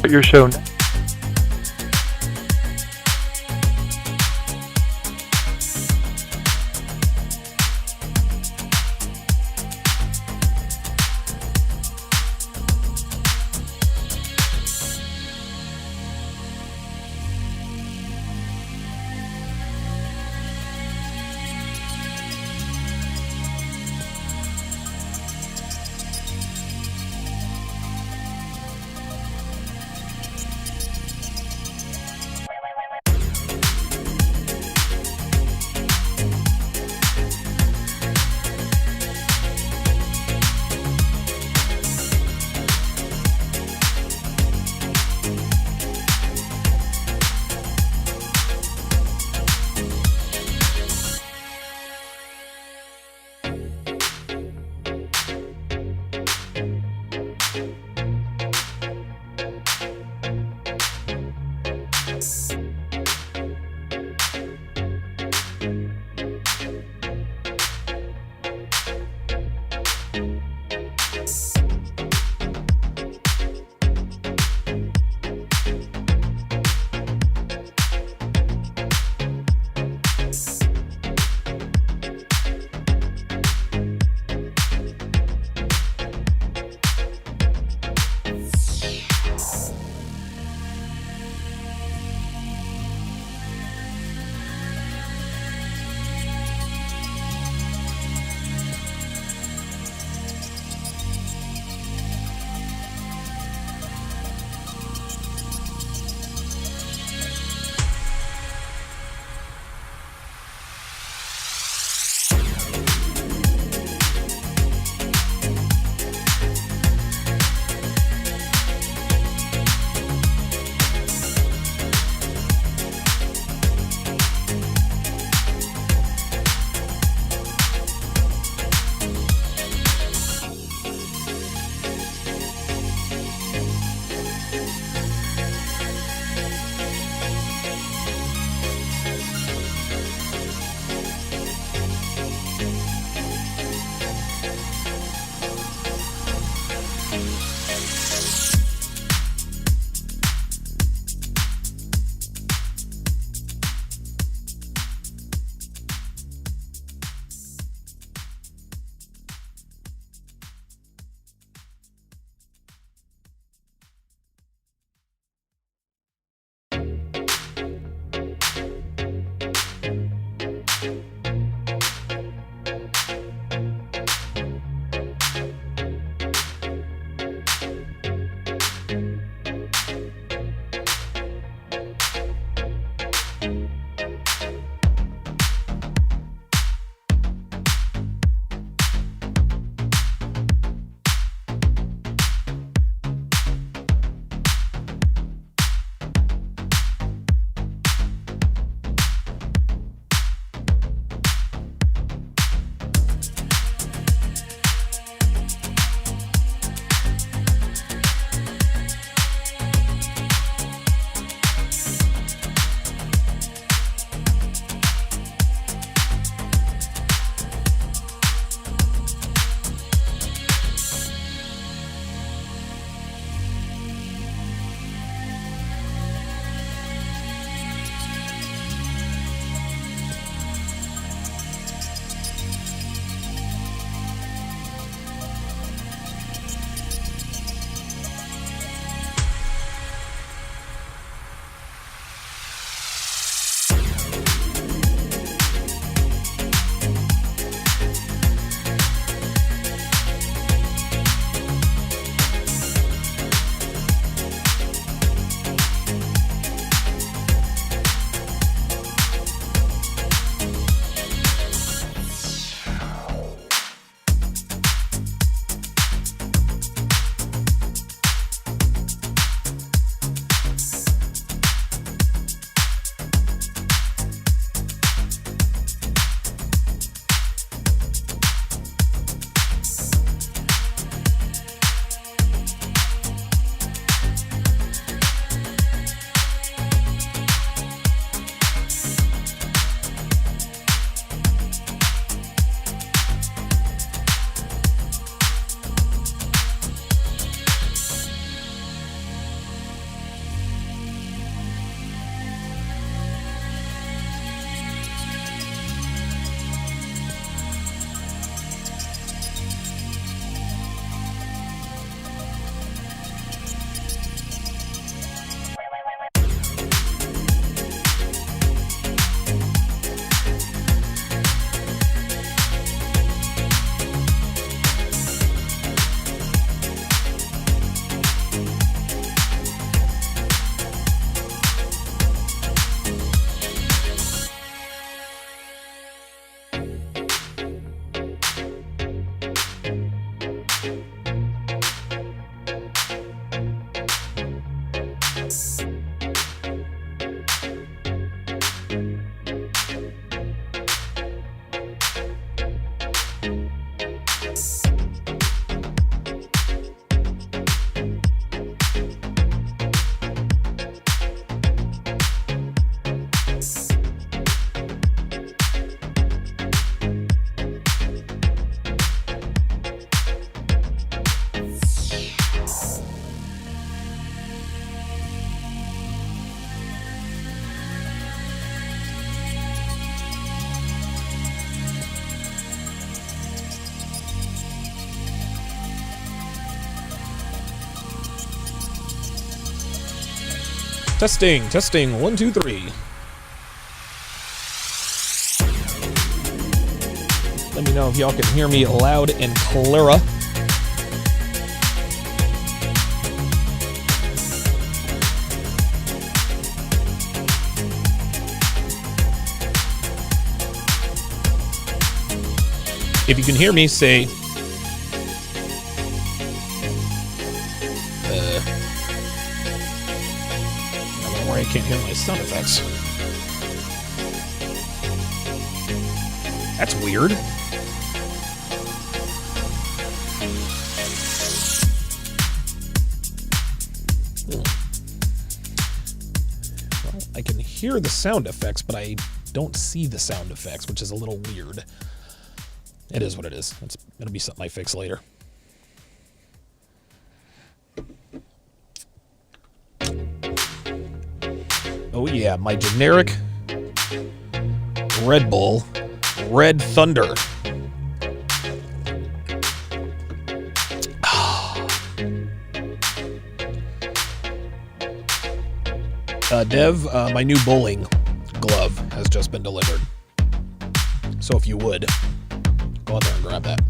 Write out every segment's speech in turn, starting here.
start your show now. Testing, testing, 1, 2, 3. Let me know if y'all can hear me loud and clear. If you can hear me, say... I can't hear my sound effects. That's weird. Well, I can hear the sound effects, but I don't see the sound effects, which is a little weird. It is what it is. It'll be something I fix later. Oh yeah, my generic Red Bull, Red Thunder. Dev, my new bowling glove has just been delivered. So if you would, go out there and grab that.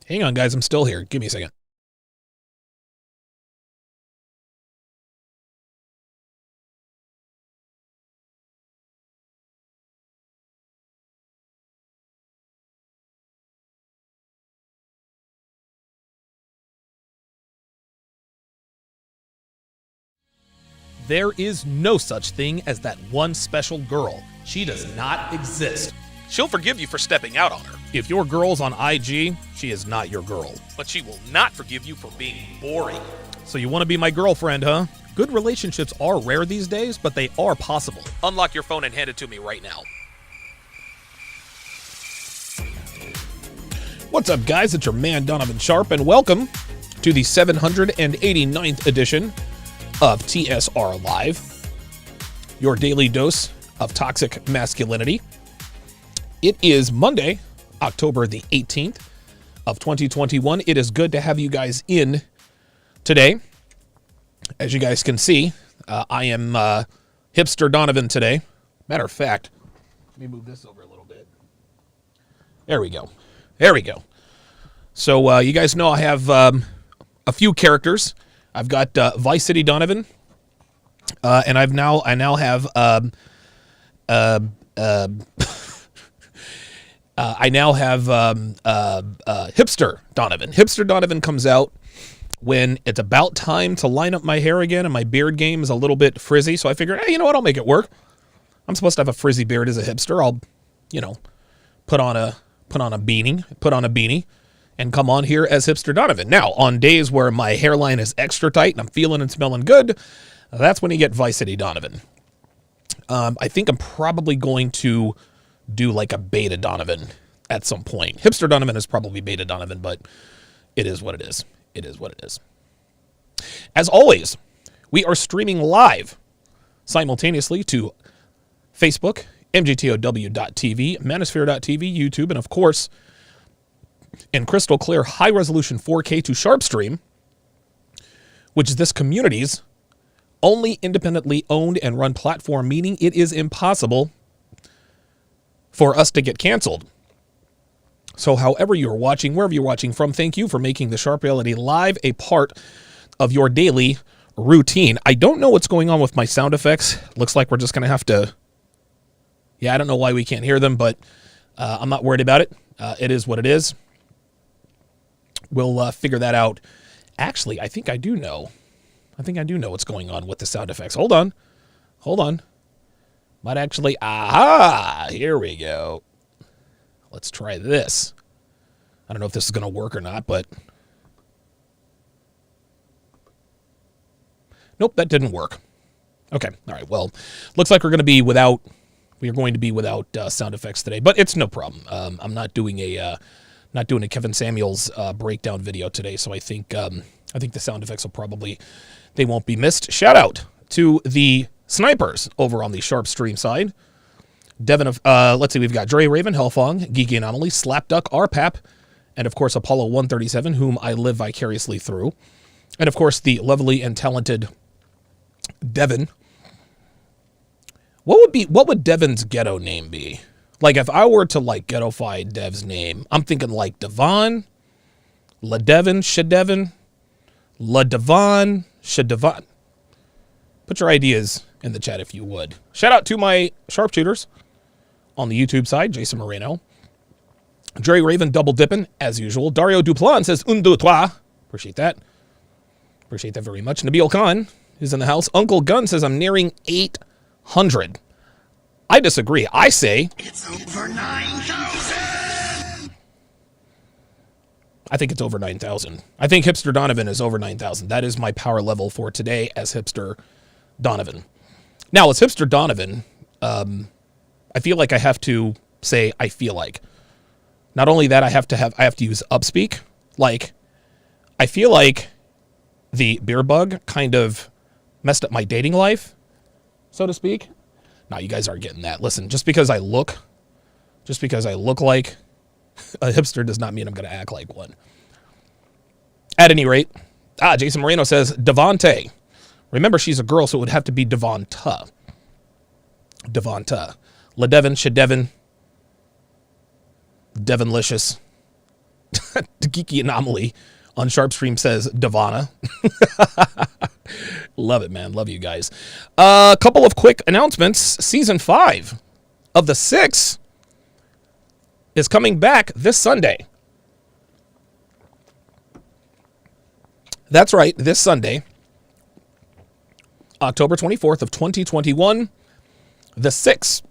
Hang on, guys. I'm still here. Give me a second. There is no such thing as that one special girl. She does not exist. She'll forgive you for stepping out on her. If your girl's on IG, she is not your girl. But she will not forgive you for being boring. So you want to be my girlfriend, huh? Good relationships are rare these days, but they are possible. Unlock your phone and hand it to me right now. What's up, guys? It's your man, Donovan Sharp, and welcome to the 789th edition of TSR Live, your daily dose of toxic masculinity. It is Monday, October the 18th of 2021. It is good to have you guys in today. As you guys can see, I am hipster Donovan today. Matter of fact, let me move this over a little bit. There we go. There we go. So you guys know I have a few characters. I've got Vice City Donovan, and I now have Hipster Donovan. Hipster Donovan comes out when it's about time to line up my hair again, and my beard game is a little bit frizzy. So I figured, hey, you know what? I'll make it work. I'm supposed to have a frizzy beard as a hipster. I'll, put on a beanie, and come on here as Hipster Donovan. Now, on days where my hairline is extra tight and I'm feeling and smelling good, that's when you get Vice City Donovan. I think I'm probably going to do like a beta Donovan at some point. Hipster Donovan is probably beta Donovan, but it is what it is. It is what it is. As always, we are streaming live simultaneously to Facebook, mgtow.tv, manosphere.tv, YouTube, and of course, in crystal clear high-resolution 4K to Sharpstream, which is this community's only independently owned and run platform, meaning it is impossible for us to get canceled. So however you're watching, wherever you're watching from, thank you for making the Sharp Reality Live a part of your daily routine. I don't know what's going on with my sound effects. Looks like we're just going to have to... Yeah, I don't know why we can't hear them, but I'm not worried about it. It is what it is. We'll figure that out. Actually, I think I do know. I think I do know what's going on with the sound effects. Hold on. Hold on. Might actually... Aha! Here we go. Let's try this. I don't know if this is going to work or not, but nope, that didn't work. Okay, all right. Well, looks like we're going to be without sound effects today, but it's no problem. I'm not doing a Kevin Samuels breakdown video today, so I think the sound effects they won't be missed. Shout out to the snipers over on the Sharp Stream side. Devin of let's see, we've got Dre Raven, Hellfong, Geeky Anomaly, Slapduck, RPAP, and of course Apollo 137, whom I live vicariously through, and of course the lovely and talented Devin. What would Devin's ghetto name be? Like, if I were to, like, ghetto-fy Dev's name, I'm thinking, like, Devon, LaDevin, Shadevin, LaDevon, Shadevon. Put your ideas in the chat if you would. Shout out to my sharpshooters on the YouTube side, Jason Moreno. Dre Raven double dipping, as usual. Dario Duplan says, un, deux, trois. Appreciate that. Appreciate that very much. Nabil Khan is in the house. Uncle Gun says, I'm nearing 800. I disagree. I say it's over 9,000. I think it's over 9,000. I think Hipster Donovan is over 9,000. That is my power level for today as Hipster Donovan. Now, as Hipster Donovan, I feel like I have to say I feel like. Not only that, I have to use upspeak. Like, I feel like the beer bug kind of messed up my dating life, so to speak. Now, you guys aren't getting that. Listen, just because I look like a hipster does not mean I'm going to act like one. At any rate, Jason Moreno says, Devontae. Remember, she's a girl, so it would have to be Devonta. Devonta. LaDevin, Shadevin, Devonlicious. The Geeky Anomaly on Sharpstream says Devana. Love it, man. Love you guys. A couple of quick announcements. Season 5 of The Six is coming back this Sunday. That's right, this Sunday, October 24th of 2021, The Six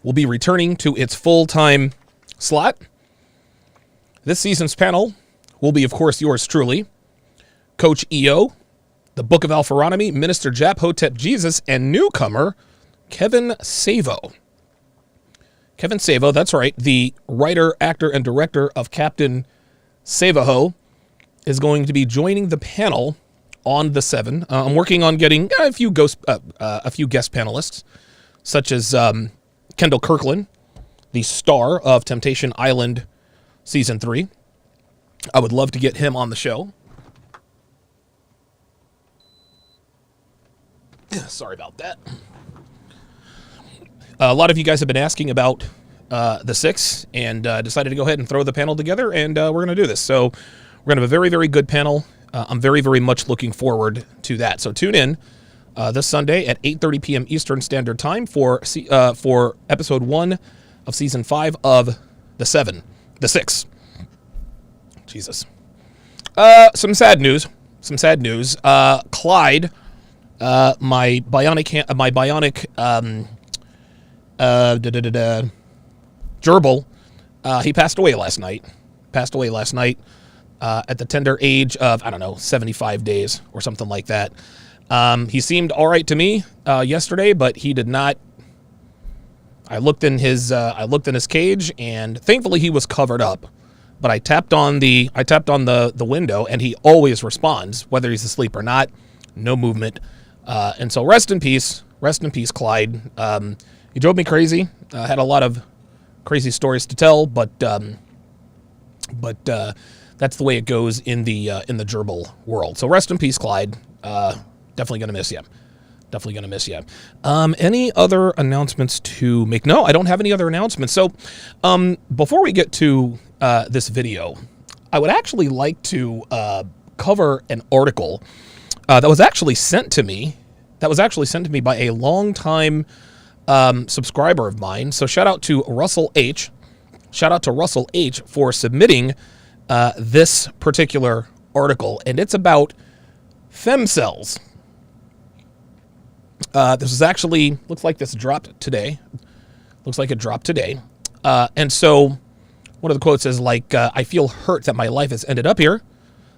will be returning to its full-time slot. This season's panel will be, of course, yours truly, Coach EO, the Book of Alpharonomy, Minister Jap Hotep Jesus, and newcomer Kevin Savo. Kevin Savo, that's right, the writer, actor, and director of Captain Savaho, is going to be joining the panel on The Seven. I'm working on getting a few guest panelists, such as Kendall Kirkland, the star of Temptation Island Season 3. I would love to get him on the show. Sorry about that. A lot of you guys have been asking about The Six, and decided to go ahead and throw the panel together, and we're going to do this. So we're going to have a very, very good panel. I'm very, very much looking forward to that. So tune in this Sunday at 8:30 p.m. Eastern Standard Time for Episode 1 of Season 5 of The Six. Jesus. Some sad news. Clyde, my bionic gerbil, he passed away last night. At the tender age of, 75 days or something like that. He seemed all right to me yesterday, but he did not. I looked in his cage, and thankfully he was covered up. But I tapped on the window, and he always responds, whether he's asleep or not. No movement. And so rest in peace, Clyde. He drove me crazy. Had a lot of crazy stories to tell, but that's the way it goes in the gerbil world. So rest in peace, Clyde. Definitely gonna miss you. Any other announcements to make? No, I don't have any other announcements. So before we get to this video, I would actually like to cover an article that was actually sent to me. By a longtime subscriber of mine. So shout out to Russell H. For submitting this particular article, and it's about femcells. This is actually, looks like it dropped today. And so One of the quotes is like, I feel hurt that my life has ended up here.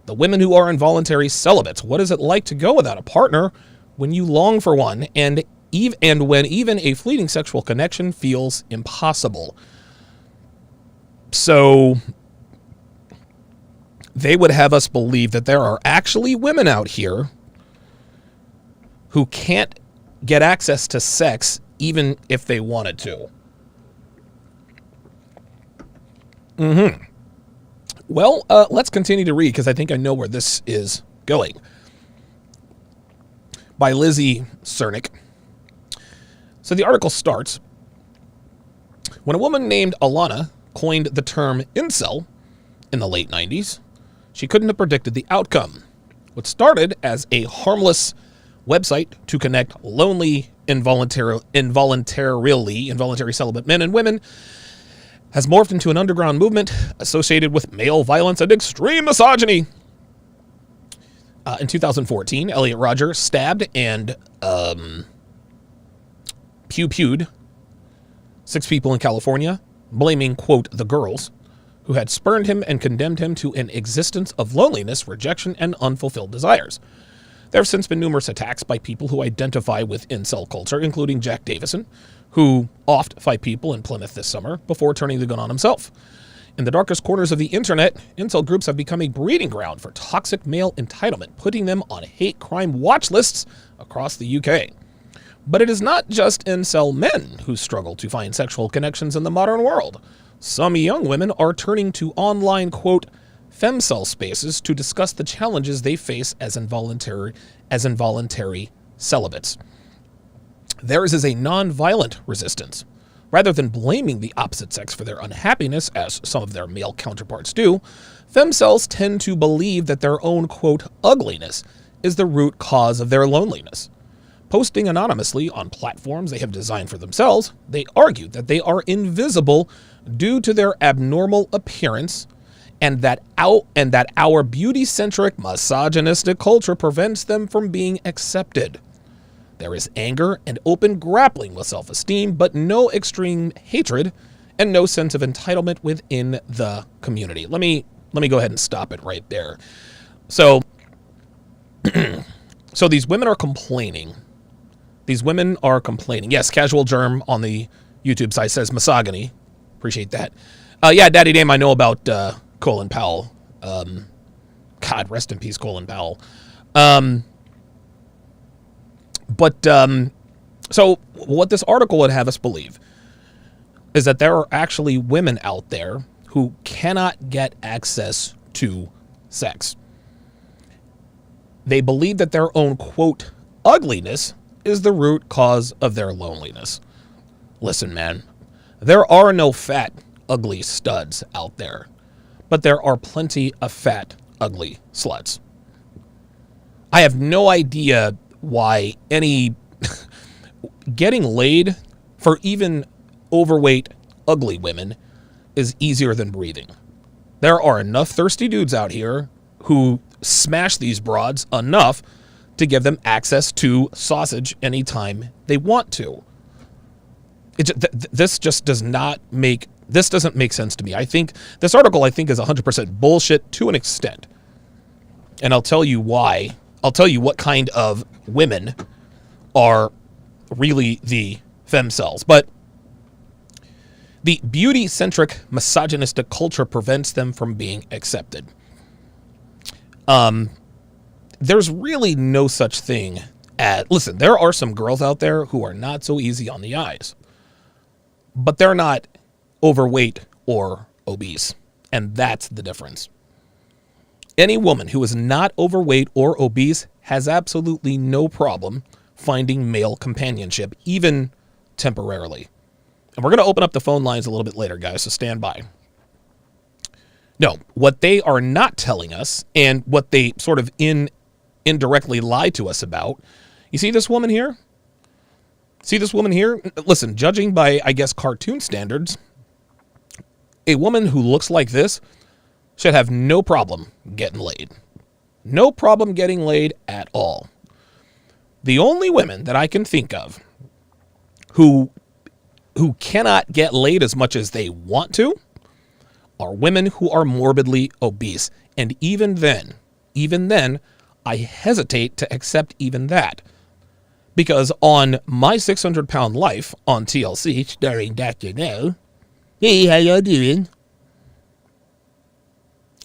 The women who are involuntary celibates. What is it like to go without a partner when you long for one, and when even a fleeting sexual connection feels impossible? So they would have us believe that there are actually women out here who can't get access to sex even if they wanted to. Well, let's continue to read, because I think I know where this is going. By Lizzie Cernick. So the article starts, when a woman named Alana coined the term incel in the late 90s, she couldn't have predicted the outcome. What started as a harmless website to connect lonely, involuntary celibate men and women has morphed into an underground movement associated with male violence and extreme misogyny. In 2014, Elliot Rodger stabbed and pew-pewed 6 people in California, blaming, quote, the girls who had spurned him and condemned him to an existence of loneliness, rejection, and unfulfilled desires. There have since been numerous attacks by people who identify with incel culture, including Jack Davison, who offed 5 people in Plymouth this summer before turning the gun on himself. In the darkest corners of the internet, incel groups have become a breeding ground for toxic male entitlement, putting them on hate crime watch lists across the UK. But it is not just incel men who struggle to find sexual connections in the modern world. Some young women are turning to online, quote, femcel spaces to discuss the challenges they face as involuntary celibates. Theirs is a non-violent resistance. Rather than blaming the opposite sex for their unhappiness, as some of their male counterparts do, femcels tend to believe that their own, quote, ugliness is the root cause of their loneliness. Posting anonymously on platforms they have designed for themselves, they argue that they are invisible due to their abnormal appearance, and that our beauty-centric, misogynistic culture prevents them from being accepted. There is anger and open grappling with self-esteem, but no extreme hatred and no sense of entitlement within the community. Let me go ahead and stop it right there. So, so these women are complaining. These women are complaining. Yes, Casual Germ on the YouTube site says misogyny. Appreciate that. Yeah, Daddy Dame, I know about Colin Powell. God, rest in peace, Colin Powell. So what this article would have us believe is that there are actually women out there who cannot get access to sex. They believe that their own, quote, ugliness is the root cause of their loneliness. Listen, man, there are no fat, ugly studs out there, but there are plenty of fat, ugly sluts. I have no idea why any getting laid for even overweight, ugly women is easier than breathing. There are enough thirsty dudes out here who smash these broads enough to give them access to sausage anytime they want to. This doesn't make sense to me. I think this article is 100% bullshit to an extent. And I'll tell you why. I'll tell you what kind of women are really the femcels. But the beauty-centric, misogynistic culture prevents them from being accepted. There's really no such thing as... Listen, there are some girls out there who are not so easy on the eyes. But they're not overweight or obese. And that's the difference. Any woman who is not overweight or obese has absolutely no problem finding male companionship, even temporarily. And we're going to open up the phone lines a little bit later, guys, so stand by. No, what they are not telling us, and what they sort of indirectly lie to us about, you see this woman here? See this woman here? Listen, judging by, I guess, cartoon standards, a woman who looks like this should have no problem getting laid. No problem getting laid at all. The only women that I can think of who cannot get laid as much as they want to are women who are morbidly obese. And even then, I hesitate to accept even that. Because on My 600-Pound Life on TLC, starring Dr. No, hey, how y'all doing?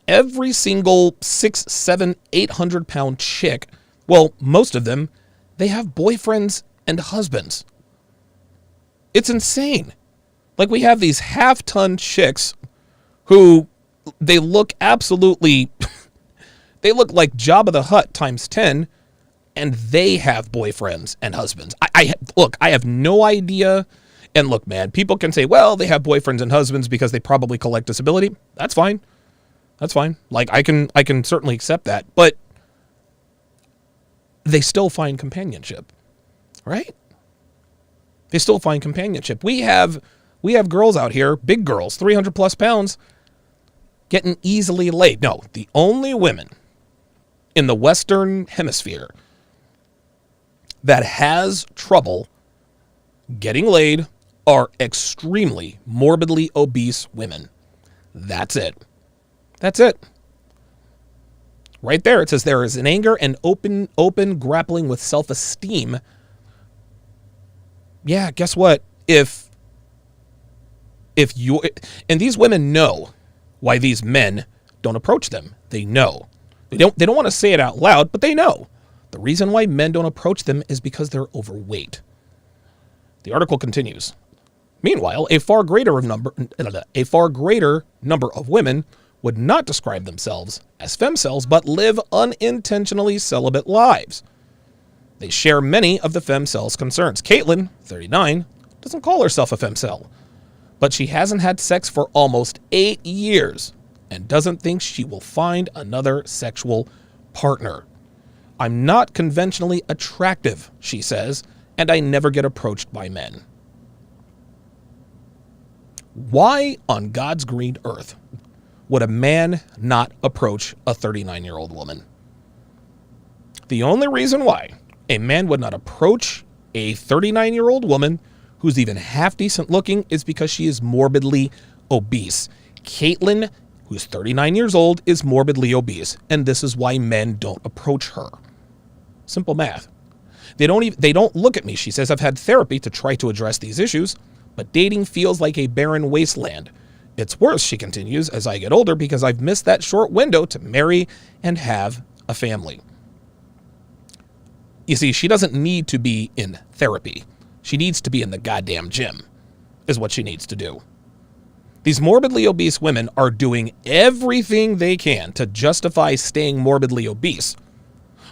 Every single 6, 7, 800-pound chick, well, most of them, they have boyfriends and husbands. It's insane. Like, we have these half-ton chicks who, they look absolutely, they look like Jabba the Hutt times 10, and they have boyfriends and husbands. Look, I have no idea. And look, man, people can say, well, they have boyfriends and husbands because they probably collect disability. That's fine. That's fine. Like, I can certainly accept that. But they still find companionship, right? They still find companionship. We have girls out here, big girls, 300 plus pounds, getting easily laid. No, the only women in the Western Hemisphere that has trouble getting laid are extremely morbidly obese women. That's it. That's it. Right there, it says there is an anger and open grappling with self-esteem. Yeah, guess what? If you, and these women know why these men don't approach them. They know. They don't want to say it out loud, but they know. The reason why men don't approach them is because they're overweight. The article continues. Meanwhile, a far greater number of women would not describe themselves as femcells, but live unintentionally celibate lives. They share many of the femcells' concerns. Caitlin, 39, doesn't call herself a femcell, but she hasn't had sex for almost 8 years and doesn't think she will find another sexual partner. I'm not conventionally attractive, she says, and I never get approached by men. Why on God's green earth would a man not approach a 39-year-old woman? The only reason why a man would not approach a 39-year-old woman who's even half decent looking is because she is morbidly obese. Caitlin, who's 39 years old, is morbidly obese, and this is why men don't approach her. Simple math. They don't look at me. She says, I've had therapy to try to address these issues, but dating feels like a barren wasteland. It's worse, she continues, as I get older because I've missed that short window to marry and have a family. You see, she doesn't need to be in therapy. She needs to be in the goddamn gym, is what she needs to do. These morbidly obese women are doing everything they can to justify staying morbidly obese.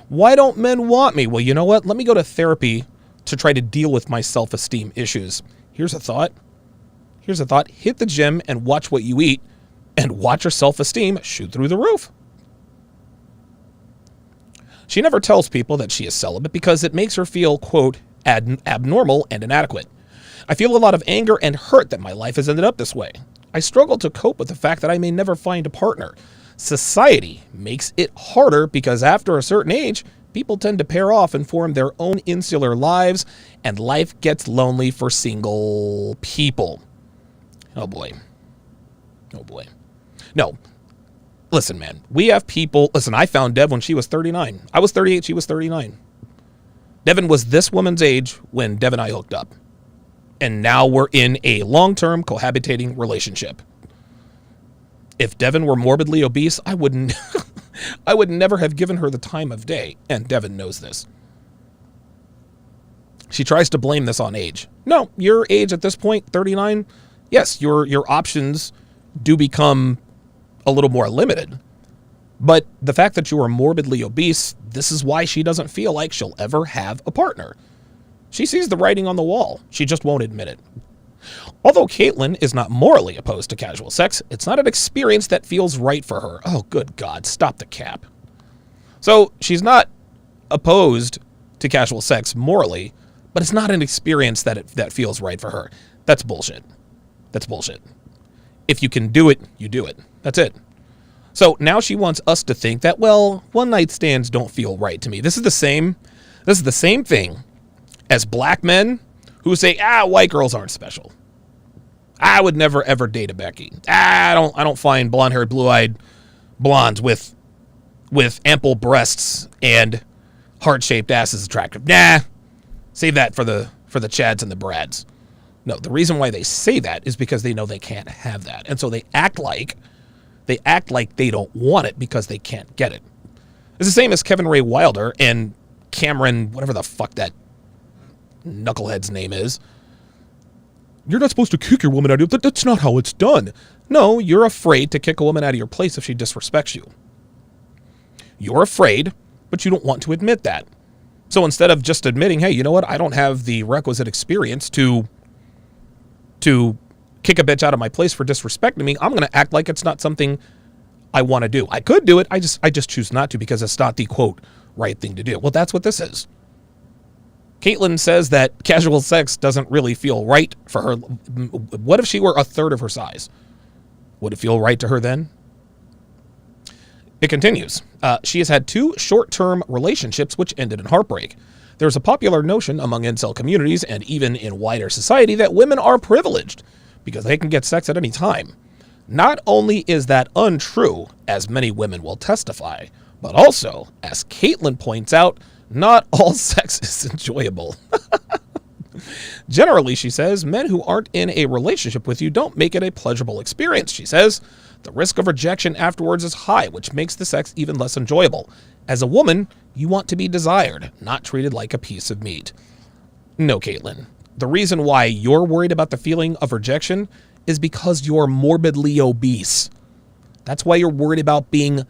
Why don't men want me? Well, you know what? Let me go to therapy to try to deal with my self-esteem issues. Here's a thought. Hit the gym and watch what you eat, and watch your self-esteem shoot through the roof. She never tells people that she is celibate because it makes her feel, quote, abnormal and inadequate. I feel a lot of anger and hurt that my life has ended up this way. I struggle to cope with the fact that I may never find a partner. Society makes it harder because after a certain age, people tend to pair off and form their own insular lives, and life gets lonely for single people. Oh boy. No. Listen, man, we have people. Listen, I found Dev when she was 39. I was 38, she was 39. Devin was this woman's age when Dev and I hooked up. And now we're in a long-term cohabitating relationship. If Devin were morbidly obese, I would never have given her the time of day, and Devin knows this. She tries to blame this on age. No, your age at this point, 39, yes, your options do become a little more limited. But the fact that you are morbidly obese, this is why she doesn't feel like she'll ever have a partner. She sees the writing on the wall. She just won't admit it. Although Caitlin is not morally opposed to casual sex, it's not an experience that feels right for her. Oh, good God, stop the cap. So she's not opposed to casual sex morally, but it's not an experience that feels right for her. That's bullshit. That's bullshit. If you can do it, you do it. That's it. So now she wants us to think that, well, one-night stands don't feel right to me. This is the same thing as black men who say, white girls aren't special. I would never ever date a Becky. I don't find blonde-haired, blue-eyed blondes with ample breasts and heart-shaped asses attractive. Nah, save that for the Chads and the Brads. No, the reason why they say that is because they know they can't have that, and so they act like they don't want it because they can't get it. It's the same as Kevin Ray Wilder and Cameron, whatever the fuck that knucklehead's name is. You're not supposed to kick your woman out of your... That's not how it's done. No, you're afraid to kick a woman out of your place if she disrespects you. You're afraid, but you don't want to admit that. So instead of just admitting, hey, you know what? I don't have the requisite experience to kick a bitch out of my place for disrespecting me, I'm going to act like it's not something I want to do. I could do it. I just choose not to because it's not the, quote, right thing to do. Well, that's what this is. Caitlin says that casual sex doesn't really feel right for her. What if she were a third of her size? Would it feel right to her then? It continues. She has had 2 short-term relationships which ended in heartbreak. There's a popular notion among incel communities and even in wider society that women are privileged because they can get sex at any time. Not only is that untrue, as many women will testify, but also, as Caitlin points out, not all sex is enjoyable. Generally, she says, men who aren't in a relationship with you don't make it a pleasurable experience, she says. The risk of rejection afterwards is high, which makes the sex even less enjoyable. As a woman, you want to be desired, not treated like a piece of meat. No, Caitlin. The reason why you're worried about the feeling of rejection is because you're morbidly obese. That's why you're worried about being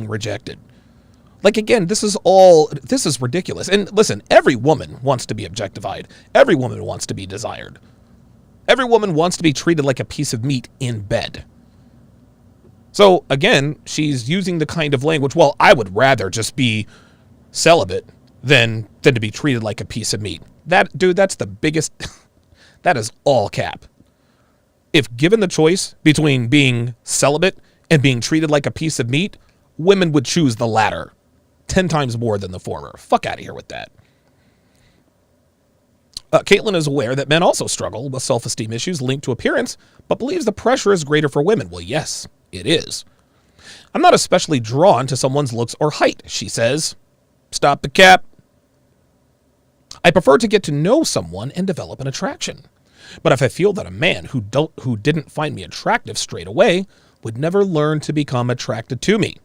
rejected. Like, again, this is ridiculous. And listen, every woman wants to be objectified. Every woman wants to be desired. Every woman wants to be treated like a piece of meat in bed. So, again, she's using the kind of language, well, I would rather just be celibate than to be treated like a piece of meat. That's the biggest, that is all cap. If given the choice between being celibate and being treated like a piece of meat, women would choose the latter 10 times more than the former. Fuck out of here with that. Caitlin is aware that men also struggle with self-esteem issues linked to appearance, but believes the pressure is greater for women. Well, yes, it is. I'm not especially drawn to someone's looks or height, she says. Stop the cap. I prefer to get to know someone and develop an attraction. But if I feel that a man who didn't find me attractive straight away would never learn to become attracted to me.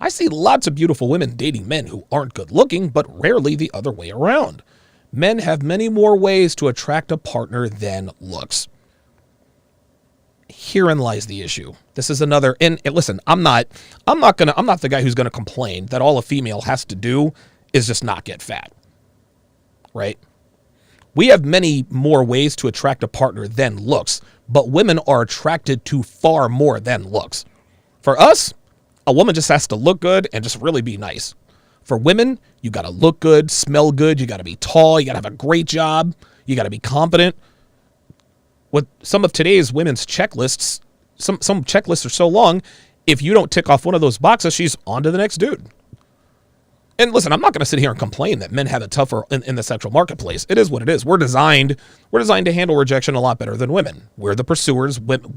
I see lots of beautiful women dating men who aren't good looking, but rarely the other way around. Men have many more ways to attract a partner than looks. Herein lies the issue. This is another, and listen, I'm not the guy who's gonna complain that all a female has to do is just not get fat. Right? We have many more ways to attract a partner than looks, but women are attracted to far more than looks. For us, a woman just has to look good and just really be nice. For women, you got to look good, smell good, you got to be tall, you got to have a great job, you got to be competent. With some of today's women's checklists, some checklists are so long, if you don't tick off one of those boxes, she's on to the next dude. And listen, I'm not going to sit here and complain that men have it tougher in the sexual marketplace. It is what it is. We're designed to handle rejection a lot better than women. We're the pursuers. Women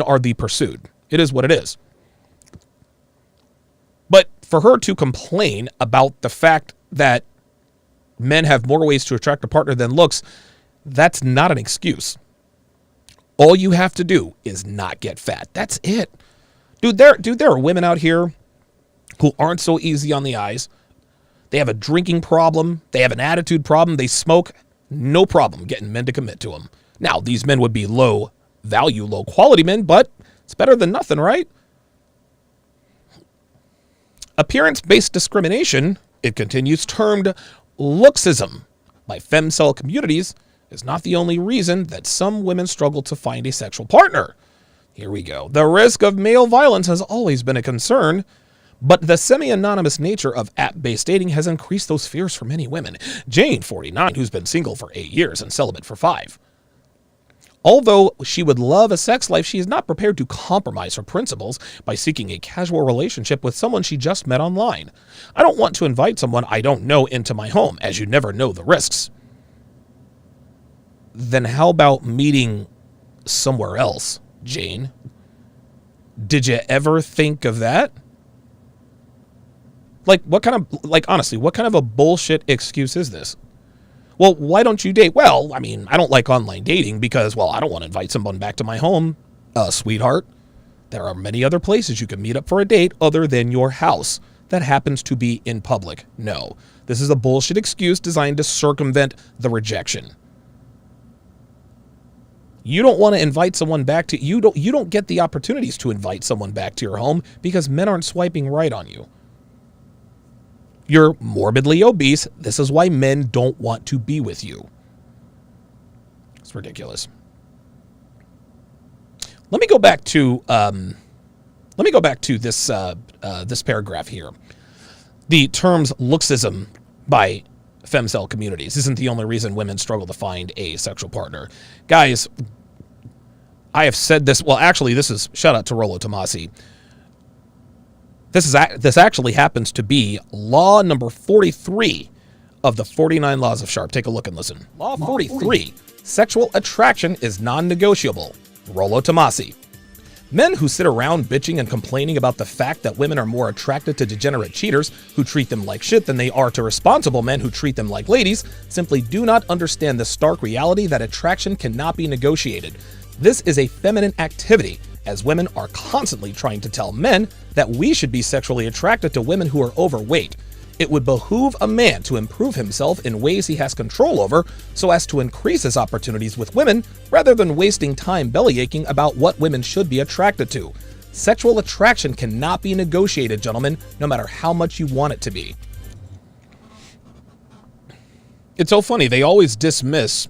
are the pursued. It is what it is. But for her to complain about the fact that men have more ways to attract a partner than looks, that's not an excuse. All you have to do is not get fat. That's it. Dude, there are women out here who aren't so easy on the eyes. They have a drinking problem. They have an attitude problem. They smoke. No problem getting men to commit to them. Now, these men would be low value, low quality men, but it's better than nothing, right? Appearance-based discrimination, it continues, termed looksism by femcel communities, is not the only reason that some women struggle to find a sexual partner. Here we go. The risk of male violence has always been a concern, but the semi-anonymous nature of app-based dating has increased those fears for many women. Jane, 49, who's been single for 8 years and celibate for 5. Although she would love a sex life, she is not prepared to compromise her principles by seeking a casual relationship with someone she just met online. I don't want to invite someone I don't know into my home, as you never know the risks. then how about meeting somewhere else, Jane? Did you ever think of that? Like, honestly, what kind of a bullshit excuse is this? Well, why don't you date? Well, I mean, I don't like online dating because, well, I don't want to invite someone back to my home, sweetheart. There are many other places you can meet up for a date other than your house that happens to be in public. No, this is a bullshit excuse designed to circumvent the rejection. You don't want to invite someone back to you don't get the opportunities to invite someone back to your home because men aren't swiping right on you. You're morbidly obese. This is why men don't want to be with you. It's ridiculous. Let me go back to this this paragraph here. The terms looksism by femcel communities isn't the only reason women struggle to find a sexual partner. Guys, I have said this. Well, actually, this is shout out to Rollo Tomasi. This actually happens to be law number 43 of the 49 laws of Sharp. Take a look and listen. Law 43. Sexual attraction is non-negotiable. Rollo Tomasi. Men who sit around bitching and complaining about the fact that women are more attracted to degenerate cheaters who treat them like shit than they are to responsible men who treat them like ladies simply do not understand the stark reality that attraction cannot be negotiated. This is a feminine activity, as women are constantly trying to tell men that we should be sexually attracted to women who are overweight. It would behoove a man to improve himself in ways he has control over so as to increase his opportunities with women rather than wasting time bellyaching about what women should be attracted to. Sexual attraction cannot be negotiated, gentlemen, no matter how much you want it to be. It's so funny. They always dismiss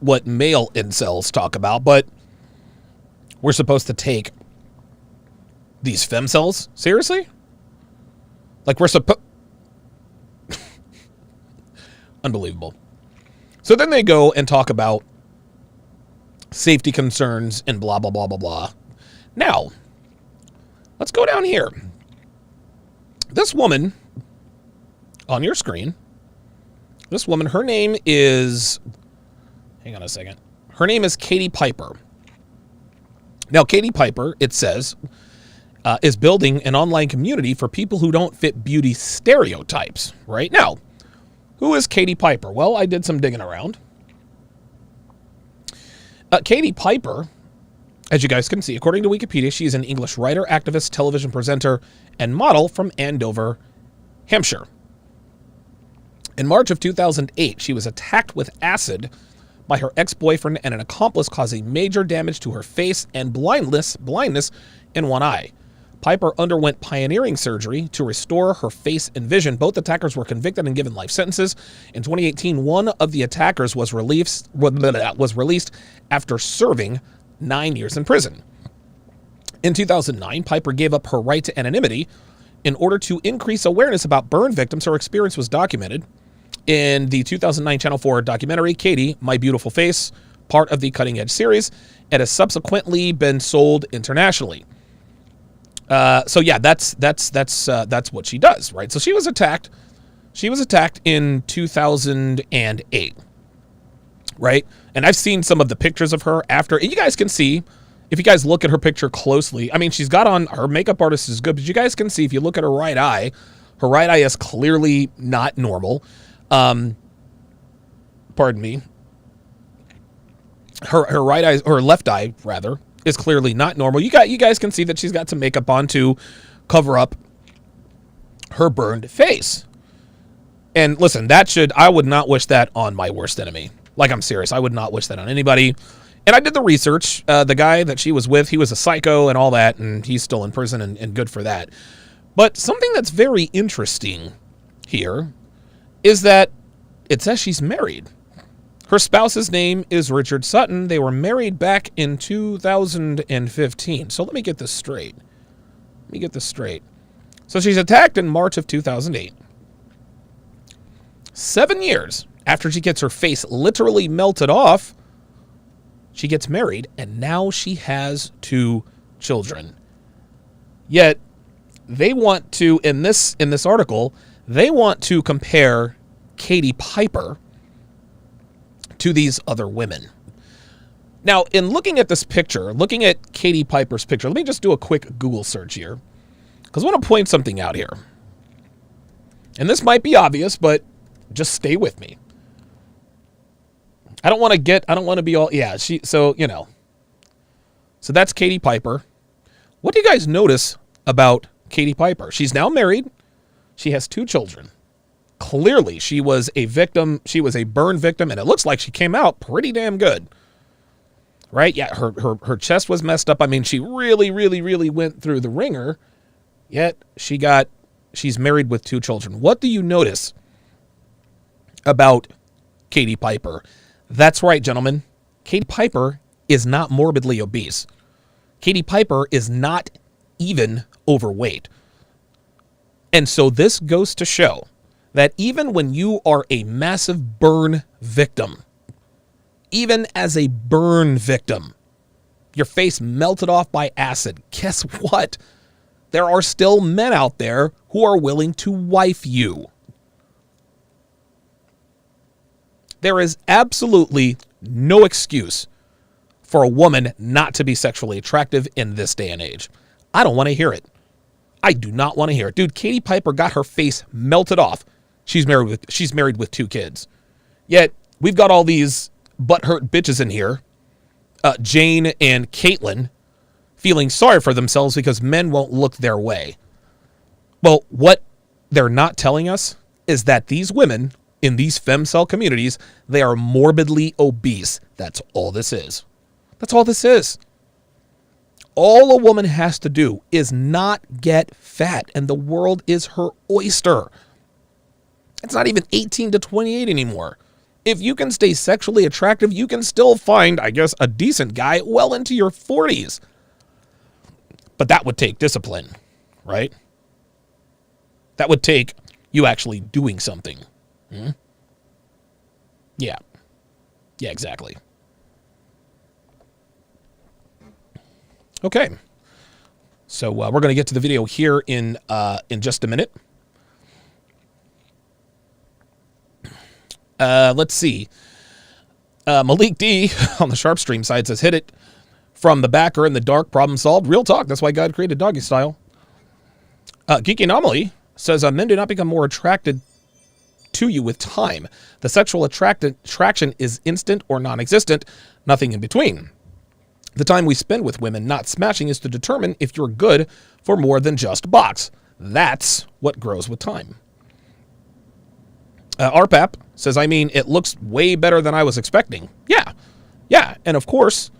what male incels talk about, but we're supposed to take these femcels seriously? Like we're supposed... Unbelievable. So then they go and talk about safety concerns and blah, blah, blah, blah, blah. Now, let's go down here. This woman on your screen, this woman, her name is... Hang on a second. Her name is Katie Piper. Now, Katie Piper, it says, is building an online community for people who don't fit beauty stereotypes. Right now, who is Katie Piper? Well, I did some digging around. Katie Piper, as you guys can see, according to Wikipedia, she's an English writer, activist, television presenter, and model from Andover, Hampshire. In March of 2008, she was attacked with acid by her ex-boyfriend and an accomplice, causing major damage to her face and blindness in one eye. Piper underwent pioneering surgery to restore her face and vision. Both attackers were convicted and given life sentences. In 2018, one of the attackers was released after serving 9 years in prison. In 2009, Piper gave up her right to anonymity in order to increase awareness about burn victims. Her experience was documented in the 2009 Channel 4 documentary, Katie, My Beautiful Face, part of the Cutting Edge series. It has subsequently been sold internationally. So yeah, that's what she does, right? So she was attacked. She was attacked in 2008, right? And I've seen some of the pictures of her after. And you guys can see, if you guys look at her picture closely, I mean, she's got on, her makeup artist is good, but you guys can see, if you look at her right eye is clearly not normal. Pardon me. Her right eye, or left eye rather, is clearly not normal. You guys can see that she's got some makeup on to cover up her burned face. And listen, I would not wish that on my worst enemy. Like, I'm serious. I would not wish that on anybody. And I did the research. The guy that she was with, he was a psycho and all that, and he's still in prison, and good for that. But something that's very interesting here is that it says she's married. Her spouse's name is Richard Sutton. They were married back in 2015. So let me get this straight. So she's attacked in March of 2008. 7 years after she gets her face literally melted off, she gets married, and now she has 2 children. Yet, they want to, in this article, they want to compare Katie Piper to these other women. Now, in looking at this picture, looking at Katie Piper's picture, let me just do a quick Google search here, because I want to point something out here. And this might be obvious, but just stay with me. I don't want to be all, yeah, so that's Katie Piper. What do you guys notice about Katie Piper? She's now married. She has 2 children. Clearly, she was a victim. She was a burn victim, and it looks like she came out pretty damn good. Right? Yeah, her chest was messed up. I mean, she really, really, really went through the ringer, yet she's married with 2 children. What do you notice about Katie Piper? That's right, gentlemen. Katie Piper is not morbidly obese. Katie Piper is not even overweight. And so this goes to show that even when you are a massive burn victim, even as a burn victim, your face melted off by acid, guess what? There are still men out there who are willing to wife you. There is absolutely no excuse for a woman not to be sexually attractive in this day and age. I don't want to hear it. I do not want to hear it. Dude, Katie Piper got her face melted off. She's married with 2 kids. Yet, we've got all these butthurt bitches in here, Jane and Caitlin, feeling sorry for themselves because men won't look their way. Well, what they're not telling us is that these women in these femcel communities, they are morbidly obese. That's all this is. That's all this is. All a woman has to do is not get fat, and the world is her oyster. It's not even 18 to 28 anymore. If you can stay sexually attractive, you can still find, I guess, a decent guy well into your 40s. But that would take discipline, right? That would take you actually doing something. Yeah. Yeah, exactly. Okay. So we're going to get to the video here in just a minute. Let's see. Malik D on the Sharp Stream side says, hit it from the back or in the dark, problem solved. Real talk. That's why God created doggy style. Geeky Anomaly says, men do not become more attracted to you with time. The sexual attraction is instant or non-existent, nothing in between. The time we spend with women not smashing is to determine if you're good for more than just box. That's what grows with time. RPAP says, I mean, it looks way better than I was expecting. Yeah. And of course,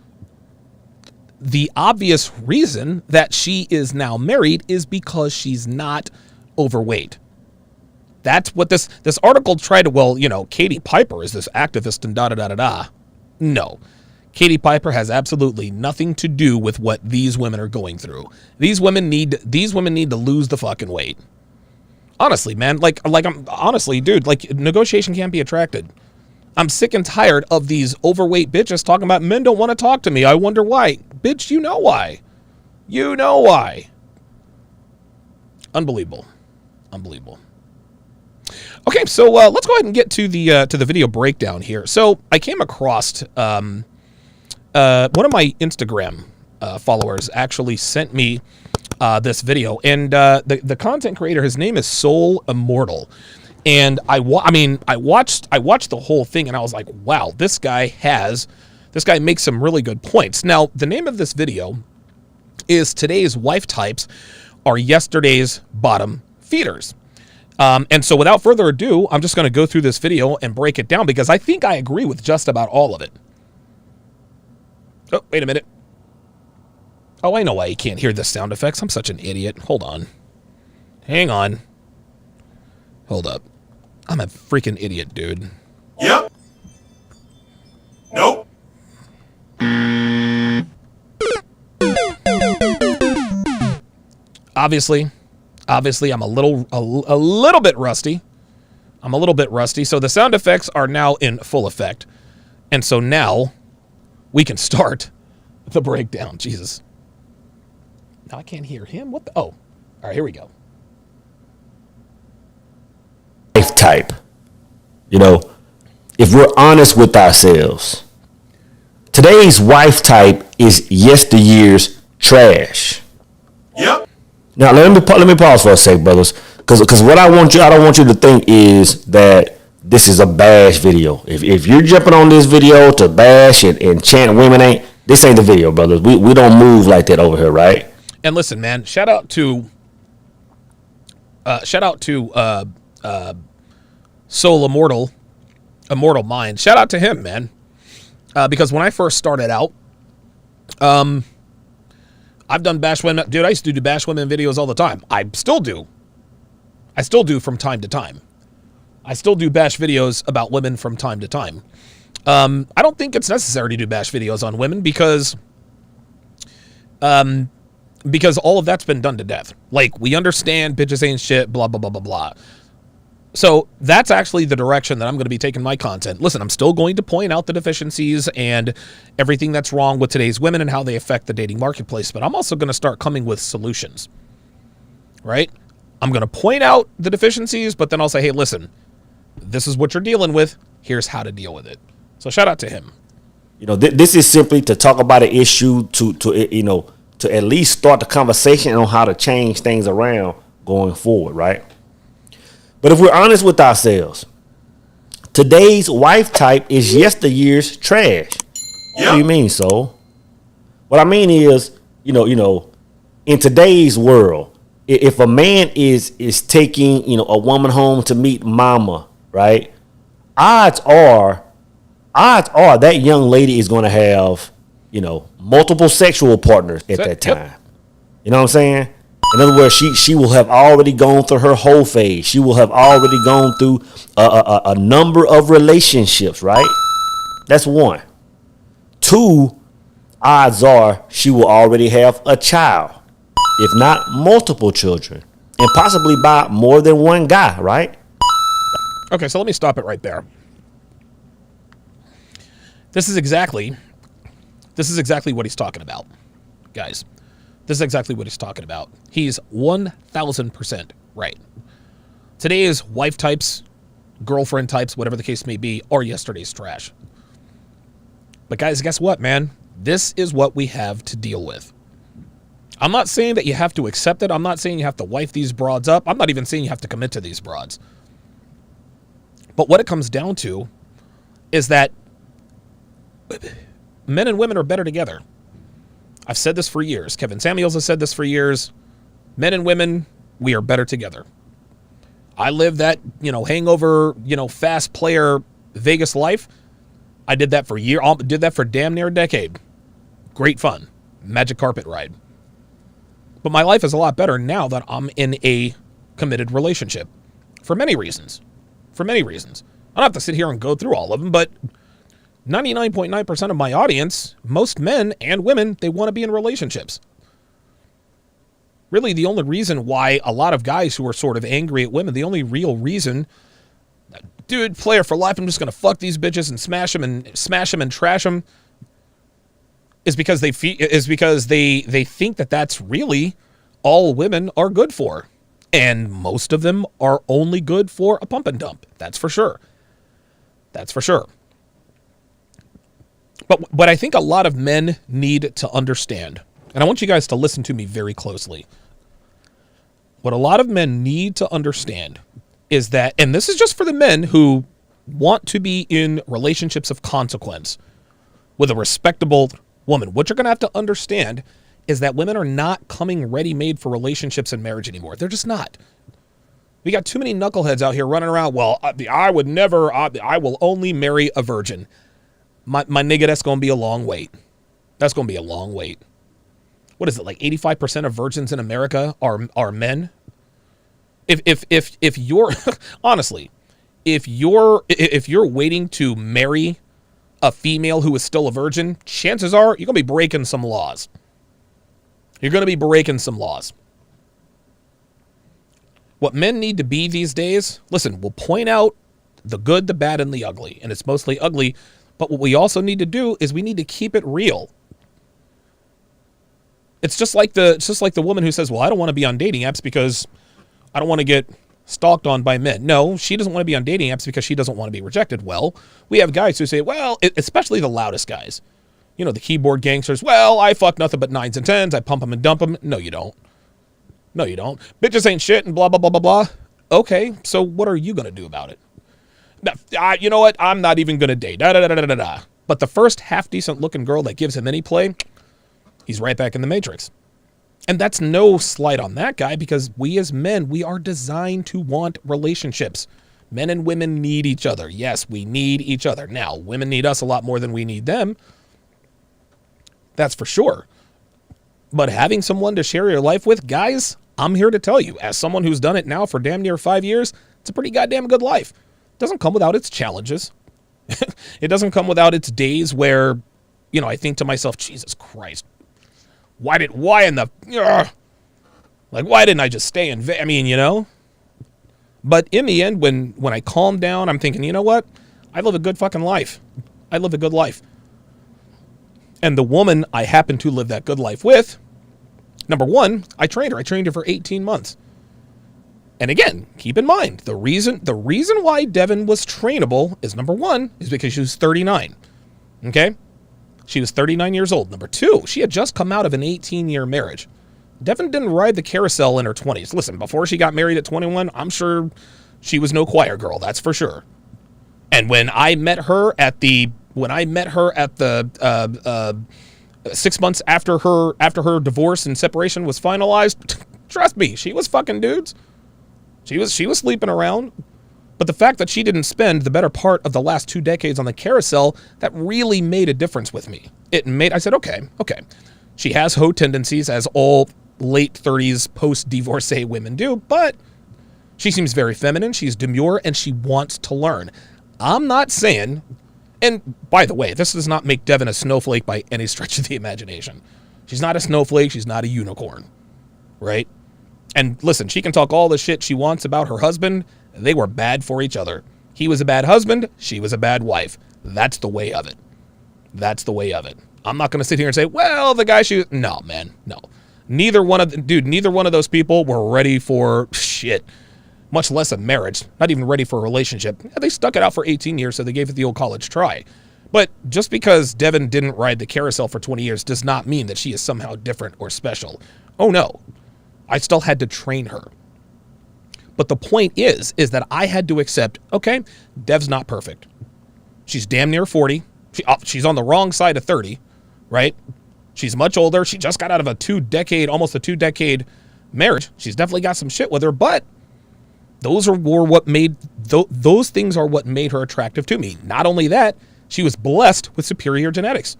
the obvious reason that she is now married is because she's not overweight. That's what this article tried to, Katie Piper is this activist and da-da-da-da-da. No. Katie Piper has absolutely nothing to do with what these women are going through. These women need to lose the fucking weight. Honestly, man, negotiation can't be attracted. I'm sick and tired of these overweight bitches talking about men don't want to talk to me. I wonder why. Bitch, you know why. You know why. Unbelievable. Okay, so let's go ahead and get to the video breakdown here. So I came across one of my Instagram followers actually sent me this video, and the content creator, his name is Soul Immortal, and I watched the whole thing, and I was like, wow, this guy makes some really good points. Now, the name of this video is Today's Wife Types Are Yesterday's Bottom Feeders. And so without further ado, I'm just going to go through this video and break it down because I think I agree with just about all of it. Oh, wait a minute. Oh, I know why you can't hear the sound effects. I'm such an idiot. Hold on. Hang on. Hold up. I'm a freaking idiot, dude. Yep. Nope. Obviously, I'm a little bit rusty. I'm a little bit rusty. So the sound effects are now in full effect. And so now we can start the breakdown. Jesus. Now I can't hear him. What the? Oh, all right, here we go. Type. You know, if we're honest with ourselves, today's wife type is yesteryear's trash. Yep. Now let me pause for a sec, brothers, because what I don't want you to think is that this is a bash video. If you're jumping on this video to bash and chant women this ain't the video, brothers. We don't move like that over here, right? And listen, man, shout out to Soul Immortal Mind. Shout out to him, man. Because when I first started out, I've done bash women. Dude, I used to do bash women videos all the time. I still do from time to time. I still do bash videos about women from time to time. I don't think it's necessary to do bash videos on women because all of that's been done to death. Like, we understand bitches ain't shit, blah, blah, blah, blah, blah. So that's actually the direction that I'm going to be taking my content. Listen, I'm still going to point out the deficiencies and everything that's wrong with today's women and how they affect the dating marketplace, but I'm also going to start coming with solutions, right? I'm going to point out the deficiencies, but then I'll say, hey, listen, this is what you're dealing with. Here's how to deal with it. So shout out to him. You know, this is simply to talk about an issue to at least start the conversation on how to change things around going forward, right? But if we're honest with ourselves, today's wife type is yesteryear's trash. What do you mean, so? What I mean is, you know, in today's world, if a man is taking, a woman home to meet mama, right? Odds are that young lady is going to have, multiple sexual partners at that time. Yep. You know what I'm saying? In other words, she will have already gone through her whole phase. She will have already gone through a number of relationships, right? That's one. Two, odds are she will already have a child, if not multiple children, and possibly by more than one guy, right? Okay, so let me stop it right there. This is exactly what he's talking about, guys. This is exactly what he's talking about. He's 1,000% right. Today's wife types, girlfriend types, whatever the case may be, are yesterday's trash. But guys, guess what, man? This is what we have to deal with. I'm not saying that you have to accept it. I'm not saying you have to wife these broads up. I'm not even saying you have to commit to these broads. But what it comes down to is that men and women are better together. I've said this for years. Kevin Samuels has said this for years. Men and women, we are better together. I live that, hangover, fast player Vegas life. I did that for did that for damn near a decade. Great fun. Magic carpet ride. But my life is a lot better now that I'm in a committed relationship. For many reasons. I don't have to sit here and go through all of them, but 99.9% of my audience, most men and women, they want to be in relationships. Really, the only reason why a lot of guys who are sort of angry at women, the only real reason, dude, player for life, I'm just going to fuck these bitches and smash them and trash them, is because they think that that's really all women are good for. And most of them are only good for a pump and dump. That's for sure. But what I think a lot of men need to understand, and I want you guys to listen to me very closely. What a lot of men need to understand is that, and this is just for the men who want to be in relationships of consequence with a respectable woman, what you're going to have to understand is that women are not coming ready-made for relationships and marriage anymore. They're just not. We got too many knuckleheads out here running around, well, I will only marry a virgin. My nigga, that's going to be a long wait. That's going to be a long wait. What is it, like 85% of virgins in America are men? If you're honestly, if you're waiting to marry a female who is still a virgin, chances are you're going to be breaking some laws. What men need to be these days, listen, we'll point out the good, the bad, and the ugly, and it's mostly ugly. But what we also need to do is we need to keep it real. It's just like the woman who says, well, I don't want to be on dating apps because I don't want to get stalked on by men. No, she doesn't want to be on dating apps because she doesn't want to be rejected. Well, we have guys who say, well, especially the loudest guys, you know, the keyboard gangsters. Well, I fuck nothing but 9s and 10s. I pump them and dump them. No, you don't. No, you don't. Bitches ain't shit and blah, blah, blah, blah, blah. Okay, so what are you going to do about it? Now, you know what? I'm not even going to date. Da, da, da, da, da, da. But the first half-decent looking girl that gives him any play, he's right back in the Matrix. And that's no slight on that guy, because we as men, we are designed to want relationships. Men and women need each other. Yes, we need each other. Now, women need us a lot more than we need them. That's for sure. But having someone to share your life with, guys, I'm here to tell you, as someone who's done it now for damn near 5 years, it's a pretty goddamn good life. It doesn't come without its challenges. It doesn't come without its days where, you know, I think to myself, Jesus Christ, why didn't I just stay in, I mean, you know? But in the end, when I calm down, I'm thinking, you know what? I live a good fucking life. I live a good life. And the woman I happen to live that good life with, number one, I trained her. I trained her for 18 months. And again, keep in mind, the reason why Devin was trainable is, number one, is because she was 39. Okay? She was 39 years old. Number two, she had just come out of an 18-year marriage. Devin didn't ride the carousel in her 20s. Listen, before she got married at 21, I'm sure she was no choir girl, that's for sure. And when I met her at the 6 months after her divorce and separation was finalized, trust me, she was fucking dudes. She was sleeping around. But the fact that she didn't spend the better part of the last 2 decades on the carousel, that really made a difference with me. I said, okay. She has hoe tendencies, as all late 30s post-divorcee women do, but she seems very feminine, she's demure, and she wants to learn. I'm not saying, and by the way, this does not make Devin a snowflake by any stretch of the imagination. She's not a snowflake, she's not a unicorn, right? And listen, she can talk all the shit she wants about her husband. They were bad for each other. He was a bad husband. She was a bad wife. That's the way of it. That's the way of it. I'm not going to sit here and say, well, the guy no, man, no. Neither one of those people were ready for shit, much less a marriage, not even ready for a relationship. They stuck it out for 18 years, so they gave it the old college try. But just because Devin didn't ride the carousel for 20 years does not mean that she is somehow different or special. Oh, no. I still had to train her. But the point is that I had to accept, okay, Dev's not perfect. She's damn near 40. She's on the wrong side of 30, right? She's much older. She just got out of almost a two decade marriage. She's definitely got some shit with her, but those things are what made her attractive to me. Not only that, she was blessed with superior genetics.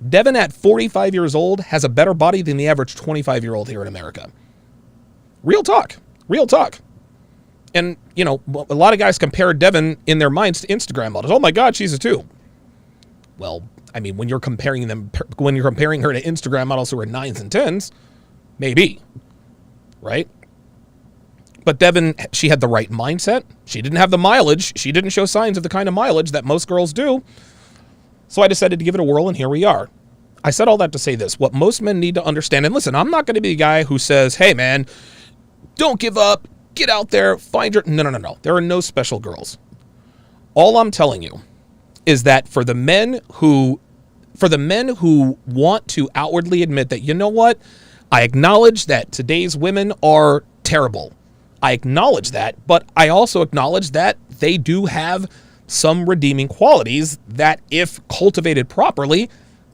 Devin at 45 years old has a better body than the average 25-year-old here in America. Real talk. And, you know, a lot of guys compare Devin in their minds to Instagram models. Oh my God, she's a 2. Well, I mean, when you're comparing her to Instagram models who are 9s and 10s, maybe, right? But Devin, she had the right mindset. She didn't have the mileage. She didn't show signs of the kind of mileage that most girls do. So I decided to give it a whirl, and here we are. I said all that to say this. What most men need to understand, and listen, I'm not going to be the guy who says, hey, man, don't give up. Get out there. Find your... No. There are no special girls. All I'm telling you is that for the men who want to outwardly admit that, you know what? I acknowledge that today's women are terrible. I acknowledge that, but I also acknowledge that they do have some redeeming qualities that, if cultivated properly,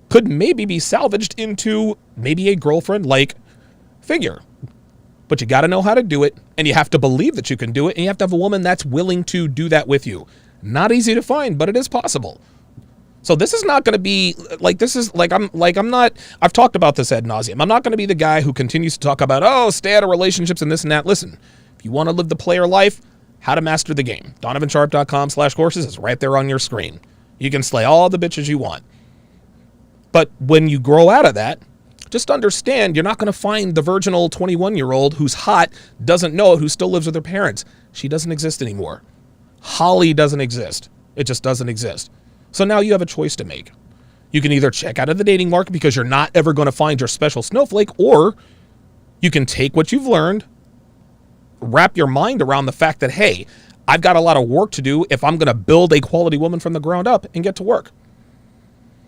could maybe be salvaged into maybe a girlfriend-like figure. But you got to know how to do it, and you have to believe that you can do it, and you have to have a woman that's willing to do that with you. Not easy to find, but it is possible. So this is not going to be I've talked about this ad nauseum. I'm not going to be the guy who continues to talk about, oh, stay out of relationships and this and that. Listen, if you want to live the player life, how to master the game. DonovanSharp.com/courses is right there on your screen. You can slay all the bitches you want. But when you grow out of that, just understand you're not going to find the virginal 21-year-old who's hot, doesn't know it, who still lives with her parents. She doesn't exist anymore. Holly doesn't exist. It just doesn't exist. So now you have a choice to make. You can either check out of the dating market because you're not ever going to find your special snowflake, or you can take what you've learned wrap your mind around the fact that, hey, I've got a lot of work to do if I'm going to build a quality woman from the ground up and get to work.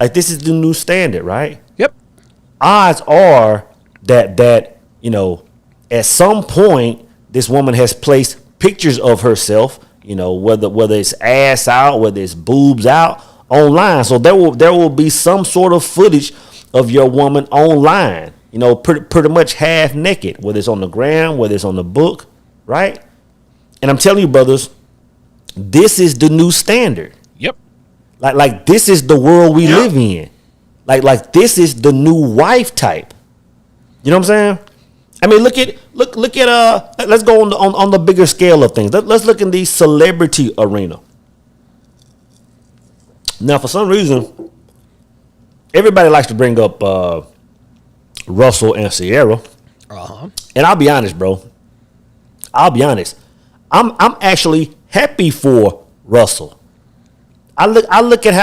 Like, this is the new standard, right? Yep. Odds are that at some point this woman has placed pictures of herself, whether it's ass out, whether it's boobs out, online. So there will be some sort of footage of your woman online, pretty much half naked, whether it's on the ground, whether it's on the book, right? And I'm telling you, brothers, this is the new standard. Yep. Like this is the world we live in. Like this is the new wife type. You know what I'm saying? I mean, look at let's go on the bigger scale of things. Let's look in the celebrity arena. Now, for some reason, everybody likes to bring up Russell and Sierra. Uh-huh. And I'll be honest, bro. I'm actually happy for Russell. I look at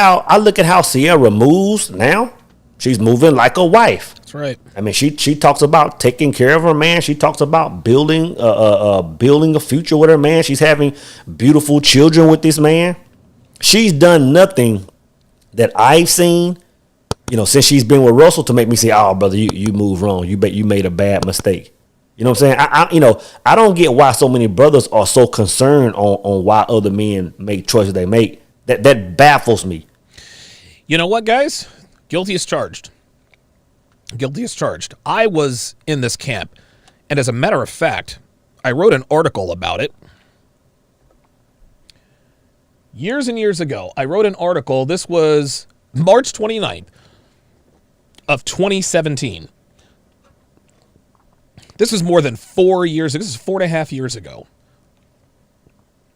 how Sierra moves now. She's moving like a wife. That's right. I mean, she talks about taking care of her man. She talks about building a future with her man. She's having beautiful children with this man. She's done nothing that I've seen, since she's been with Russell to make me say, "Oh, brother, you moved wrong. You made a bad mistake." You know what I'm saying? I don't get why so many brothers are so concerned on why other men make choices they make. That baffles me. You know what, guys? Guilty as charged. Guilty as charged. I was in this camp, and as a matter of fact, I wrote an article about it. Years and years ago, I wrote an article. This was March 29th of 2017. This was more than 4 years ago. This is 4.5 years ago.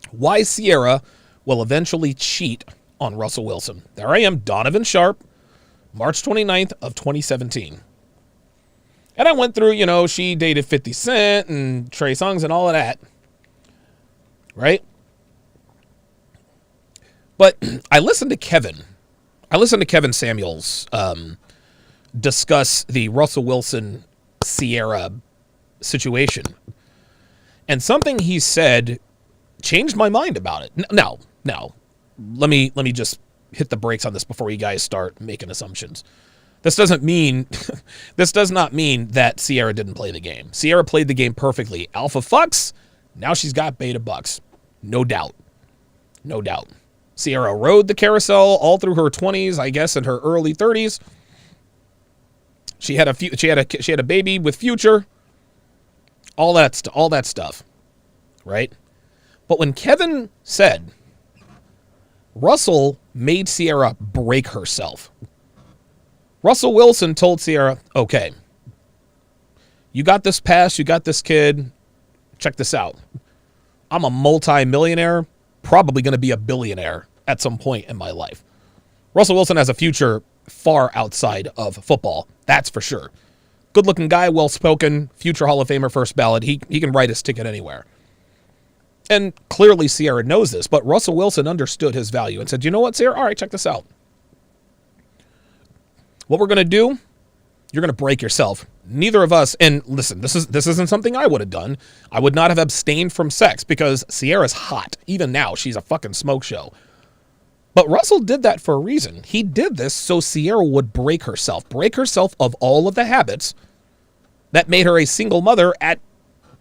Why Sierra will eventually cheat on Russell Wilson. There I am, Donovan Sharp, March 29th of 2017. And I went through, she dated 50 Cent and Trey Songz and all of that. Right? But I listened to Kevin Samuels discuss the Russell Wilson Sierra situation. And something he said changed my mind about it. Now, let me just hit the brakes on this before you guys start making assumptions. This does not mean that Sierra didn't play the game. Sierra played the game perfectly. Alpha fucks, now she's got beta bucks. No doubt. Sierra rode the carousel all through her 20s, I guess, in her early 30s. She had a baby with Future. All that stuff. Right? But when Kevin said Russell made Sierra break herself, Russell Wilson told Sierra, okay, you got this pass, you got this kid, check this out. I'm a multi-millionaire, probably going to be a billionaire at some point in my life. Russell Wilson has a future far outside of football, that's for sure. Good-looking guy, well-spoken, future Hall of Famer, first ballot. He can write his ticket anywhere. And clearly Sierra knows this, but Russell Wilson understood his value and said, you know what, Sierra? All right, check this out. What we're going to do, you're going to break yourself. Neither of us, and listen, this isn't something I would have done. I would not have abstained from sex because Sierra's hot. Even now, she's a fucking smoke show. But Russell did that for a reason. He did this so Sierra would break herself of all of the habits that made her a single mother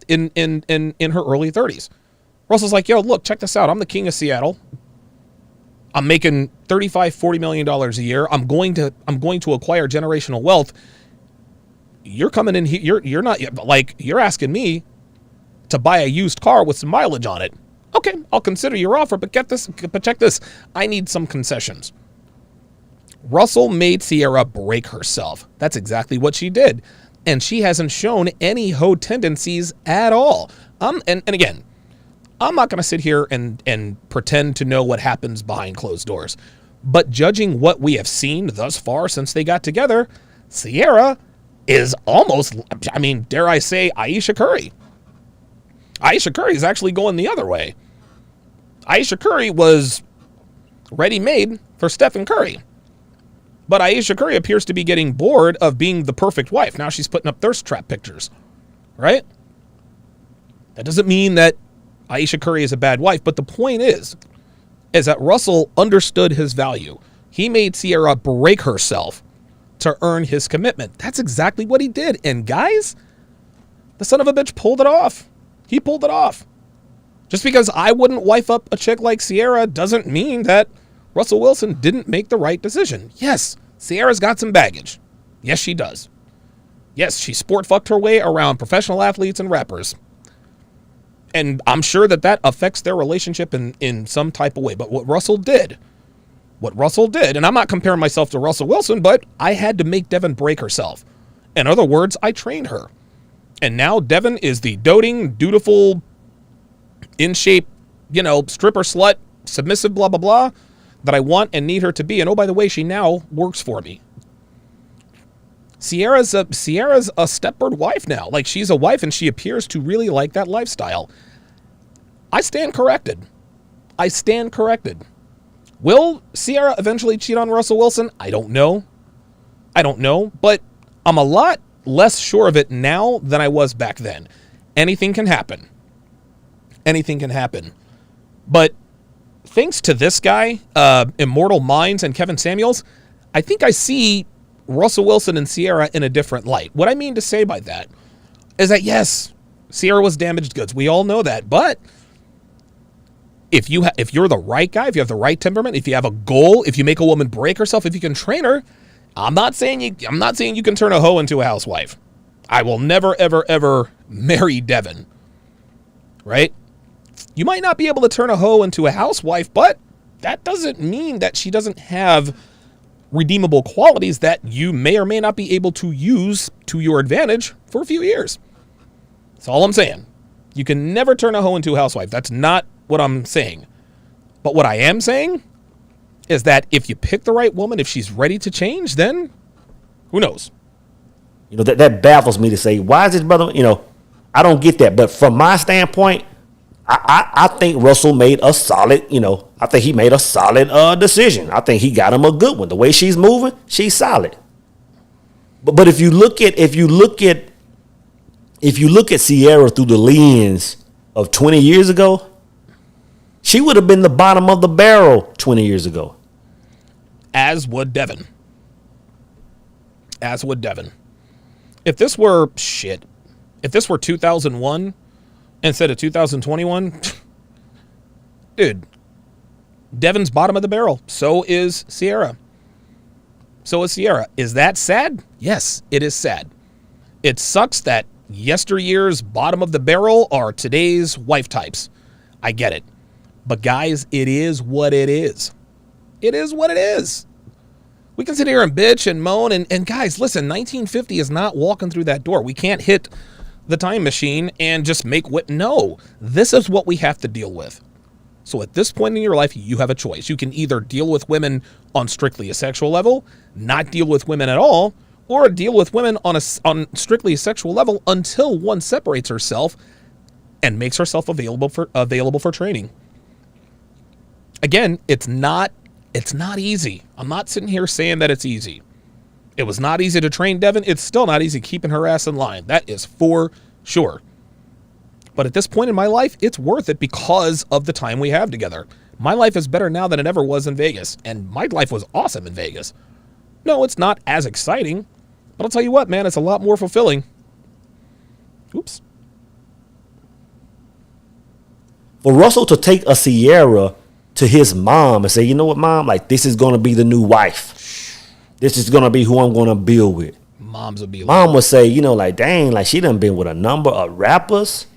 in her early 30s. Russell's like, yo, look, check this out. I'm the king of Seattle. I'm making $35-40 million a year. I'm going to acquire generational wealth. You're coming in here. You're not like, you're asking me to buy a used car with some mileage on it. Okay, I'll consider your offer, but check this. I need some concessions. Russell made Sierra break herself. That's exactly what she did. And she hasn't shown any hoe tendencies at all. And again, I'm not going to sit here and pretend to know what happens behind closed doors. But judging what we have seen thus far since they got together, Sierra is almost, dare I say, Ayesha Curry. Ayesha Curry is actually going the other way. Ayesha Curry was ready-made for Stephen Curry. But Ayesha Curry appears to be getting bored of being the perfect wife. Now she's putting up thirst trap pictures, right? That doesn't mean that Aisha Curry is a bad wife, but the point is that Russell understood his value. He made Sierra break herself to earn his commitment. That's exactly what he did. And guys, the son of a bitch pulled it off. He pulled it off. Just because I wouldn't wife up a chick like Sierra doesn't mean that Russell Wilson didn't make the right decision. Yes, Sierra's got some baggage. Yes, she does. Yes, she sport fucked her way around professional athletes and rappers. And I'm sure that affects their relationship in some type of way. But what Russell did, and I'm not comparing myself to Russell Wilson, but I had to make Devin break herself. In other words, I trained her. And now Devin is the doting, dutiful, in shape, stripper slut, submissive, blah, blah, blah, that I want and need her to be. And oh, by the way, she now works for me. Sierra's a stepbird wife now. Like, she's a wife and she appears to really like that lifestyle. I stand corrected. Will Sierra eventually cheat on Russell Wilson? I don't know, but I'm a lot less sure of it now than I was back then. Anything can happen. But thanks to this guy, Immortal Mindz and Kevin Samuels, I think I see Russell Wilson and Sierra in a different light. What I mean to say by that is that, yes, Sierra was damaged goods. We all know that. But if you're the right guy, if you have the right temperament, if you have a goal, if you make a woman break herself, if you can train her, I'm not saying you can turn a hoe into a housewife. I will never, ever, ever marry Devin. Right? You might not be able to turn a hoe into a housewife, but that doesn't mean that she doesn't have redeemable qualities that you may or may not be able to use to your advantage for a few years. That's all I'm saying. You can never turn a hoe into a housewife. That's not what I'm saying. But what I am saying is that if you pick the right woman, if she's ready to change, then who knows? That baffles me to say, why is this brother, I don't get that. But from my standpoint, I think Russell made a solid, I think he made a solid decision. I think he got him a good one. The way she's moving, she's solid. But if you look at Sierra through the lens of 20 years ago, she would have been the bottom of the barrel 20 years ago. As would Devin. If this were 2001 instead of 2021, dude, Devin's bottom of the barrel. So is Sierra. Is that sad? Yes, it is sad. It sucks that yesteryear's bottom of the barrel are today's wife types. I get it. But guys, it is what it is. It is what it is. We can sit here and bitch and moan. And guys, listen, 1950 is not walking through that door. We can't hit the time machine and just make what? No, this is what we have to deal with. So at this point in your life, you have a choice. You can either deal with women on strictly a sexual level, not deal with women at all, or deal with women on strictly a sexual level until one separates herself and makes herself available for training. Again, it's not easy. I'm not sitting here saying that it's easy. It was not easy to train Devin. It's still not easy keeping her ass in line. That is for sure. But at this point in my life, it's worth it because of the time we have together. My life is better now than it ever was in Vegas. And my life was awesome in Vegas. No, it's not as exciting. But I'll tell you what, man, it's a lot more fulfilling. Oops. For Russell to take a Sierra to his mom and say, you know what, Mom? Like, this is going to be the new wife. This is going to be who I'm going to build with. Mom would say, like, dang, like she done been with a number of rappers.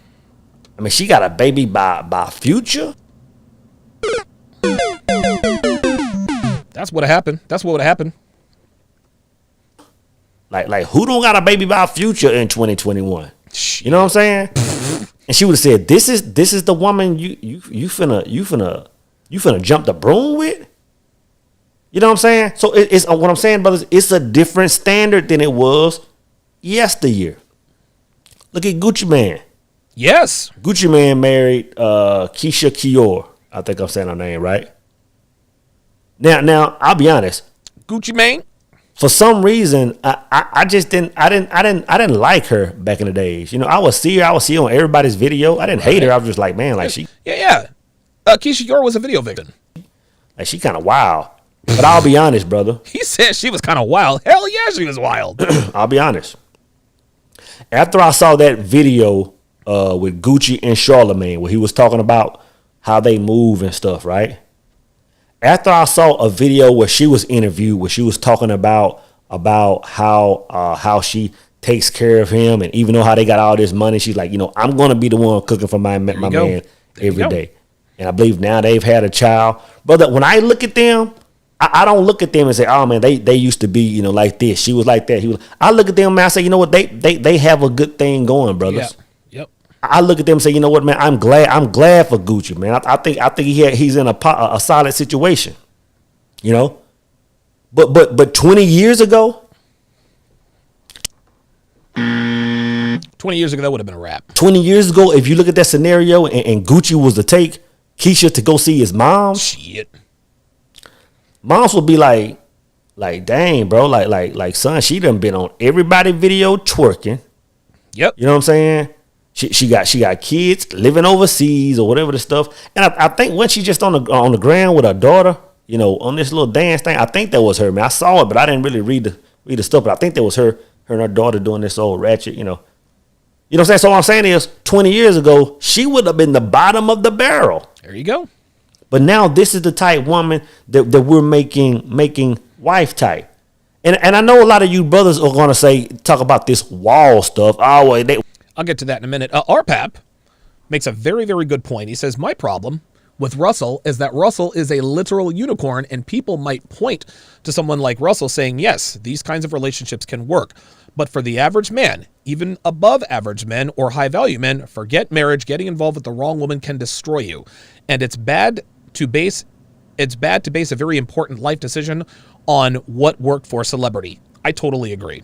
I mean, she got a baby by Future. That's what happened. Like who don't got a baby by Future in 2021? You know what I'm saying? And she would have said, "This is the woman you finna jump the broom with." You know what I'm saying? So it's what I'm saying, brothers. It's a different standard than it was yesteryear. Look at Gucci Mane. Yes, Gucci Mane married Keisha Kior. I think I'm saying her name right. Now I'll be honest. Gucci Mane. for some reason, I just didn't like her back in the days. You know, I would see her on everybody's video. I didn't hate her. I was just like, man, like Yeah. Keisha Yor was a video victim. like she kind of wild. But I'll be honest, brother. He said she was kind of wild. Hell yeah, she was wild. I'll be honest. After I saw that video with Gucci and Charlamagne, where he was talking about how they move and stuff, right? After I saw a video where she was interviewed, where she was talking about how she takes care of him, and even though how they got all this money, she's like, you know, I'm gonna be the one cooking for my man every day. And I believe now they've had a child, brother. When I look at them, I don't look at them and say, oh man, they used to be, you know, like this. She was like that. I look at them and I say, you know what, they have a good thing going, brothers. Yep. I look at them and say, you know what, man, I'm glad for Gucci, man. I think he's in a solid situation, you know. But 20 years ago, 20 years ago, that would have been a wrap. 20 years ago, if you look at that scenario and Gucci was to take Keisha to go see his mom, shit. Moms would be like, dang, bro, like, son, she done been on everybody video twerking. Yep. You know what I'm saying? She got kids living overseas or whatever the stuff. And I think when she just on the ground with her daughter, you know, on this little dance thing, I think that was her, man. I saw it, but I didn't really read the stuff. But I think that was her and her daughter doing this old ratchet, you know. You know what I'm saying? So what I'm saying is, 20 years ago, she would have been the bottom of the barrel. There you go. But now this is the type woman that we're making wife type. And I know a lot of you brothers are going to talk about this wall stuff. Oh, I'll get to that in a minute. RPAP makes a very, very good point. He says, my problem with Russell is that Russell is a literal unicorn, and people might point to someone like Russell saying, yes, these kinds of relationships can work. But for the average man, even above average men or high value men, forget marriage. Getting involved with the wrong woman can destroy you. And it's bad to base a very important life decision on what worked for celebrity. I totally agree.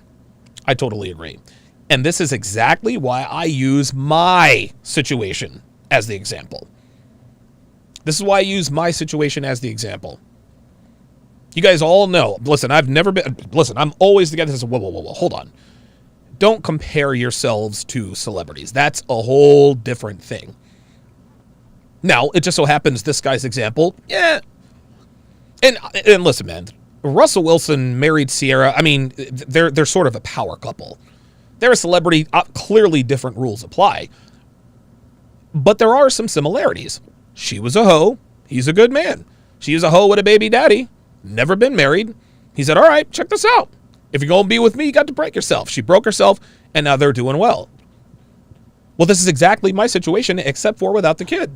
And this is exactly why I use my situation as the example. You guys all know. Listen, I'm always the guy that says, whoa, hold on. Don't compare yourselves to celebrities. That's a whole different thing. Now, it just so happens this guy's example, yeah. And listen, man, Russell Wilson married Sierra. I mean, they're sort of a power couple. They're a celebrity. Clearly, different rules apply. But there are some similarities. She was a hoe. He's a good man. She is a hoe with a baby daddy. Never been married. He said, all right, check this out. If you're going to be with me, you got to break yourself. She broke herself, and now they're doing well. Well, this is exactly my situation, except for without the kid.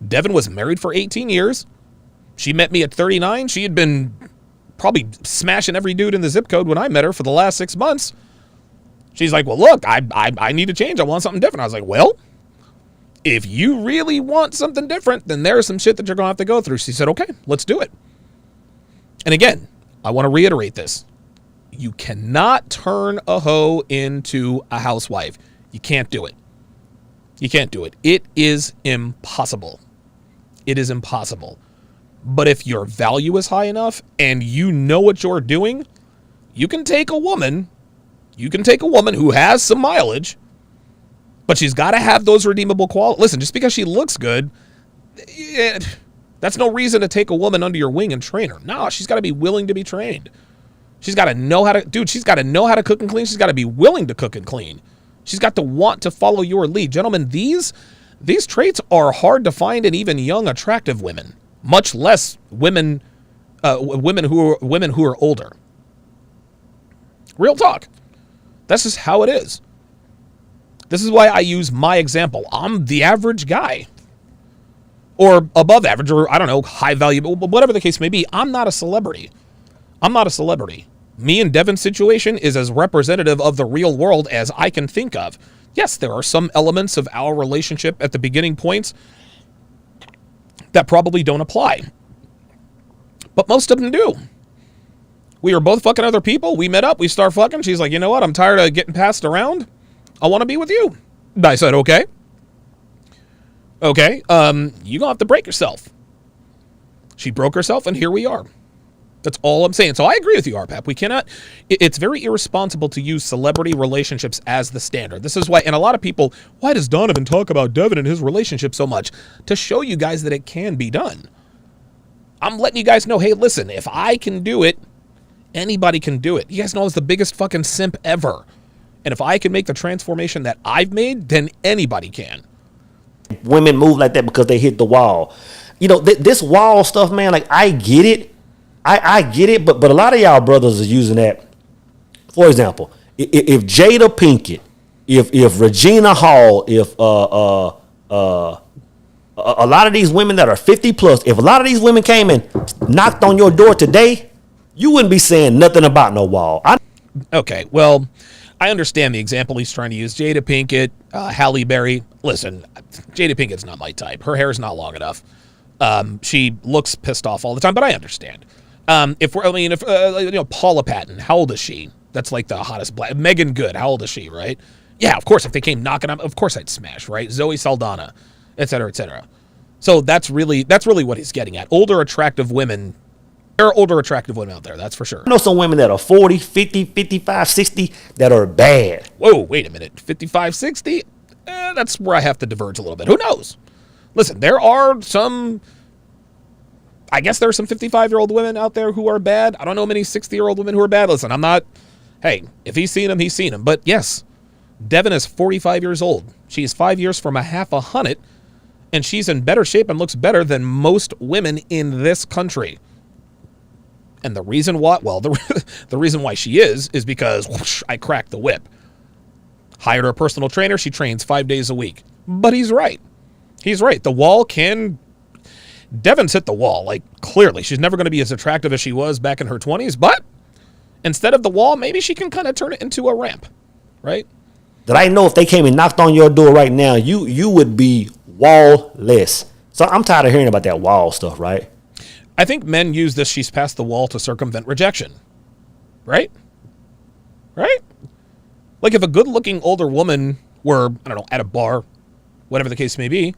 Devin was married for 18 years. She met me at 39. She had been probably smashing every dude in the zip code when I met her for the last 6 months. She's like, well, look, I need to change. I want something different. I was like, well, if you really want something different, then there's some shit that you're going to have to go through. She said, okay, let's do it. And again, I want to reiterate this. You cannot turn a hoe into a housewife. You can't do it. It is impossible. But if your value is high enough and you know what you're doing, you can take a woman who has some mileage, but she's got to have those redeemable qualities. Listen, just because she looks good, that's no reason to take a woman under your wing and train her. No, she's got to be willing to be trained. She's got to know how to cook and clean. She's got to be willing to cook and clean. She's got to want to follow your lead. Gentlemen, these traits are hard to find in even young, attractive women, much less women who are older. Real talk. That's just how it is. This is why I use my example. I'm the average guy. Or above average, or I don't know, high value, but whatever the case may be. I'm not a celebrity. Me and Devin's situation is as representative of the real world as I can think of. Yes, there are some elements of our relationship at the beginning points that probably don't apply. But most of them do. We were both fucking other people. We met up. We start fucking. She's like, you know what? I'm tired of getting passed around. I want to be with you. I said, okay. Okay, you're going to have to break yourself. She broke herself, and here we are. That's all I'm saying. So I agree with you, RPAP. We cannot, it's very irresponsible to use celebrity relationships as the standard. This is why, and a lot of people, why does Donovan talk about Devin and his relationship so much? To show you guys that it can be done. I'm letting you guys know, hey, listen, if I can do it, anybody can do it. You guys know I was the biggest fucking simp ever. And if I can make the transformation that I've made, then anybody can. Women move like that because they hit the wall. You know, this wall stuff, man, like, I get it. I get it, but a lot of y'all brothers are using that. For example, if Jada Pinkett, if Regina Hall, if a lot of these women that are 50 plus, if a lot of these women came and knocked on your door today, you wouldn't be saying nothing about no wall. Okay, well, I understand the example he's trying to use. Jada Pinkett, Halle Berry. Listen, Jada Pinkett's not my type. Her hair's not long enough. She looks pissed off all the time, but I understand. If Paula Patton, how old is she? That's like the hottest black. Megan Good, how old is she, right? Yeah, of course, if they came knocking on, of course I'd smash, right? Zoe Saldana, et cetera, et cetera. So that's really what he's getting at. Older, attractive women. There are older, attractive women out there, that's for sure. I know some women that are 40, 50, 55, 60 that are bad. Whoa, wait a minute. 55, 60? That's where I have to diverge a little bit. Who knows? Listen, there are some... I guess there are some 55-year-old women out there who are bad. I don't know many 60-year-old women who are bad. Listen, I'm not... Hey, if he's seen them, he's seen them. But yes, Devin is 45 years old. She's 5 years from a half a hundred, and she's in better shape and looks better than most women in this country. And the reason why... Well, the reason why she is because whoosh, I cracked the whip. Hired her personal trainer. She trains 5 days a week. But he's right. He's right. The wall can... Devin's hit the wall, like, clearly. She's never going to be as attractive as she was back in her 20s, but instead of the wall, maybe she can kind of turn it into a ramp, right? That I know if they came and knocked on your door right now, you would be wall-less. So I'm tired of hearing about that wall stuff, right? I think men use this she's past the wall to circumvent rejection, right? Right? Like if a good-looking older woman were, I don't know, at a bar, whatever the case may be,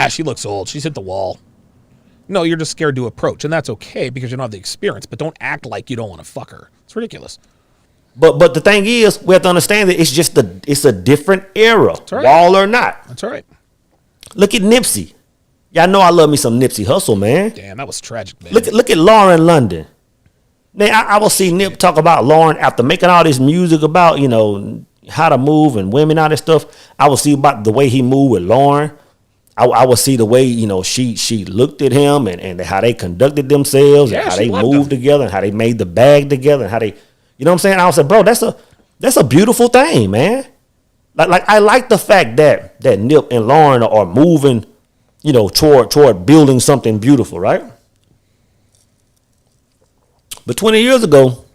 she looks old, she's hit the wall. No, you're just scared to approach, and that's okay because you don't have the experience, but don't act like you don't want to fuck her. It's ridiculous. But the thing is, we have to understand that it's a different era, right. Wall or not. That's all right. Look at Nipsey. Y'all know I love me some Nipsey Hussle, man. Damn, that was tragic, man. Look at Lauren London. Man, I will see Nip talk about Lauren after making all this music about, you know, how to move and women, all this stuff. I will see about the way he moved with Lauren. I would see the way, you know, she looked at him and how they conducted themselves and how they moved together and how they made the bag together and how they, you know what I'm saying? I was like, bro, that's a beautiful thing, man. Like I like the fact that Nip and Lauren are moving, you know, toward building something beautiful, right? But 20 years ago,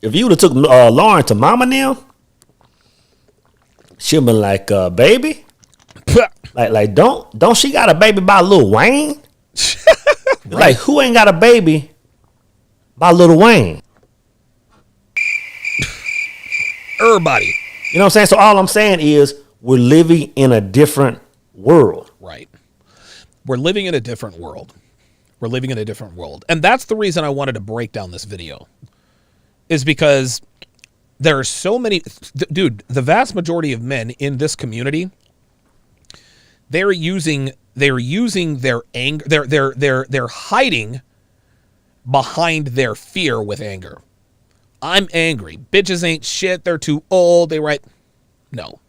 if you would have took Lauren to mama now, she'd been like, baby. Like don't she got a baby by Lil Wayne? Right. Like who ain't got a baby by Lil Wayne? Everybody. You know what I'm saying? So all I'm saying is we're living in a different world. Right. We're living in a different world. We're living in a different world. And that's the reason I wanted to break down this video. Is because there are so many... Dude, the vast majority of men in this community... They're using their anger. They're hiding behind their fear with anger. I'm angry. Bitches ain't shit. They're too old. They write. No.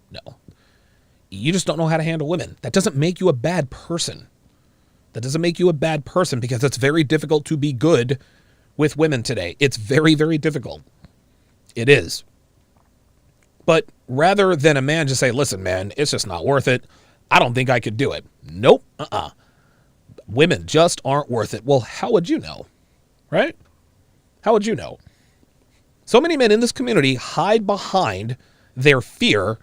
You just don't know how to handle women. That doesn't make you a bad person. That doesn't make you a bad person because it's very difficult to be good with women today. It's very, very difficult. It is. But rather than a man just say, listen, man, it's just not worth it. I don't think I could do it. Nope. Women just aren't worth it. Well, how would you know? Right? How would you know? So many men in this community hide behind their fear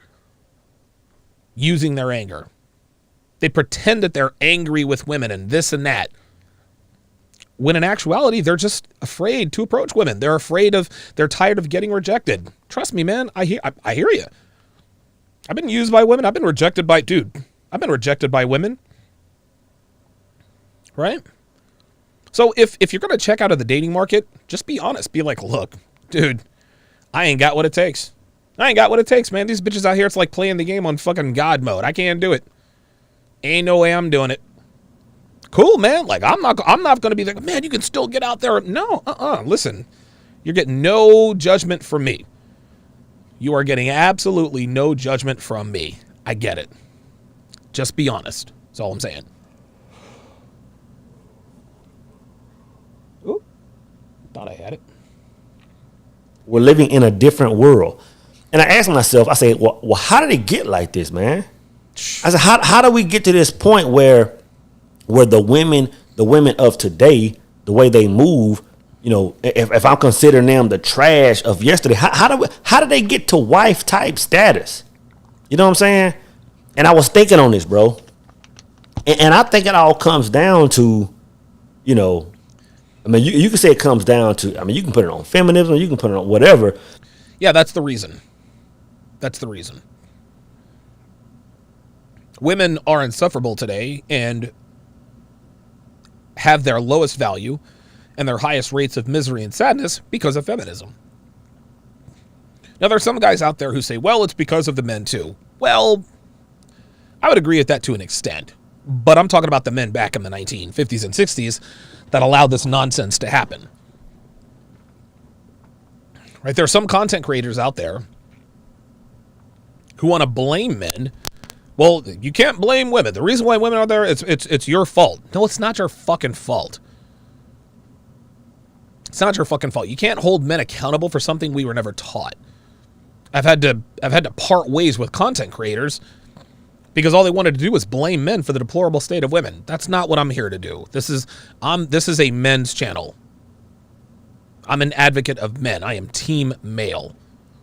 using their anger. They pretend that they're angry with women and this and that. When in actuality, they're just afraid to approach women. They're tired of getting rejected. Trust me, man. I hear you. I've been used by women. I've been rejected by, I've been rejected by women. Right? So if you're going to check out of the dating market, just be honest. Be like, look, dude, I ain't got what it takes. I ain't got what it takes, man. These bitches out here, it's like playing the game on fucking God mode. I can't do it. Ain't no way I'm doing it. Cool, man. Like, I'm not going to be like, man, you can still get out there. No, listen, you're getting no judgment from me. You are getting absolutely no judgment from me. I get it. Just be honest. That's all I'm saying. Ooh, thought I had it. We're living in a different world. And I asked myself, I said, well, how did it get like this, man? I said, how do we get to this point where the women of today, the way they move, you know, if I'm considering them the trash of yesterday, how did they get to wife type status? You know what I'm saying? And I was thinking on this, bro. And I think it all comes down to, you know, I mean, you can say it comes down to, I mean, you can put it on feminism, you can put it on whatever. Yeah, that's the reason. That's the reason. Women are insufferable today and have their lowest value and their highest rates of misery and sadness because of feminism. Now, there are some guys out there who say, well, it's because of the men too. Well, I would agree with that to an extent. But I'm talking about the men back in the 1950s and 60s that allowed this nonsense to happen. Right? There are some content creators out there who want to blame men. Well, you can't blame women. The reason why women are there, it's your fault. No, it's not your fucking fault. It's not your fucking fault. You can't hold men accountable for something we were never taught. I've had to part ways with content creators because all they wanted to do was blame men for the deplorable state of women. That's not what I'm here to do. This is a men's channel. I'm an advocate of men. I am team male.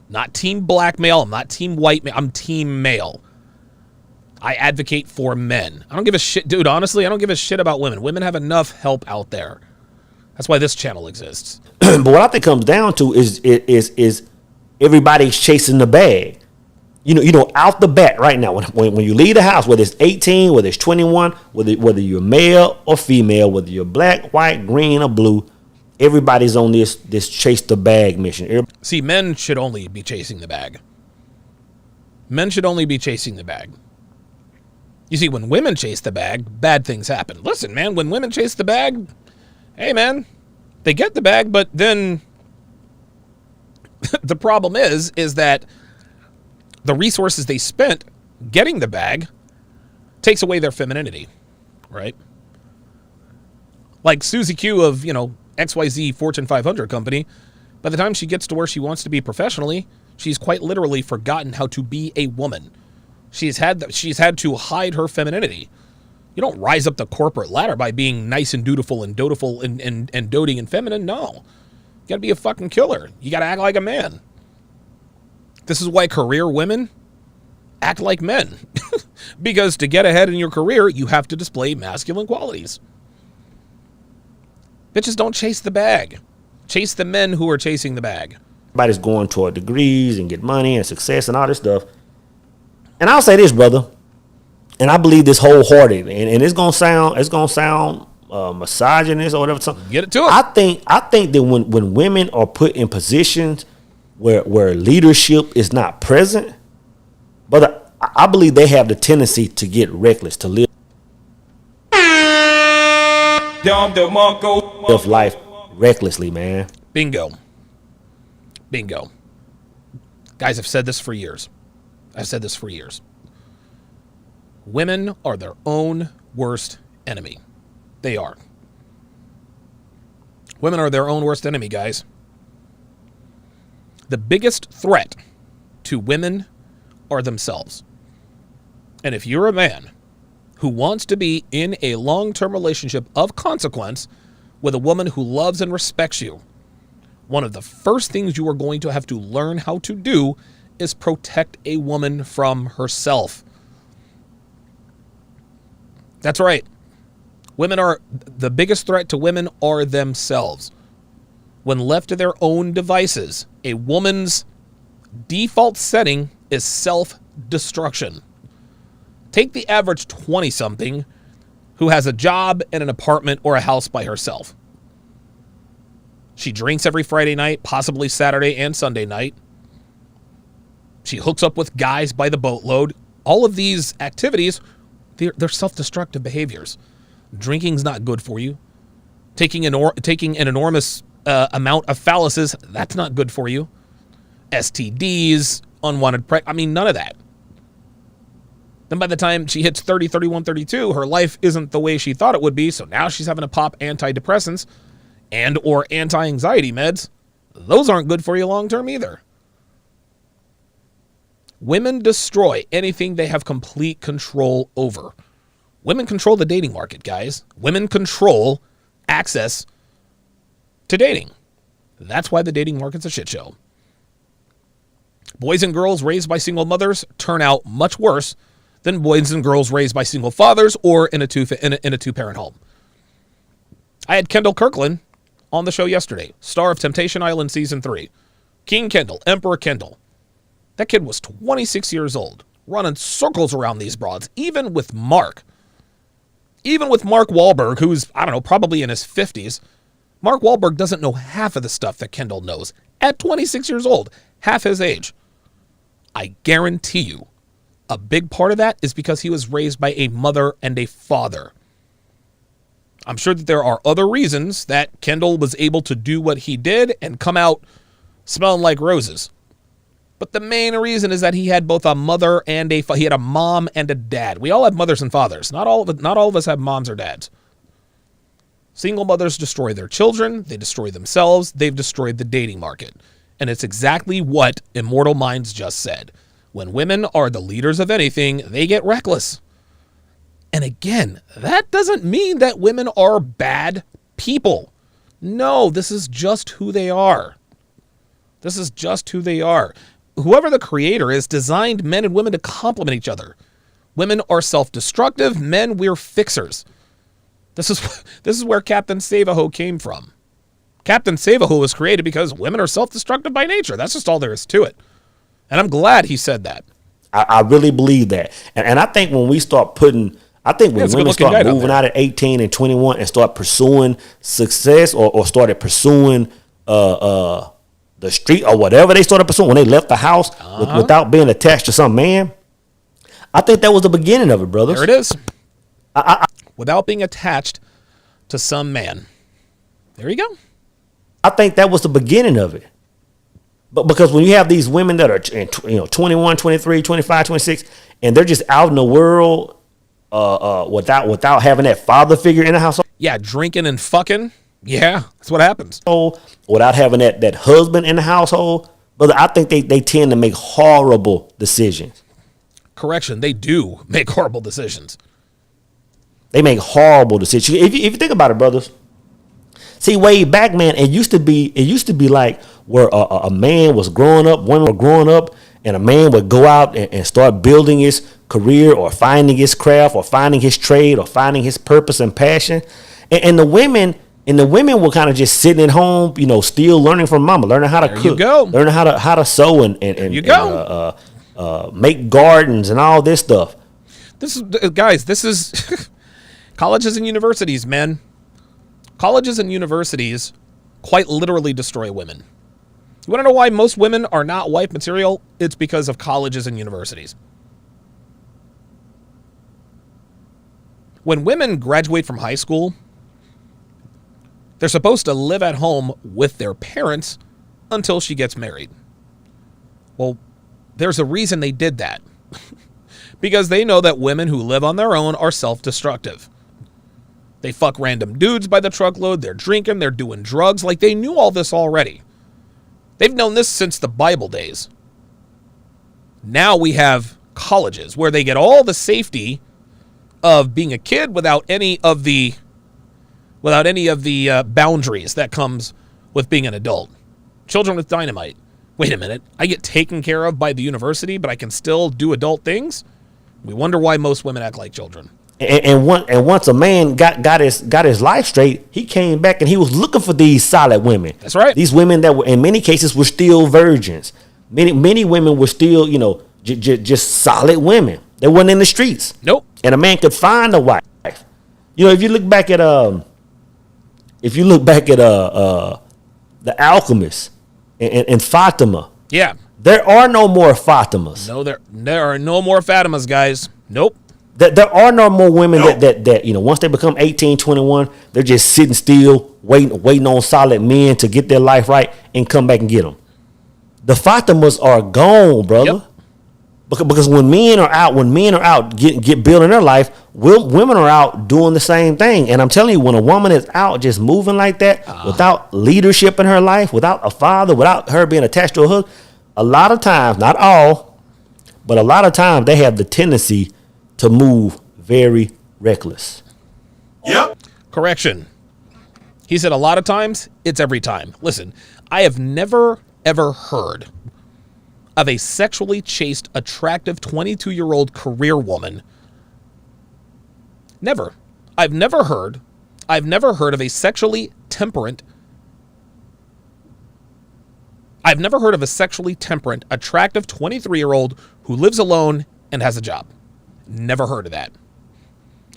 Not team black male. I'm not team white male. I'm team male. I advocate for men. I don't give a shit, dude. Honestly, I don't give a shit about women. Women have enough help out there. That's why this channel exists. But what I think comes down to is everybody's chasing the bag. You know, out the bat right now, when you leave the house, whether it's 18, whether it's 21, whether you're male or female, whether you're black, white, green, or blue, everybody's on this chase the bag mission. See, men should only be chasing the bag. Men should only be chasing the bag. You see, when women chase the bag, bad things happen. Listen, man, when women chase the bag, hey, man, they get the bag, but then the problem is that the resources they spent getting the bag takes away their femininity, right? Like Susie Q of, you know, XYZ Fortune 500 company, by the time she gets to where she wants to be professionally, she's quite literally forgotten how to be a woman. She's had to hide her femininity. You don't rise up the corporate ladder by being nice and dutiful and dotiful and doting and feminine. No. You got to be a fucking killer. You got to act like a man. This is why career women act like men. Because to get ahead in your career, you have to display masculine qualities. Bitches don't chase the bag. Chase the men who are chasing the bag. Everybody's going toward degrees and get money and success and all this stuff. And I'll say this, brother, and I believe this wholeheartedly, and it's gonna sound misogynist or whatever. Get it to it. I think that when women are put in positions where leadership is not present, brother, I believe they have the tendency to get reckless, to live life recklessly, man. Bingo. Guys, I've said this for years. Women are their own worst enemy. They are. Women are their own worst enemy, guys. The biggest threat to women are themselves. And if you're a man who wants to be in a long-term relationship of consequence with a woman who loves and respects you, one of the first things you are going to have to learn how to do is protect a woman from herself. That's right. The biggest threat to women are themselves. When left to their own devices, a woman's default setting is self-destruction. Take the average 20-something who has a job and an apartment or a house by herself. She drinks every Friday night, possibly Saturday and Sunday night. She hooks up with guys by the boatload. All of these activities, they're self-destructive behaviors. Drinking's not good for you. Taking an enormous amount of phalluses, that's not good for you. STDs, unwanted none of that. Then by the time she hits 30, 31, 32, her life isn't the way she thought it would be, so now she's having to pop antidepressants and or anti-anxiety meds. Those aren't good for you long-term either. Women destroy anything they have complete control over. Women control the dating market, guys. Women control access to dating. That's why the dating market's a shit show. Boys and girls raised by single mothers turn out much worse than boys and girls raised by single fathers or in a two-parent home. I had Kendall Kirkland on the show yesterday, star of Temptation Island Season 3. King Kendall, Emperor Kendall. That kid was 26 years old, running circles around these broads, even with Mark. Even with Mark Wahlberg, who's, probably in his 50s. Mark Wahlberg doesn't know half of the stuff that Kendall knows. At 26 years old, half his age. I guarantee you, a big part of that is because he was raised by a mother and a father. I'm sure that there are other reasons that Kendall was able to do what he did and come out smelling like roses. But the main reason is that he had both a mother and he had a mom and a dad. We all have mothers and fathers. Not all of us have moms or dads. Single mothers destroy their children. They destroy themselves. They've destroyed the dating market. And it's exactly what Immortal Mindz just said. When women are the leaders of anything, they get reckless. And again, that doesn't mean that women are bad people. No, this is just who they are. This is just who they are. Whoever the creator is designed men and women to complement each other. Women are self-destructive. Men, we're fixers. This is where Captain Savaho came from. Captain Savaho was created because women are self-destructive by nature. That's just all there is to it. And I'm glad he said that. I really believe that. And I think when we start when women start moving out at 18 and 21 and start pursuing success or started pursuing the street or whatever they started pursuing when they left the house without being attached to some man, I think that was the beginning of it, brothers. There it is. Without being attached to some man. There you go. I think that was the beginning of it. But because when you have these women that are 21, 23, 25, 26, and they're just out in the world without having that father figure in the household. Yeah, drinking and fucking. Yeah, that's what happens. Without having that husband in the household. But I think they tend to make horrible decisions. Correction, they do make horrible decisions. They make horrible decisions. If you think about it, brothers. See, way back, man, it used to be like where a man was growing up, women were growing up, and a man would go out and start building his career or finding his craft or finding his trade or finding his purpose and passion. And the women were kind of just sitting at home, still learning from mama, learning how to cook, learning how to sew and make gardens and all this stuff. This is colleges and universities, man. Colleges and universities quite literally destroy women. You want to know why most women are not wife material? It's because of colleges and universities. When women graduate from high school, they're supposed to live at home with their parents until she gets married. Well, there's a reason they did that. Because they know that women who live on their own are self-destructive. They fuck random dudes by the truckload. They're drinking. They're doing drugs. Like, they knew all this already. They've known this since the Bible days. Now we have colleges where they get all the safety of being a kid without any of the boundaries that comes with being an adult. Children with dynamite. Wait a minute. I get taken care of by the university, but I can still do adult things? We wonder why most women act like children. And once a man got his life straight, he came back and he was looking for these solid women. That's right. These women that were in many cases were still virgins. Many women were still just solid women. They weren't in the streets. Nope. And a man could find a wife. If you look back at The Alchemist, and Fatima. Yeah. There are no more Fatimas. No, there are no more Fatimas, guys. Nope. There are no more women that once they become 18, 21, they're just sitting still, waiting on solid men to get their life right and come back and get them. The Fatimas are gone, brother. Yep. Because when men are out get building their life, women are out doing the same thing. And I'm telling you, when a woman is out just moving like that, without leadership in her life, without a father, without her being attached to a husband, a lot of times, not all, but a lot of times they have the tendency to move very reckless. Yep. Correction. He said a lot of times, it's every time. Listen, I have never, ever heard of a sexually chaste, attractive 22-year-old career woman. Never. I've never heard of a sexually temperate, attractive 23-year-old who lives alone and has a job. Never heard of that.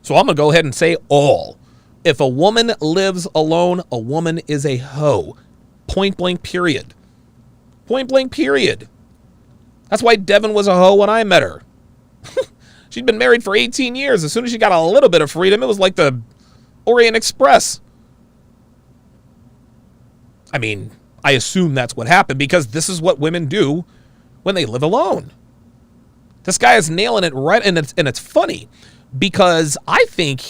So I'm going to go ahead and say all. If a woman lives alone, a woman is a hoe. Point blank, period. Point blank, period. That's why Devin was a hoe when I met her. She'd been married for 18 years. As soon as she got a little bit of freedom, it was like the Orient Express. I mean, I assume that's what happened because this is what women do when they live alone. This guy is nailing it right, and it's funny because I think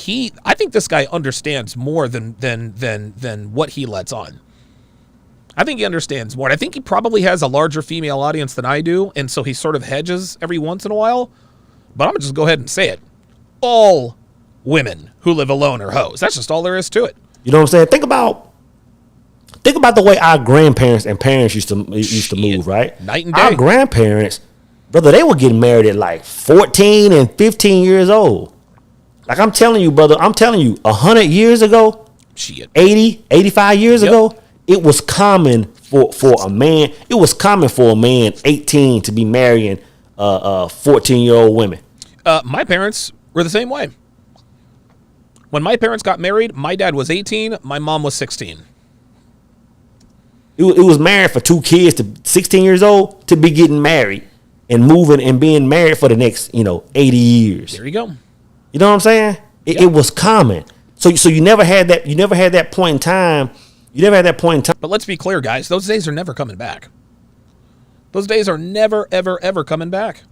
this guy understands more than what he lets on. I think he understands more. I think he probably has a larger female audience than I do, and so he sort of hedges every once in a while. But I'm going to just go ahead and say it. All women who live alone are hoes. That's just all there is to it. You know what I'm saying? Think about the way our grandparents and parents used to move, right? Night and day. Our grandparents, brother, they were getting married at like 14 and 15 years old. Like I'm telling you, brother, 100 years ago, 80, 85 years ago, it was common for a man. It was common for a man 18 to be marrying 14-year-old women. My parents were the same way. When my parents got married, my dad was 18, my mom was 16. It was married for 2 kids to 16 years old to be getting married and moving and being married for the next 80 years. There you go. You know what I'm saying? It was common. So you never had that. You never had that point in time. But let's be clear, guys. Those days are never coming back. Those days are never, ever, ever coming back.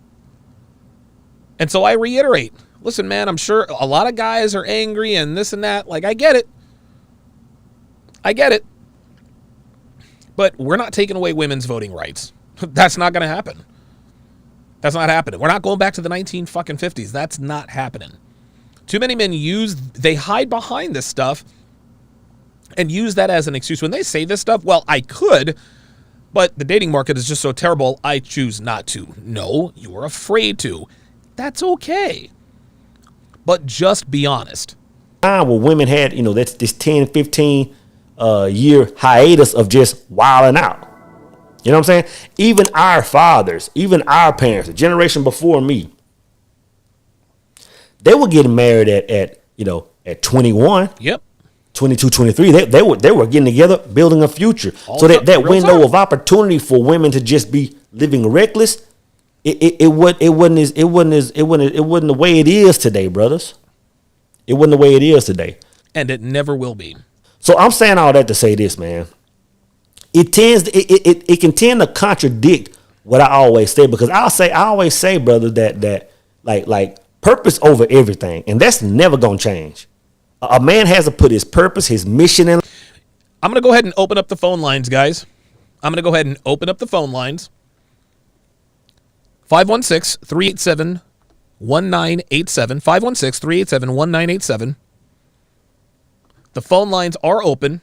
And so I reiterate. Listen, man, I'm sure a lot of guys are angry and this and that. Like, I get it. But we're not taking away women's voting rights. That's not going to happen. That's not happening. We're not going back to the 1950s. That's not happening. Too many men they hide behind this stuff and use that as an excuse. When they say this stuff, well, I could, but the dating market is just so terrible, I choose not to. No, you're afraid to. That's okay. But just be honest. Where women had, that's this 10, 15 year hiatus of just wilding out. You know what I'm saying? Even our fathers, even our parents, the generation before me, they were getting married at 21. Yep. 22, 23, they were getting together, building a future. So that window of opportunity for women to just be living reckless, it wasn't the way it is today, brothers. It wasn't the way it is today, and it never will be. So I'm saying all that to say this, man. It can tend to contradict what I always say, because I always say, brother, that like purpose over everything, and that's never gonna change. A man has to put his purpose, his mission in. I'm going to go ahead and open up the phone lines, guys. 516-387-1987. 516-387-1987. The phone lines are open.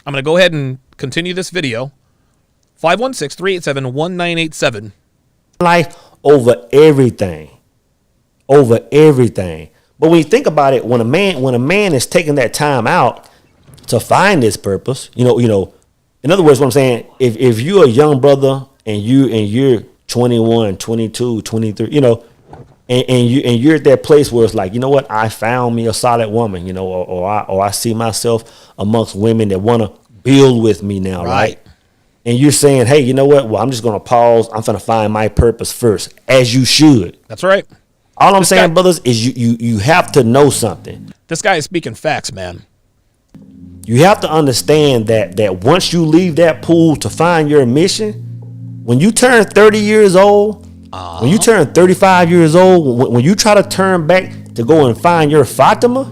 I'm going to go ahead and continue this video. 516-387-1987. Life over everything. Over everything. But when you think about it, when a man is taking that time out to find his purpose, in other words, what I'm saying, if you're a young brother and you're 21, 22, 23, and you're at that place where it's like, you know what, I found me a solid woman, or I see myself amongst women that want to build with me now, right? And you're saying, hey, you know what? Well, I'm just going to pause. I'm going to find my purpose first, as you should. That's right. All I'm saying, brothers, is you have to know something. This guy is speaking facts, man. You have to understand that once you leave that pool to find your mission, when you turn 30 years old, when you turn 35 years old, when you try to turn back to go and find your Fatima,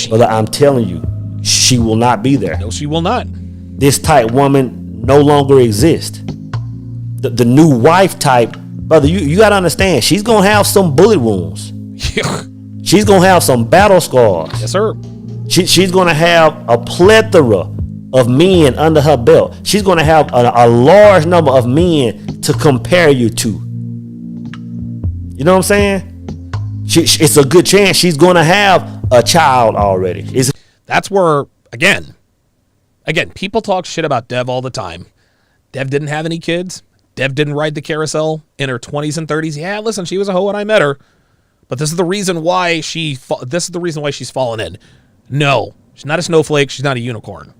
brother, I'm telling you, she will not be there. No, she will not. This type woman no longer exists. The new wife type, brother, you got to understand, she's going to have some bullet wounds. She's going to have some battle scars. Yes, sir. She's going to have a plethora of men under her belt. She's going to have a large number of men to compare you to. You know what I'm saying? It's a good chance she's going to have a child already. That's where, again, people talk shit about Dev all the time. Dev didn't have any kids. Dev didn't ride the carousel in her 20s and 30s. Yeah, listen, she was a hoe when I met her. But this is the reason why she's fallen in. No, she's not a snowflake. She's not a unicorn.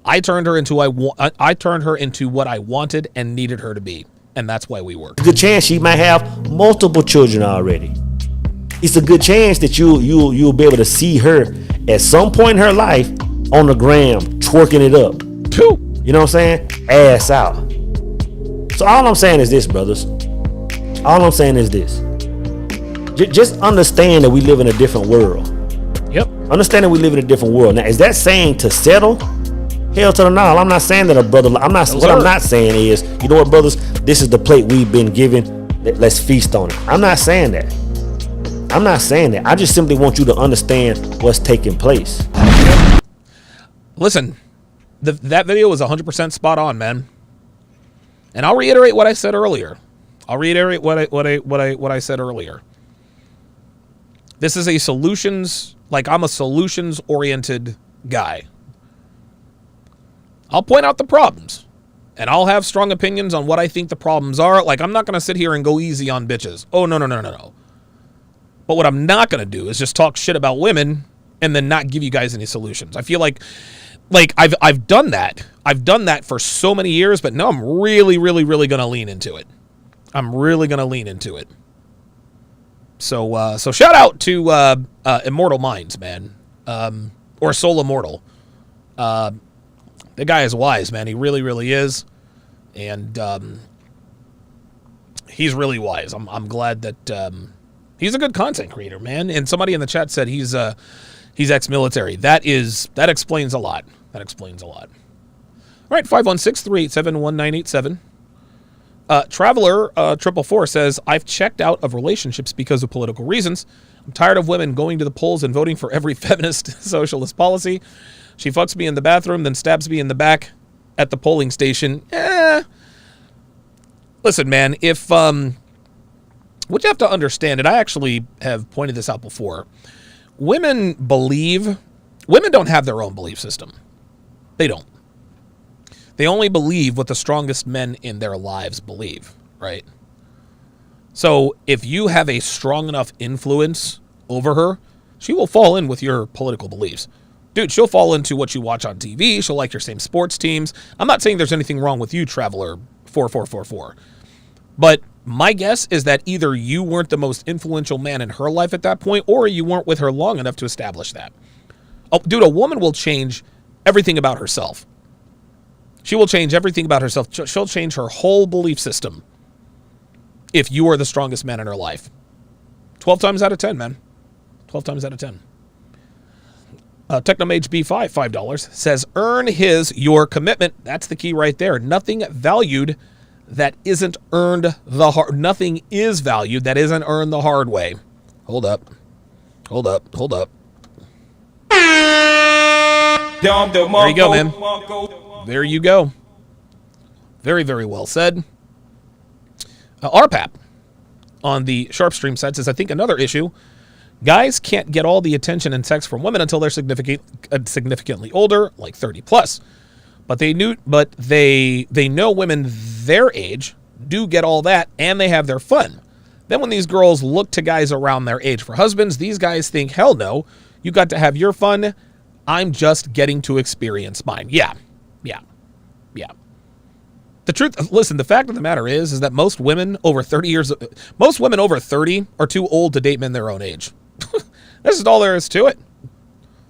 I turned her into what I wanted and needed her to be, and that's why we worked. It's a good chance she might have multiple children already. It's a good chance that you'll be able to see her at some point in her life on the gram twerking it up. You know what I'm saying? Ass out. So all I'm saying is this, brothers. All I'm saying is this. Just understand that we live in a different world. Yep. Understand that we live in a different world. Now, is that saying to settle? Hell to the no. I'm not saying that a brother. I'm not saying is, you know what, brothers? This is the plate we've been given. Let's feast on it. I'm not saying that. I just simply want you to understand what's taking place. Listen, that video was 100% spot on, man. And I'll reiterate what I said earlier. What I said earlier. This is I'm a solutions-oriented guy. I'll point out the problems, and I'll have strong opinions on what I think the problems are. Like, I'm not going to sit here and go easy on bitches. Oh, no. But what I'm not going to do is just talk shit about women and then not give you guys any solutions. I feel like I've done that. I've done that for so many years, but now I'm really going to lean into it. So shout out to Immortal Minds, man, or Soul Immortal. The guy is wise, man. He really is, and he's really wise. I'm glad that he's a good content creator, man. And somebody in the chat said he's ex-military. That explains a lot. All right, 516-387-1987. Traveler 444 says, I've checked out of relationships because of political reasons. I'm tired of women going to the polls and voting for every feminist socialist policy. She fucks me in the bathroom, then stabs me in the back at the polling station. Listen, man, what you have to understand, and I actually have pointed this out before, women don't have their own belief system. They don't. They only believe what the strongest men in their lives believe, right? So if you have a strong enough influence over her, she will fall in with your political beliefs. Dude, she'll fall into what you watch on TV. She'll like your same sports teams. I'm not saying there's anything wrong with you, Traveler 4444. But my guess is that either you weren't the most influential man in her life at that point, or you weren't with her long enough to establish that. Oh, dude, a woman will change everything about herself. She will change everything about herself. She'll change her whole belief system if you are the strongest man in her life. 12 times out of 10, man. 12 times out of 10. Technomage B5, $5, says, earn your commitment. That's the key right there. Nothing valued that isn't earned nothing is valued that isn't earned the hard way. Hold up. There you go, man. There you go. Very, very well said. RPAP on the Sharp Stream side says, I think another issue, guys can't get all the attention and sex from women until they're significantly older, like 30 plus. But they know women their age do get all that, and they have their fun. Then when these girls look to guys around their age for husbands, these guys think, hell no, you got to have your fun. I'm just getting to experience mine. Yeah. The truth, listen, the fact of the matter is that most women over 30 are too old to date men their own age. This is all there is to it.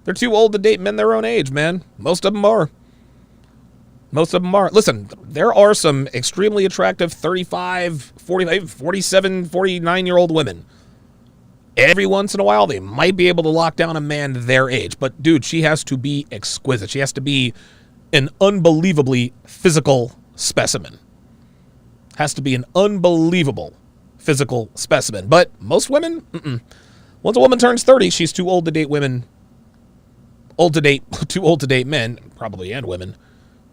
They're too old to date men their own age, man. Most of them are. Listen, there are some extremely attractive 35, 45, 47, 49-year-old women. Every once in a while, they might be able to lock down a man their age. But, dude, she has to be exquisite. She has to be an unbelievably physical specimen. Has to be an unbelievable physical specimen. But most women, once a woman turns 30, she's too old to date women. Too old to date men, probably, and women,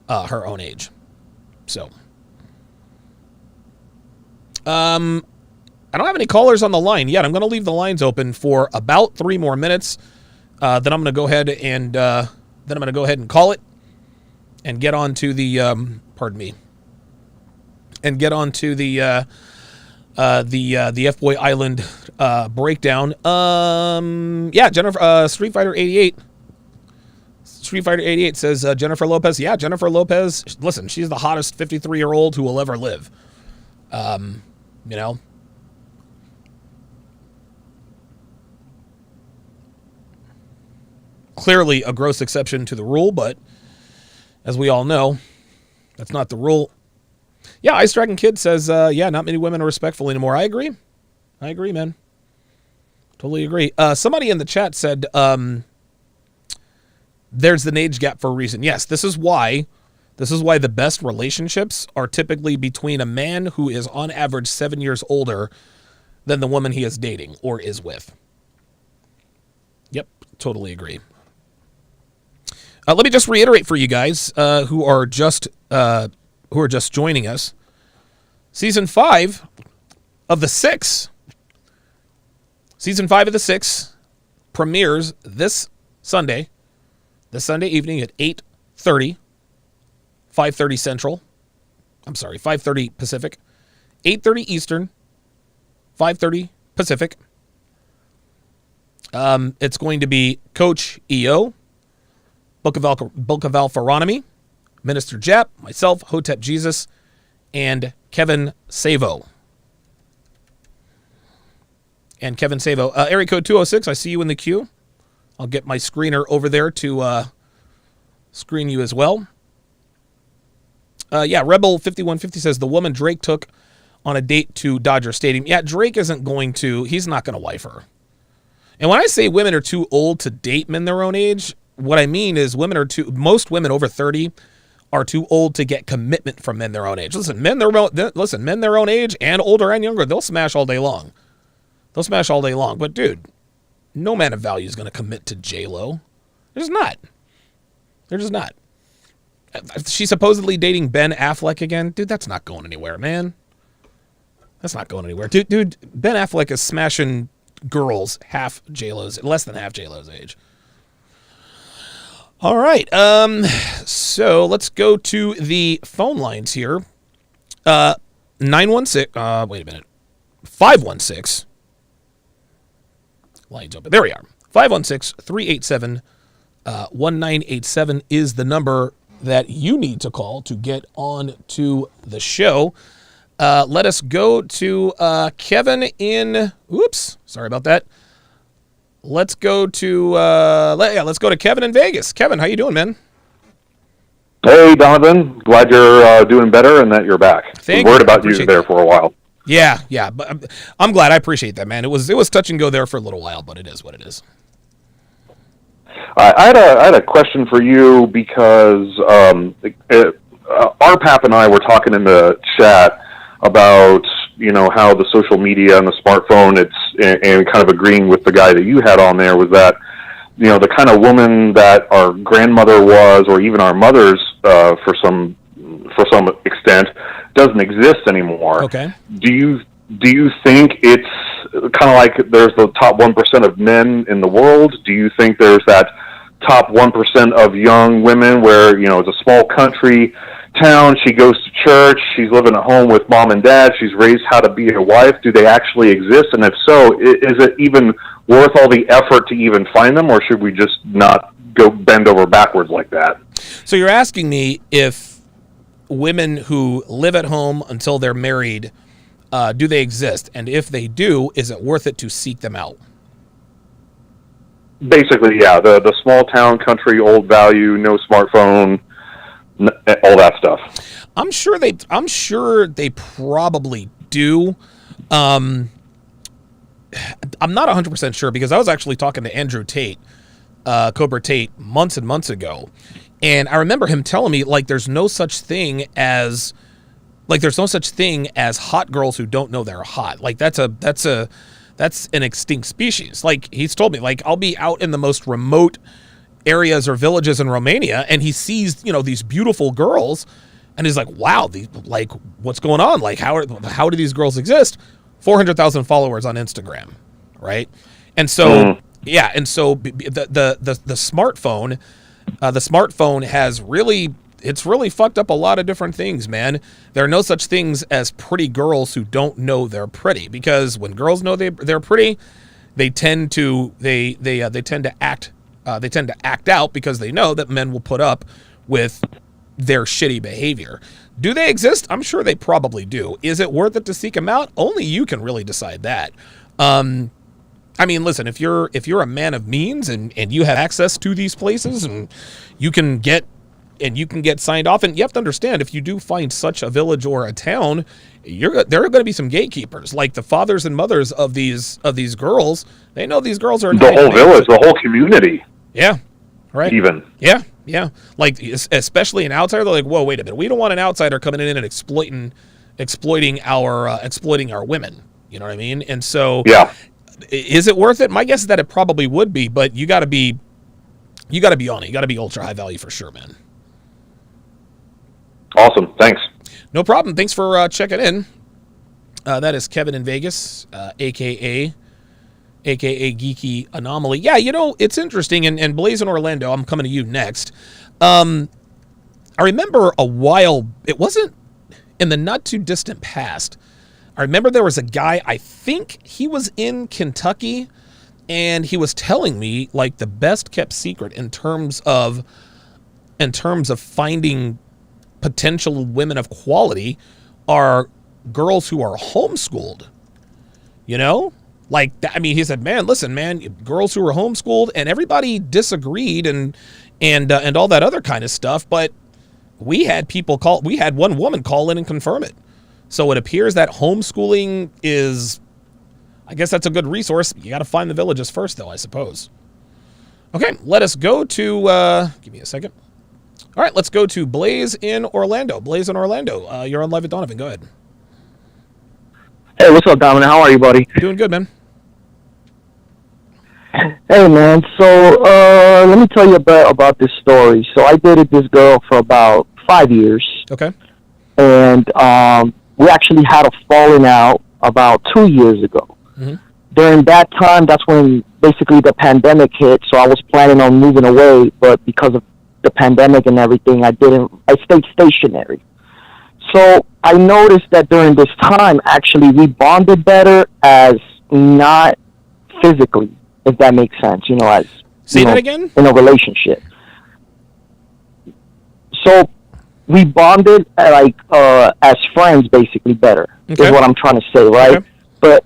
her own age. So, I don't have any callers on the line yet. I'm going to leave the lines open for about 3 more minutes. Then I'm going to go ahead and call it and get on to the F-Boy Island breakdown. Jennifer, Street Fighter 88 says Jennifer Lopez. Yeah, Jennifer Lopez. Listen, she's the hottest 53-year-old who will ever live. Clearly a gross exception to the rule, but as we all know, that's not the rule. Yeah, Ice Dragon Kid says, not many women are respectful anymore. I agree, man. Totally agree. Somebody in the chat said, there's an age gap for a reason. Yes, this is why the best relationships are typically between a man who is on average 7 years older than the woman he is dating or is with. Yep, totally agree. Let me just reiterate for you guys who are just joining us. Season 5 of the 6 premieres this Sunday evening at 8:30, 5:30 Central. I'm sorry, 5:30 Pacific, 8:30 Eastern, 5:30 Pacific. It's going to be Coach EO, Book of Alpharonomy, Minister Jap, myself, Hotep Jesus, and Kevin Savo. Area code 206, I see you in the queue. I'll get my screener over there to screen you as well. Rebel 5150 says the woman Drake took on a date to Dodger Stadium. Yeah, Drake isn't going to, he's not going to wife her. And when I say women are too old to date men their own age, what I mean is most women over 30 are too old to get commitment from men their own age. Men their own age and older and younger, they'll smash all day long. But dude, no man of value is going to commit to J-Lo. They're just not. She's supposedly dating Ben Affleck again. Dude, that's not going anywhere, man. That's not going anywhere. Dude, Ben Affleck is smashing girls less than half J-Lo's age. All right. So let's go to the phone lines here. 916. Wait a minute. 516. Lines open. There we are. 516-387-1987 is the number that you need to call to get on to the show. Let us go to Kevin in. Oops. Sorry about that. Let's go to Kevin in Vegas. Kevin, how you doing, man? Hey, Donovan. Glad you're doing better and that you're back. Thank you. Worried you. about you there for a while. Yeah, but I'm glad. I appreciate that, man. It was touch and go there for a little while, but it is what it is. I had a question for you because Arpap and I were talking in the chat about how the social media and the smartphone, and kind of agreeing with the guy that you had on there, was that the kind of woman that our grandmother was, or even our mothers for some extent, doesn't exist anymore. Okay. Do you think it's kind of like there's the top 1% of men in the world? Do you think there's that top 1% of young women where, it's a small country town, she goes to church, she's living at home with mom and dad, she's raised how to be a wife? Do they actually exist? And if so, is it even worth all the effort to even find them, or should we just not go bend over backwards like that. So you're asking me if women who live at home until they're married, do they exist? And if they do, is it worth it to seek them out? Basically, yeah, the small town, country, old value, no smartphone, all that stuff. I'm sure they probably do. I'm not 100% sure because I was actually talking to Andrew Tate, Cobra Tate, months and months ago, and I remember him telling me there's no such thing as hot girls who don't know they're hot. That's an extinct species. He's told me, I'll be out in the most remote areas or villages in Romania, and he sees, these beautiful girls, and he's like, wow, what's going on? How do these girls exist? 400,000 followers on Instagram, right? And so, yeah, and so the smartphone has really fucked up a lot of different things, man. There are no such things as pretty girls who don't know they're pretty, because when girls know they're pretty, they tend to act out because they know that men will put up with their shitty behavior. Do they exist? I'm sure they probably do. Is it worth it to seek them out? Only you can really decide that. I mean, listen, if you're a man of means and you have access to these places and you can get signed off, and you have to understand, if you do find such a village or a town, there are going to be some gatekeepers, like the fathers and mothers of these girls. They know these girls are the whole village, the whole community. Yeah, right. Even yeah. Especially an outsider. They're like, whoa, wait a minute, we don't want an outsider coming in and exploiting our women. You know what I mean? And so, yeah, is it worth it? My guess is that it probably would be, but you got to be on it. You got to be ultra high value for sure, man. Awesome. Thanks. No problem. Thanks for checking in. That is Kevin in Vegas, aka Geeky Anomaly. Yeah, it's interesting. And Blaze in Orlando, I'm coming to you next. I remember a while, it wasn't in the not too distant past. I remember there was a guy, I think he was in Kentucky, and he was telling me the best kept secret in terms of finding potential women of quality are girls who are homeschooled. He said, man, listen, man, girls who are homeschooled, and everybody disagreed and all that other kind of stuff, but we had one woman call in and confirm it. So it appears that homeschooling is, I guess that's a good resource. You got to find the villages first, though, I suppose. Okay, let us go to, give me a second. All right, let's go to Blaze in Orlando. Blaze in Orlando, you're on Live at Donovan. Go ahead. Hey, what's up, Donovan? How are you, buddy? Doing good, man. Hey, man. So let me tell you about this story. So I dated this girl for about 5 years. Okay. And we actually had a falling out about 2 years ago. Mm-hmm. During that time, that's when basically the pandemic hit. So I was planning on moving away, but because of the pandemic and everything, I stayed stationary. So I noticed that during this time, actually, we bonded better as not physically, if that makes sense, as... Say that again? In a relationship. So we bonded as friends, basically, better, is what I'm trying to say, right? Okay.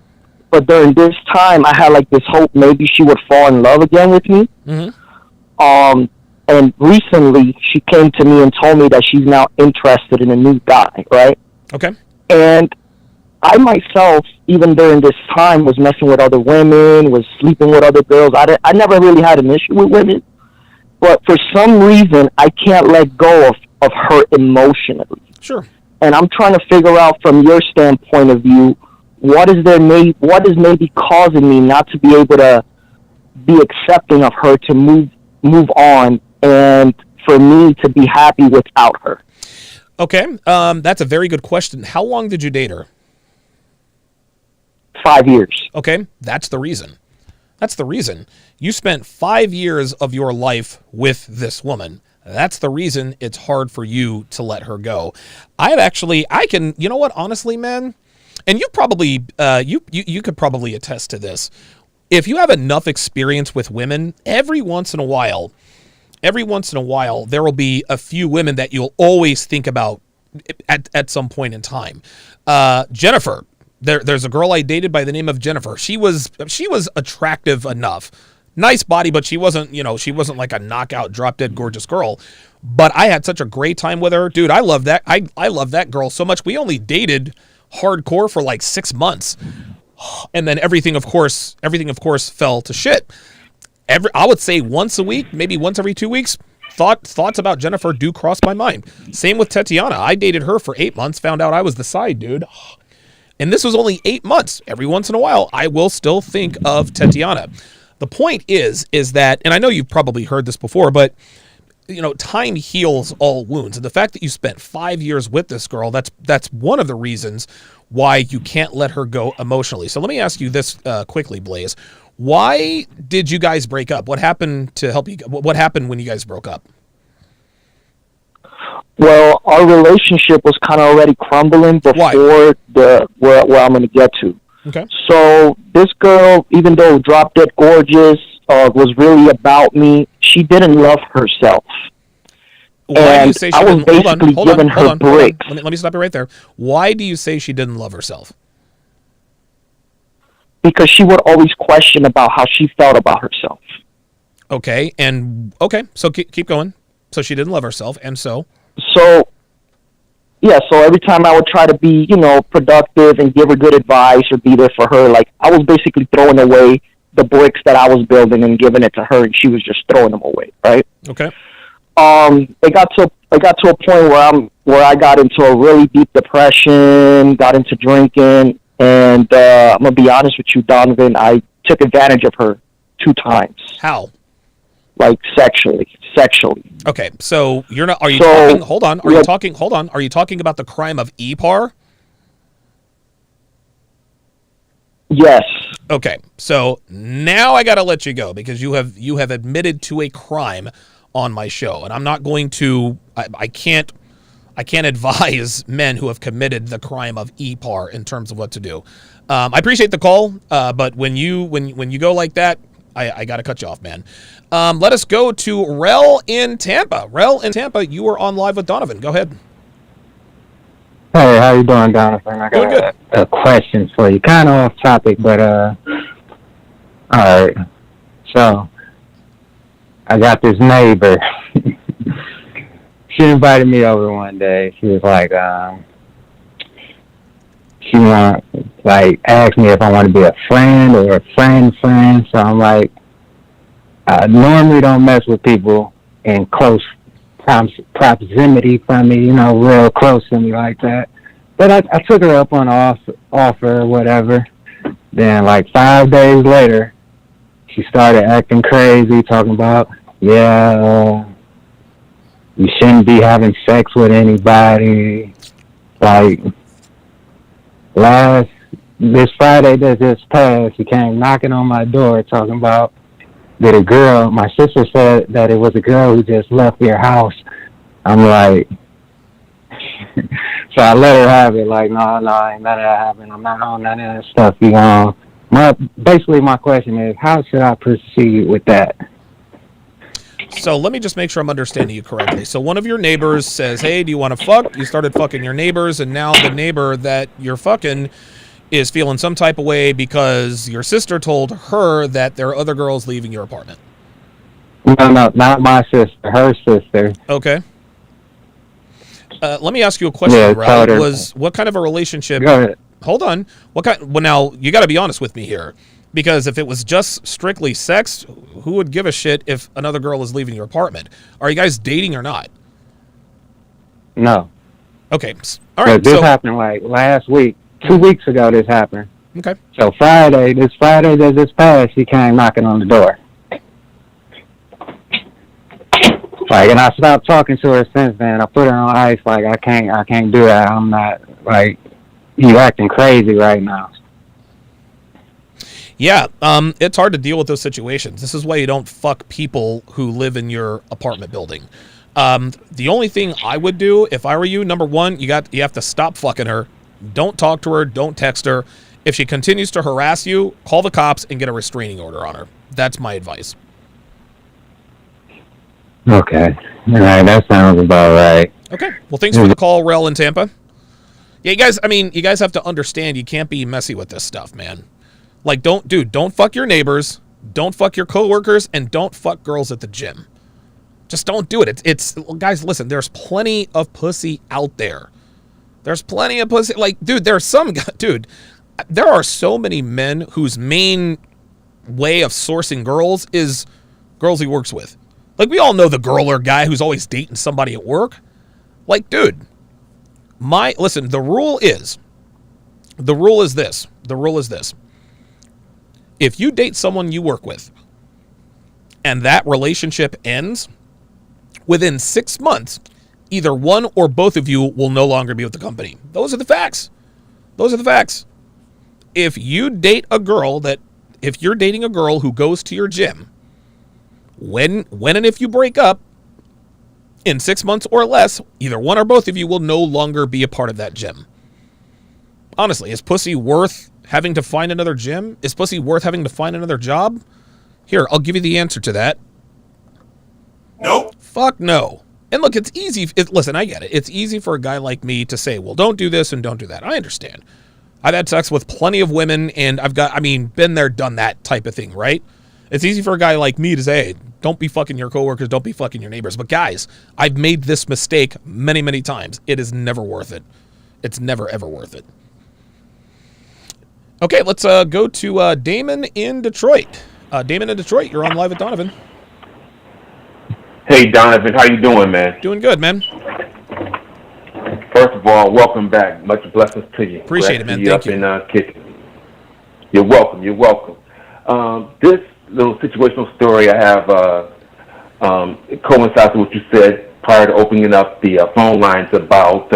But during this time, I had this hope maybe she would fall in love again with me. Mm-hmm. And recently, she came to me and told me that she's now interested in a new guy, right? Okay. And I myself, even during this time, was messing with other women, was sleeping with other girls. I never really had an issue with women. But for some reason, I can't let go of her emotionally. Sure. And I'm trying to figure out from your standpoint of view, what is maybe causing me not to be able to be accepting of her to move on, and for me to be happy without her. Okay, that's a very good question. How long did you date her? 5 years. Okay, that's the reason. You spent 5 years of your life with this woman. That's the reason it's hard for you to let her go. You know what, honestly, man, and you probably, you could probably attest to this. If you have enough experience with women, every once in a while, every once in a while, there will be a few women that you'll always think about at some point in time. Jennifer, there's a girl I dated by the name of Jennifer. She was attractive enough. Nice body, but she wasn't like a knockout, drop dead gorgeous girl. But I had such a great time with her. Dude, I love that. I love that girl so much. We only dated hardcore for like 6 months. And then everything of course fell to shit. I would say once a week, maybe once every 2 weeks, thoughts about Jennifer do cross my mind. Same with Tatiana. I dated her for 8 months, found out I was the side dude. And this was only 8 months. Every once in a while, I will still think of Tatiana. The point is that, and I know you've probably heard this before, but time heals all wounds. And the fact that you spent 5 years with this girl, that's one of the reasons why you can't let her go emotionally. So let me ask you this quickly, Blaze. Why did you guys break up? What happened to help you? What happened when you guys broke up? Well, our relationship was kind of already crumbling before where I'm going to get to. Okay. So this girl, even though drop dead gorgeous, was really about me, she didn't love herself. Why do you say she didn't? Hold on. Bricks. Let me stop you right there. Why do you say she didn't love herself? Because she would always question about how she felt about herself. Okay, so keep going. So she didn't love herself, and so every time I would try to be, productive and give her good advice or be there for her, like I was basically throwing away the bricks that I was building and giving it to her, and she was just throwing them away, right? Okay. It got to a point where I got into a really deep depression, got into drinking, and I'm gonna be honest with you, Donovan, I took advantage of her 2 times. How? Like sexually. Okay, so you're not. Are you talking? Hold on. Are you talking? Hold on. Are you talking about the crime of EPAR? Yes. Okay, so now I gotta let you go because you have admitted to a crime on my show, and I'm not going to. I can't advise men who have committed the crime of EPAR in terms of what to do. I appreciate the call, but when you go like that, I got to cut you off, man. Let us go to Rel in Tampa. Rel in Tampa, you are on live with Donovan. Go ahead. Hey, how you doing, Donovan? I got a question for you. Kind of off topic, but all right. So I got this neighbor. She invited me over one day. She was like, she asked me if I want to be a friend or a friend. So I'm like, I normally don't mess with people in close proximity from me, real close to me like that. But I took her up on offer or whatever. Then 5 days later, she started acting crazy, talking about, you shouldn't be having sex with anybody. This Friday that just passed, she came knocking on my door talking about that a girl, my sister said that it was a girl who just left their house. I'm like, so I let her have it, no, ain't none of that happening. I'm not on none of that stuff, Basically, my question is, how should I proceed with that? So let me just make sure I'm understanding you correctly. So one of your neighbors says, hey, do you want to fuck? You started fucking your neighbors, and now the neighbor that you're fucking is feeling some type of way because your sister told her that there are other girls leaving your apartment. No, not my sister, her sister. Okay. Let me ask you a question, Ralph. What kind of a relationship? Go ahead. Hold on. Well, now, you got to be honest with me here. Because if it was just strictly sex, who would give a shit if another girl is leaving your apartment? Are you guys dating or not? No. Okay. All right. This happened last week. 2 weeks ago this happened. Okay. So this Friday that just passed, she came knocking on the door. And I stopped talking to her since then. I put her on ice. I can't do that. I'm not, you acting crazy right now. Yeah, it's hard to deal with those situations. This is why you don't fuck people who live in your apartment building. The only thing I would do if I were you, number one, you have to stop fucking her. Don't talk to her. Don't text her. If she continues to harass you, call the cops and get a restraining order on her. That's my advice. Okay. All right, that sounds about right. Okay. Well, thanks for the call, Rel in Tampa. Yeah, you guys have to understand you can't be messy with this stuff, man. Like, don't fuck your neighbors, don't fuck your coworkers, and don't fuck girls at the gym. Just don't do it. It's guys, listen, there's plenty of pussy out there. There's plenty of pussy. Like, dude, there are so many men whose main way of sourcing girls is girls he works with. Like, we all know the girl or guy who's always dating somebody at work. Like, dude, listen, the rule is this. If you date someone you work with and that relationship ends, within 6 months, either one or both of you will no longer be with the company. Those are the facts. If you're dating a girl who goes to your gym, when and if you break up, in 6 months or less, either one or both of you will no longer be a part of that gym. Honestly, is pussy worth having to find another gym? Is pussy worth having to find another job? Here, I'll give you the answer to that. Nope. Fuck no. And look, it's easy. Listen, I get it. It's easy for a guy like me to say, well, don't do this and don't do that. I understand. I've had sex with plenty of women, and been there, done that type of thing, right? It's easy for a guy like me to say, hey, don't be fucking your coworkers, don't be fucking your neighbors. But guys, I've made this mistake many, many times. It is never worth it. It's never, ever worth it. Okay, let's go to Damon in Detroit. Damon in Detroit, you're on Live with Donovan. Hey, Donovan, how you doing, man? Doing good, man. First of all, welcome back. Much blessings to you. Appreciate it, man. Thank you. You're welcome. You're welcome. This little situational story I have it coincides with what you said prior to opening up the phone lines about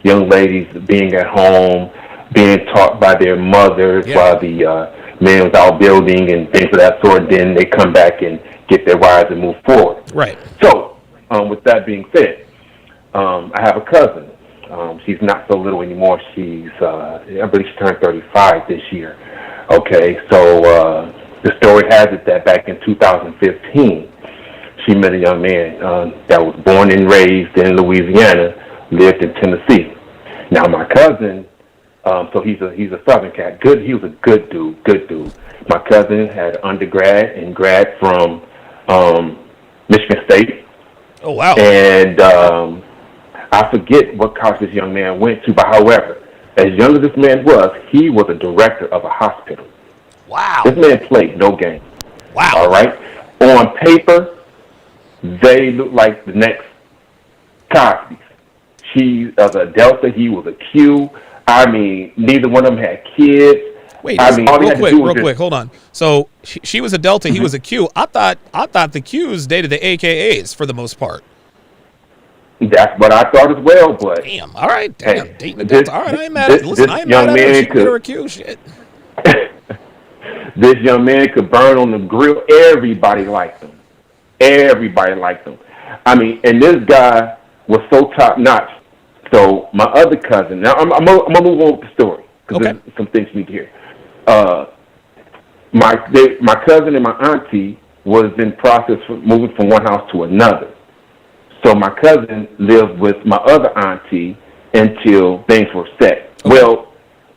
young ladies being at home, being taught by their mothers while the man was out building and things of that sort. Then they come back and get their wives and move forward. Right. So, with that being said, I have a cousin. She's not so little anymore. She's, I believe she turned 35 this year. Okay, so the story has it that back in 2015, she met a young man that was born and raised in Louisiana, lived in Tennessee. Now, my cousin, so he's a Southern cat. He was a good dude. My cousin had undergrad and grad from Michigan State. Oh, wow. And I forget what college this young man went to, but however, as young as this man was, he was a director of a hospital. Wow. This man played no game. Wow. All right? On paper, they look like the next Cosby's. She was a Delta, he was a Q. I mean, neither one of them had kids. Wait, real quick, hold on. So she was a Delta, he was a Q. I thought the Qs dated the AKAs for the most part. That's what I thought as well, but damn, all right, damn, hey, dating a Delta. All right, I ain't mad at listen, I ain't mad at her. She could her a Q shit. This young man could burn on the grill. Everybody liked him. I mean, and this guy was so top notch. So my other cousin. Now I'm gonna move on with the story because there's some things you need to hear. My cousin and my auntie was in process of moving from one house to another. So my cousin lived with my other auntie until things were set. Okay. Well,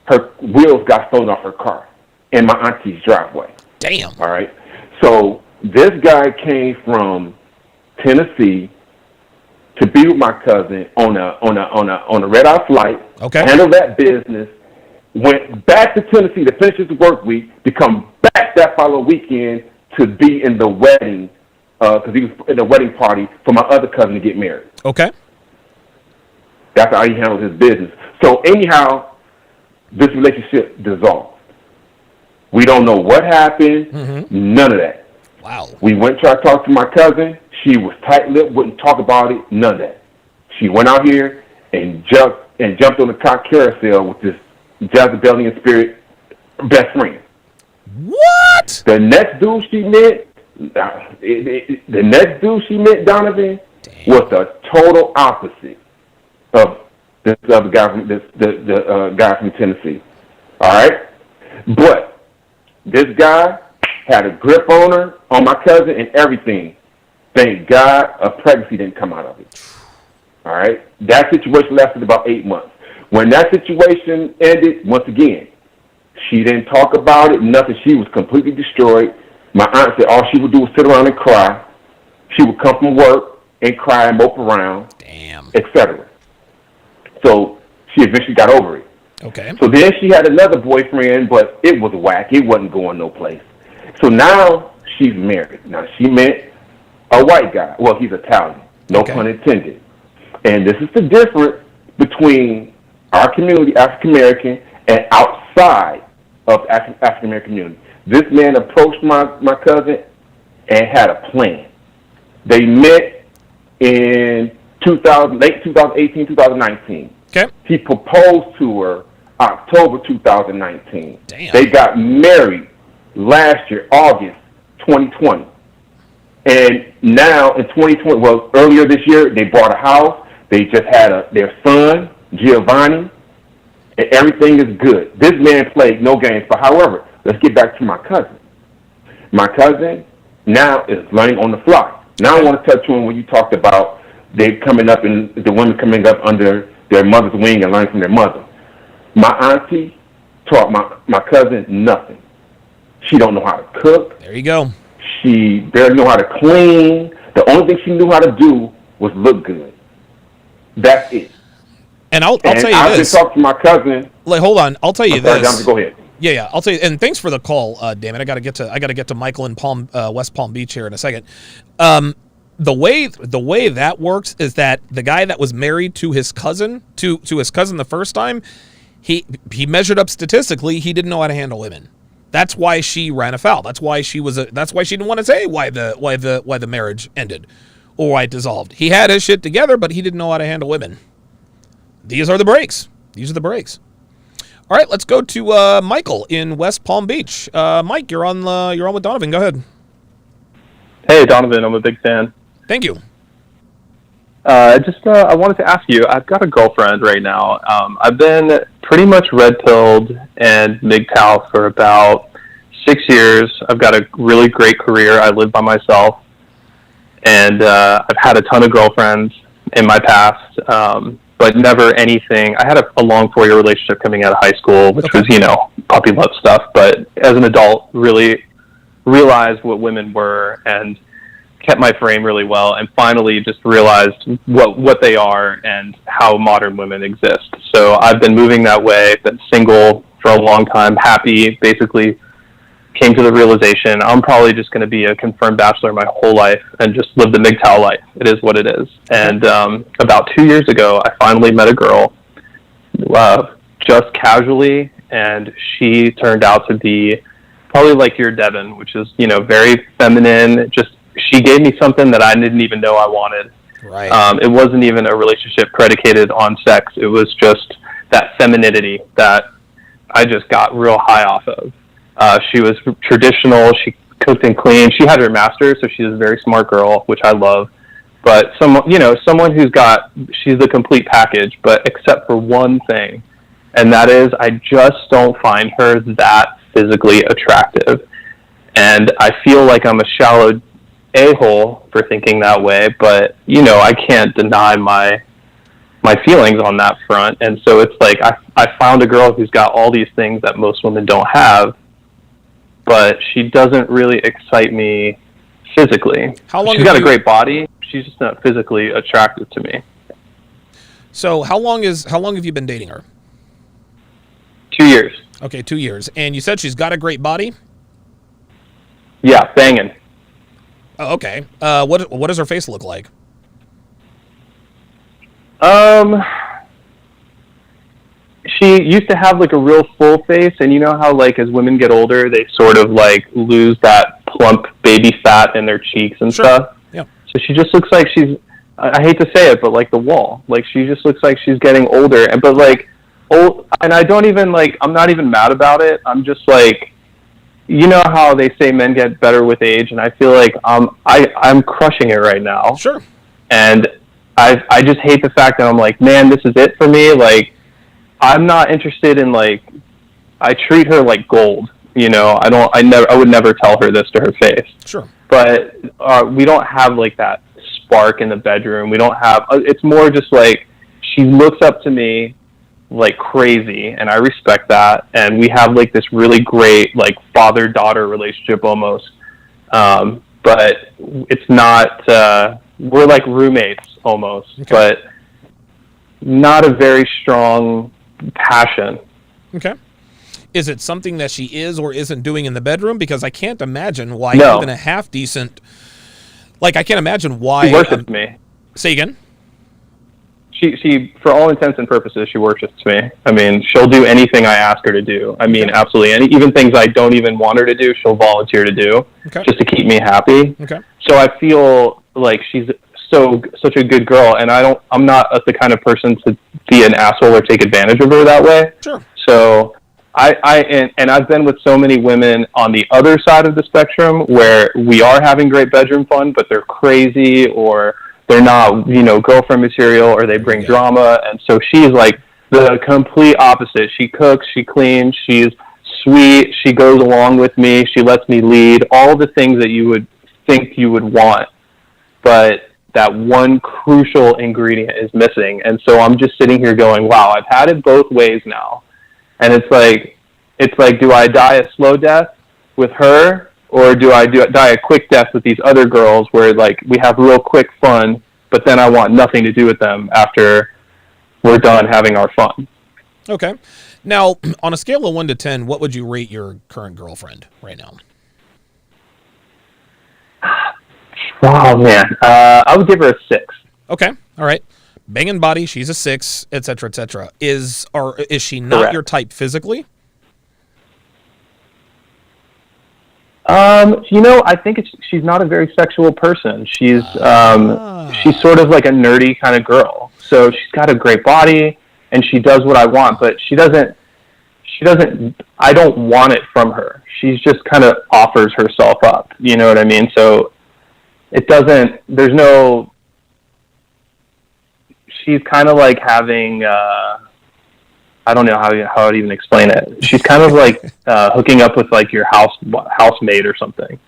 her wheels got stolen off her car in my auntie's driveway. Damn. All right. So this guy came from Tennessee to be with my cousin on a red-eye flight. Okay. Handled that business. Went back to Tennessee to finish his work week. To come back that following weekend to be in the wedding. Because he was in the wedding party for my other cousin to get married. Okay. That's how he handled his business. So anyhow, this relationship dissolved. We don't know what happened. Mm-hmm. None of that. Wow. We went to try to talk to my cousin. She was tight-lipped, wouldn't talk about it. None of that. She went out here and jumped on the top carousel with this Jezebelian spirit best friend. What? The next dude she met. The next dude she met, Donovan, was the total opposite of this other guy from the guy from Tennessee. All right, but this guy had a grip on her, on my cousin, and everything. Thank God a pregnancy didn't come out of it. All right? That situation lasted about 8 months. When that situation ended, once again, she didn't talk about it, nothing. She was completely destroyed. My aunt said all she would do was sit around and cry. She would come from work and cry and mope around, etc. So she eventually got over it. Okay. So then she had another boyfriend, but it was whack. It wasn't going no place. So now she's married. Now she met a white guy. Well, he's Italian. No pun intended. And this is the difference between our community, African American, and outside of African American community. This man approached my cousin and had a plan. They met in late 2018, 2019. Okay. He proposed to her October 2019. Damn. They got married last year, August 2020. And now in 2020, well, earlier this year, they bought a house. They just had their son, Giovanni, and everything is good. This man played no games. But however, let's get back to my cousin. My cousin now is learning on the fly. Now I want to touch on when you talked about they coming up and the women coming up under their mother's wing and learning from their mother. My auntie taught my cousin nothing. She don't know how to cook. There you go. She barely know how to clean. The only thing she knew how to do was look good. That's it. And I'll tell you this. I've been talking to my cousin. Like, hold on. I'll tell you this. Sorry, go ahead. Yeah. I'll tell you. And thanks for the call. Damn it. I gotta get to Michael in West Palm Beach here in a second. The way that works is that the guy that was married to his cousin to his cousin the first time, he measured up statistically. He didn't know how to handle women. That's why she ran afoul. That's why she didn't want to say why the marriage ended or why it dissolved. He had his shit together, but he didn't know how to handle women. These are the breaks. All right, let's go to Michael in West Palm Beach. Mike, you're on with Donovan. Go ahead. Hey, Donovan, I'm a big fan. Thank you. I wanted to ask you, I've got a girlfriend right now. I've been pretty much red-pilled and MGTOW for about 6 years. I've got a really great career. I live by myself. And I've had a ton of girlfriends in my past, but never anything. I had a long 4-year relationship coming out of high school, which was, puppy love stuff. But as an adult, really realized what women were and kept my frame really well, and finally just realized what they are and how modern women exist. So I've been moving that way, been single for a long time, happy, basically came to the realization I'm probably just going to be a confirmed bachelor my whole life and just live the MGTOW life. It is what it is. And about 2 years ago, I finally met a girl just casually, and she turned out to be probably like your Devin, which is, very feminine. Just she gave me something that I didn't even know I wanted. Right. It wasn't even a relationship predicated on sex. It was just that femininity that I just got real high off of. She was traditional. She cooked and cleaned. She had her master's, so she's a very smart girl, which I love. But someone who's she's the complete package, but except for one thing, and that is I just don't find her that physically attractive. And I feel like I'm a shallow a-hole for thinking that way, but I can't deny my feelings on that front. And so it's like I found a girl who's got all these things that most women don't have, but she doesn't really excite me physically. She's got a great body, she's just not physically attractive to me. So how long have you been dating her? 2 years. Okay, 2 years. And you said she's got a great body? Yeah, banging. Oh, okay. What does her face look like? She used to have like a real full face, and you know how like as women get older, they sort of like lose that plump baby fat in their cheeks and stuff. Yeah. So she just looks like I hate to say it, but like the wall. Like she just looks like she's getting older, but like old. And I don't even I'm not even mad about it. I'm just like, you know how they say men get better with age, and I feel like I'm crushing it right now. Sure. And I just hate the fact that I'm like, man, this is it for me. Like, I'm not interested in I treat her like gold. I would never tell her this to her face. Sure. but we don't have like that spark in the bedroom. We don't have. It's more just like she looks up to me like crazy, and I respect that. And we have like this really great like father-daughter relationship almost. But it's not. We're like roommates almost, but not a very strong passion. Okay. Is it something that she is or isn't doing in the bedroom? Because I can't imagine why even a half decent. Like, I can't imagine why. She worships me. Say again? She, for all intents and purposes, she worships me. I mean, she'll do anything I ask her to do. I mean, absolutely. Even things I don't even want her to do, she'll volunteer to do just to keep me happy. Okay. So I feel like she's such a good girl, and I'm not the kind of person to be an asshole or take advantage of her that way. Sure. So I've been with so many women on the other side of the spectrum where we are having great bedroom fun, but they're crazy or they're not, girlfriend material, or they bring drama. And so she's like the complete opposite. She cooks, she cleans, she's sweet, she goes along with me, she lets me lead, all the things that you would think you would want. But that one crucial ingredient is missing. And so I'm just sitting here going, wow, I've had it both ways now. And it's like, do I die a slow death with her, or do I die a quick death with these other girls where like we have real quick fun, but then I want nothing to do with them after we're done having our fun? Okay. Now, on a scale of 1 to 10, what would you rate your current girlfriend right now? Oh man, I would give her a 6. Okay. All right. Banging body, she's a 6, etc., etc. Is she not Correct. your type physically? I think she's not a very sexual person. She's sort of like a nerdy kind of girl. So she's got a great body and she does what I want, but she doesn't, I don't want it from her. She's just kind of offers herself up. You know what I mean? So she's kind of like having, I don't know how I'd even explain it. She's kind of like hooking up with like your housemate or something.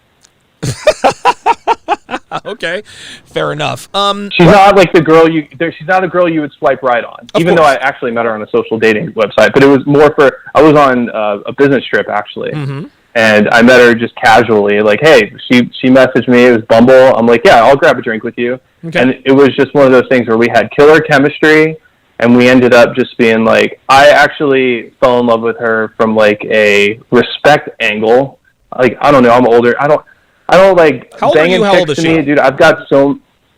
Okay, fair enough. She's not like the girl she's not a girl you would swipe right on. Even though I actually met her on a social dating website, but it was more I was on a business trip actually. Mm-hmm. And I met her just casually, like, hey, she messaged me, it was Bumble. I'm like, yeah, I'll grab a drink with you. Okay. And it was just one of those things where we had killer chemistry, and we ended up just being like, I actually fell in love with her from like a respect angle. Like, I don't know, I'm older. I don't like how old are you? How old is she? Me, dude, I've got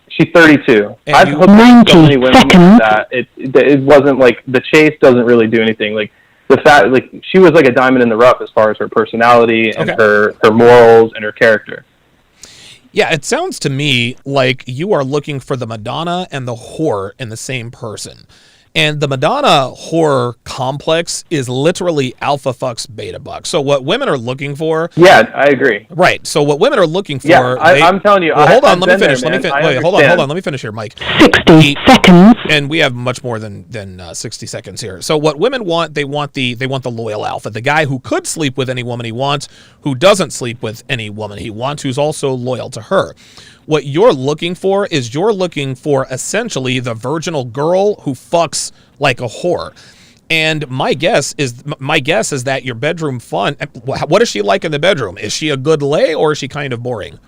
she's 32. And I've hooked up so many women that it wasn't like the chase doesn't really do anything. Like the fact, like she was like a diamond in the rough as far as her personality and her morals and her character. Yeah, it sounds to me like you are looking for the Madonna and the whore in the same person. And the Madonna horror complex is literally alpha fucks beta bucks. So what women are looking for... Yeah, I agree. Right. So what women are looking for... Yeah, I'm telling you... Well, hold on, let me finish. Hold on. Let me finish here, Mike. 60 seconds. And we have much more than 60 seconds here. So what women want, they want the loyal alpha. The guy who could sleep with any woman he wants, who doesn't sleep with any woman he wants, who's also loyal to her. What you're looking for is essentially the virginal girl who fucks like a whore. And my guess is that your bedroom fun, what is she like in the bedroom? Is she a good lay or is she kind of boring?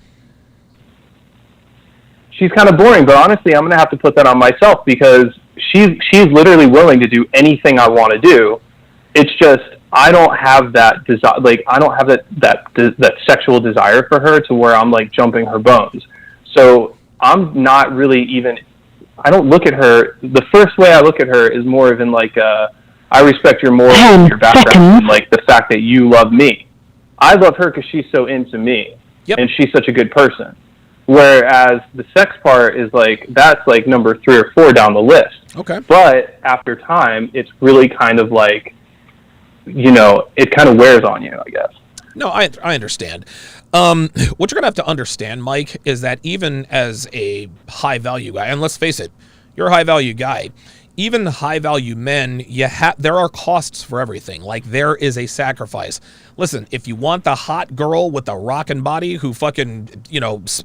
She's kind of boring, but honestly, I'm going to have to put that on myself because she's literally willing to do anything I want to do. It's just I don't have that desire. Like I don't have that sexual desire for her to where I'm like jumping her bones. So I'm not really even, I don't look at her, the first way I look at her is more even like, I respect your morals and your background, and like the fact that you love me. I love her because she's so into me, and she's such a good person. Whereas the sex part is like, that's like number 3 or 4 down the list. Okay. But after time, it's really kind of like, it kind of wears on you, I guess. No, I understand. What you're going to have to understand, Mike, is that even as a high-value guy, and let's face it, you're a high-value guy, even high value men, there are costs for everything. Like, there is a sacrifice. Listen, if you want the hot girl with the rockin' body who fucking,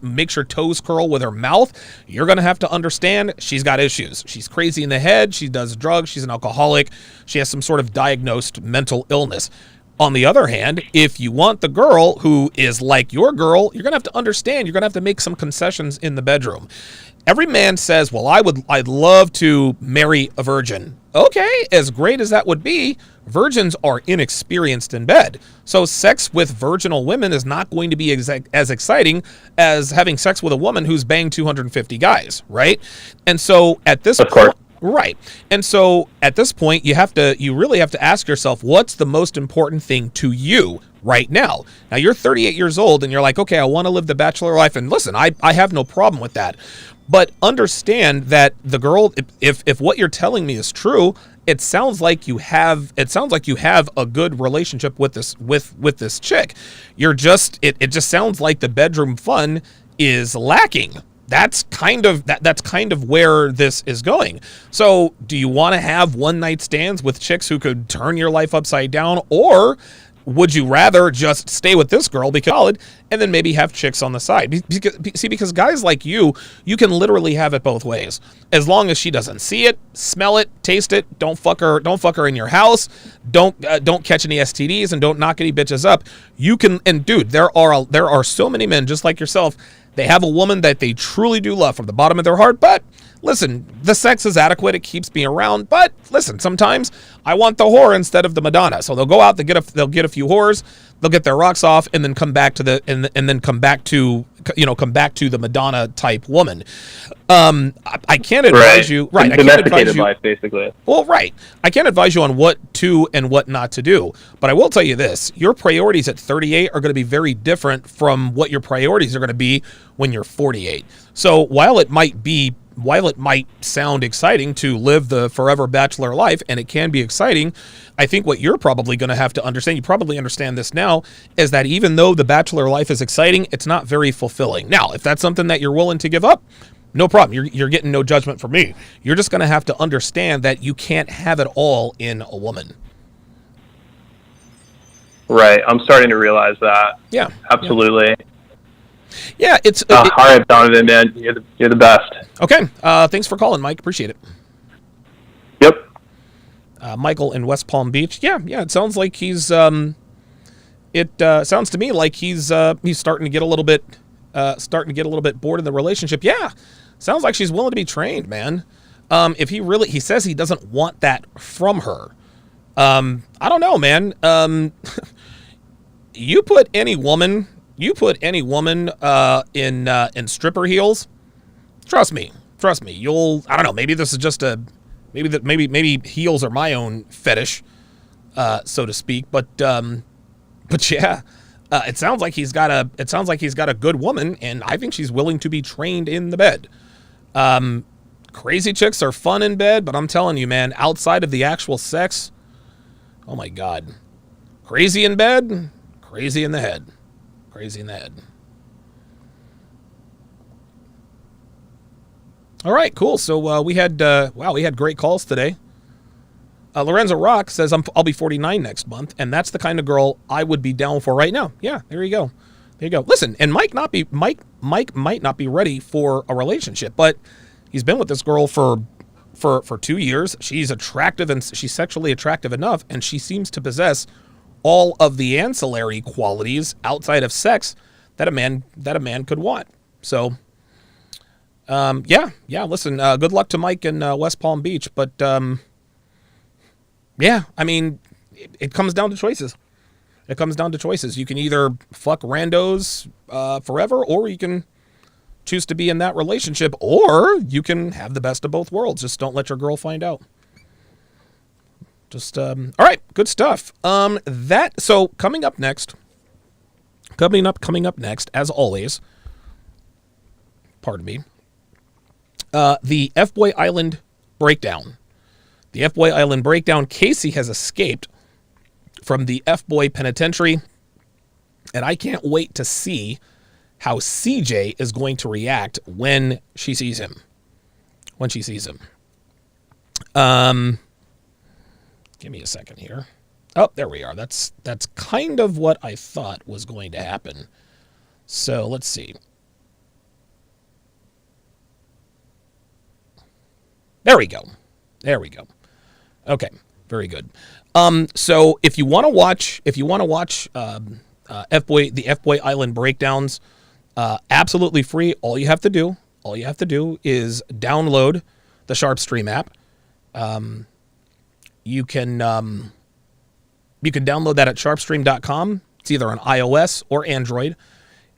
makes your toes curl with her mouth, you're going to have to understand she's got issues. She's crazy in the head. She does drugs. She's an alcoholic. She has some sort of diagnosed mental illness. On the other hand, if you want the girl who is like your girl, you're going to have to understand, you're going to have to make some concessions in the bedroom. Every man says, well, I'd love to marry a virgin. Okay, as great as that would be, virgins are inexperienced in bed. So sex with virginal women is not going to be as exciting as having sex with a woman who's banged 250 guys, right? And so at this point, right. And so at this point, you really have to ask yourself, what's the most important thing to you right now? Now, you're 38 years old and you're like, okay, I want to live the bachelor life. And listen, I have no problem with that. But understand that the girl, if what you're telling me is true, it sounds like you have a good relationship with this chick. It just sounds like the bedroom fun is lacking. That's kind of where this is going. So do you want to have one night stands with chicks who could turn your life upside down, or would you rather just stay with this girl because and then maybe have chicks on the side? Because guys like you can literally have it both ways. As long as she doesn't see it, smell it, taste it, don't fuck her in your house, don't catch any STDs, and don't knock any bitches up. You can, and dude, there are so many men just like yourself. They have a woman that they truly do love from the bottom of their heart, but listen, the sex is adequate. It keeps me around. But listen, sometimes I want the whore instead of the Madonna. So they'll go out, they'll get a few whores, they'll get their rocks off, and then come back to the Madonna type woman. I can't advise you. Right. Domesticated life, basically. Well, right. I can't advise you on what to and what not to do. But I will tell you this. Your priorities at 38 are going to be very different from what your priorities are going to be when you're 48. So while it might sound exciting to live the forever bachelor life, and it can be exciting, I think what you're probably going to have to understand, you probably understand this now, is that even though the bachelor life is exciting, it's not very fulfilling. Now, if that's something that you're willing to give up, no problem. You're getting no judgment from me. You're just going to have to understand that you can't have it all in a woman. Right. I'm starting to realize that. Yeah. Absolutely. Yeah, all right, Donovan, man, you're the best. Okay, thanks for calling, Mike. Appreciate it. Yep. Michael in West Palm Beach. Yeah. It sounds like he's. It sounds to me like he's starting to get a little bit bored in the relationship. Yeah, sounds like she's willing to be trained, man. If he says he doesn't want that from her. I don't know, man. You put any woman in stripper heels, trust me, you'll, I don't know, maybe this is just maybe heels are my own fetish, so to speak, but yeah, it sounds like he's got a good woman, and I think she's willing to be trained in the bed. Crazy chicks are fun in bed, but I'm telling you, man, outside of the actual sex, oh my God, crazy in bed, crazy in the head. Crazy in the head. All right, cool. So we had great calls today. Lorenzo Rock says I'll be 49 next month, and that's the kind of girl I would be down for right now. Yeah, there you go. Listen, and Mike might not be ready for a relationship, but he's been with this girl for 2 years. She's attractive, and she's sexually attractive enough, and she seems to possess all of the ancillary qualities outside of sex that a man could want. So, yeah. Listen, good luck to Mike in West Palm Beach, but yeah, I mean, it comes down to choices. You can either fuck randos forever, or you can choose to be in that relationship, or you can have the best of both worlds. Just don't let your girl find out. All right, good stuff. So coming up next, as always, pardon me, the F-Boy Island breakdown. The F-Boy Island breakdown. Casey has escaped from the F-Boy penitentiary, and I can't wait to see how CJ is going to react when she sees him. Give me a second here. Oh, there we are. That's kind of what I thought was going to happen. So let's see. There we go. Okay, very good. So if you want to watch, the F-Boy Island breakdowns, absolutely free. All you have to do is download the SharpStream app. You can download that at sharpstream.com. It's either on iOS or Android,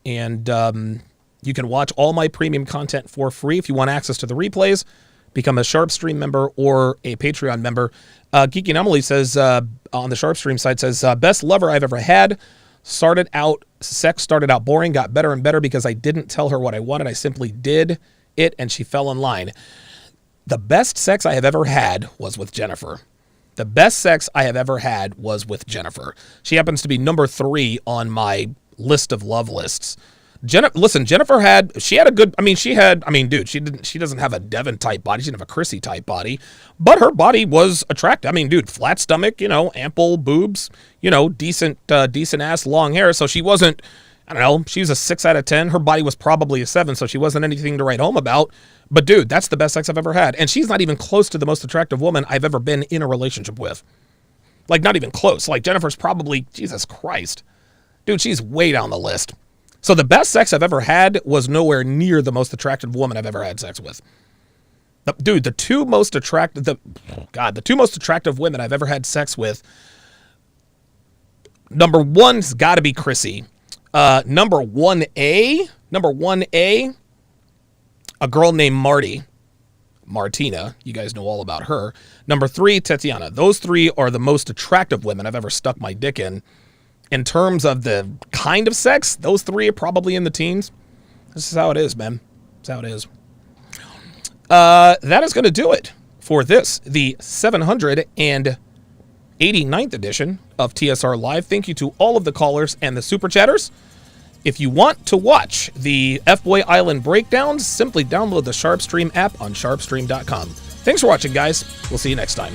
and you can watch all my premium content for free. If you want access to the replays, become a SharpStream member or a Patreon member. Geeky Anomaly says on the SharpStream site says best lover I've ever had. Sex started out boring, got better and better because I didn't tell her what I wanted. I simply did it, and she fell in line. The best sex I have ever had was with Jennifer. The best sex I have ever had was with Jennifer. She happens to be number 3 on my list of love lists. Jennifer had a good, she doesn't have a Devin type body. She didn't have a Chrissy type body, but her body was attractive. Flat stomach, ample boobs, decent ass, long hair. So she wasn't, she was a 6 out of 10. Her body was probably a 7. So she wasn't anything to write home about. But dude, that's the best sex I've ever had. And she's not even close to the most attractive woman I've ever been in a relationship with. Like, not even close. Like, Jennifer's probably, Jesus Christ. Dude, she's way down the list. So the best sex I've ever had was nowhere near the most attractive woman I've ever had sex with. The two most attractive women I've ever had sex with, number one's got to be Chrissy. Number 1A, a girl named Martina. You guys know all about her. Number 3, Tatiana. Those 3 are the most attractive women I've ever stuck my dick in. In terms of the kind of sex, those 3 are probably in the teens. This is how it is, man. That's how it is. That is going to do it for this, the 789th edition of TSR Live. Thank you to all of the callers and the super chatters. If you want to watch the F-Boy Island breakdowns, simply download the SharpStream app on sharpstream.com. Thanks for watching, guys. We'll see you next time.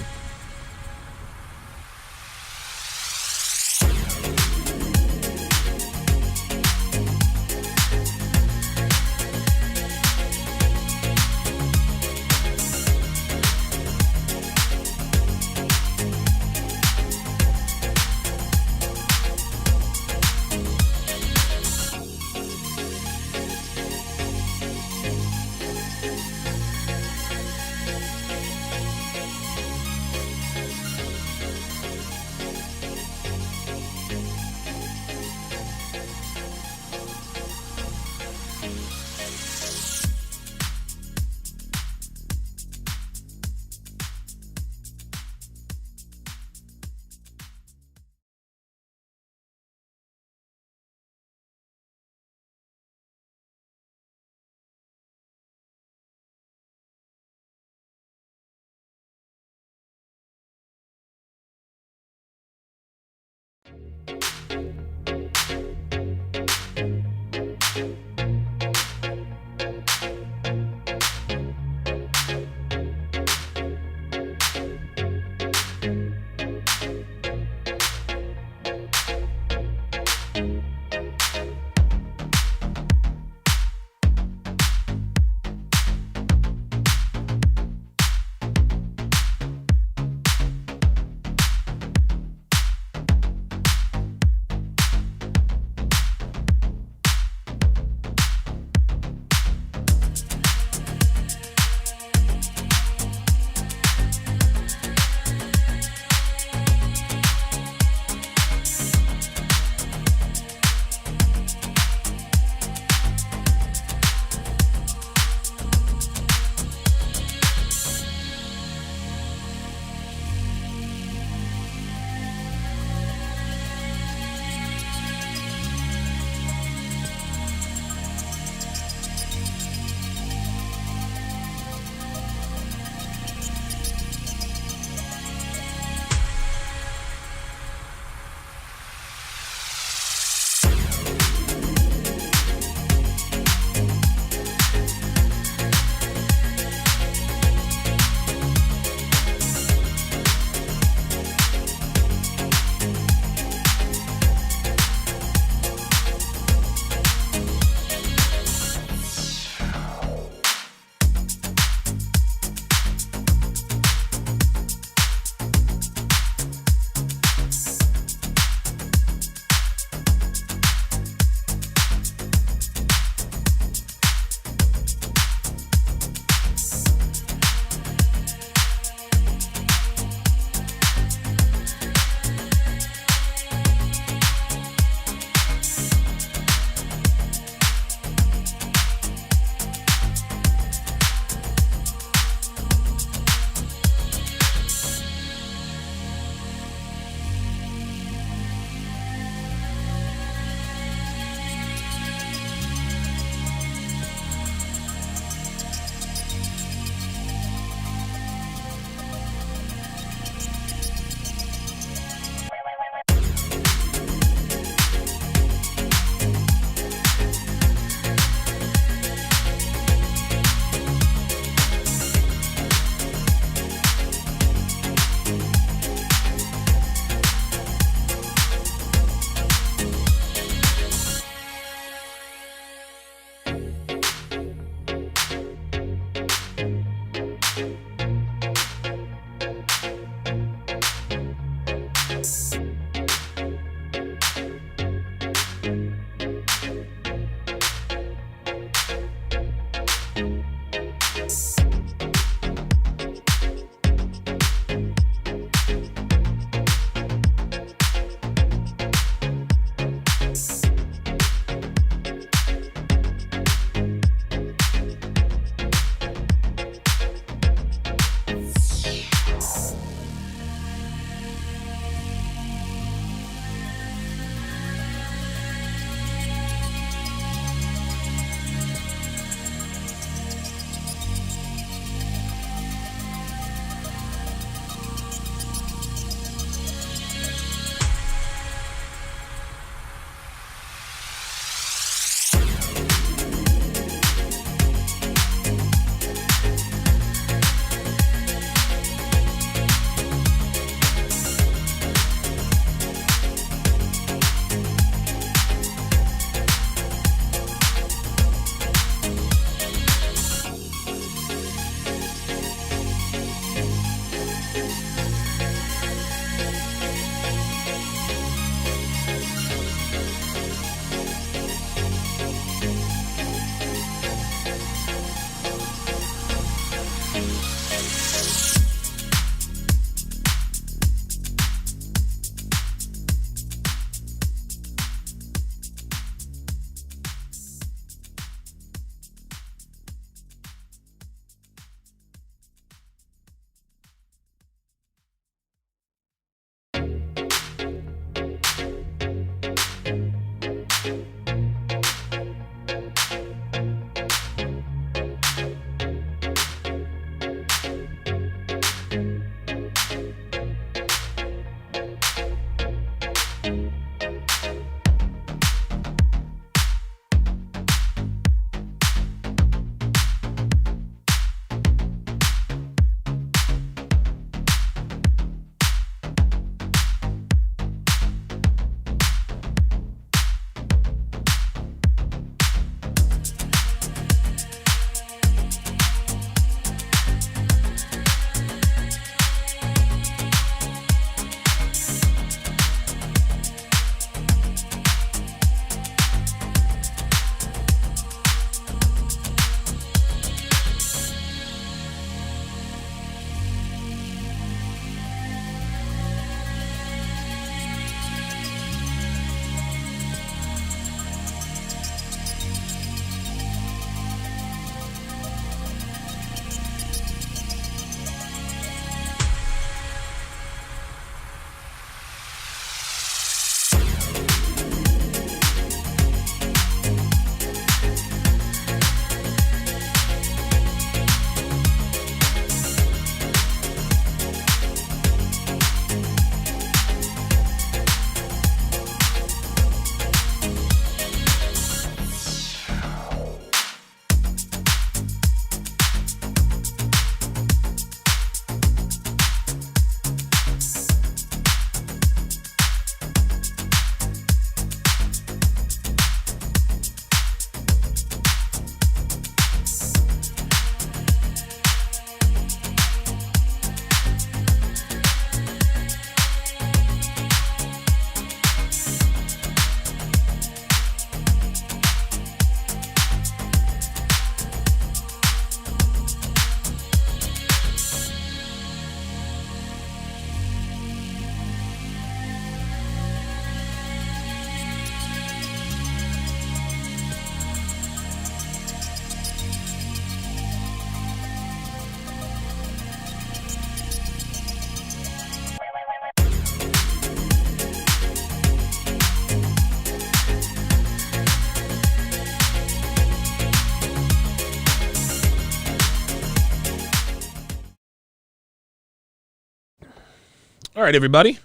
All right, everybody.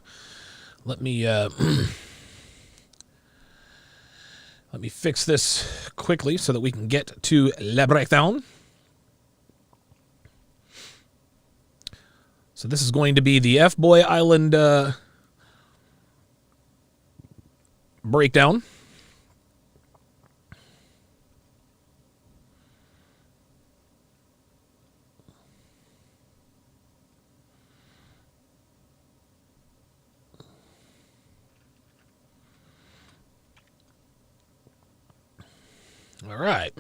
Let me fix this quickly so that we can get to Le Breakdown. So this is going to be the F-Boy Island breakdown. All right.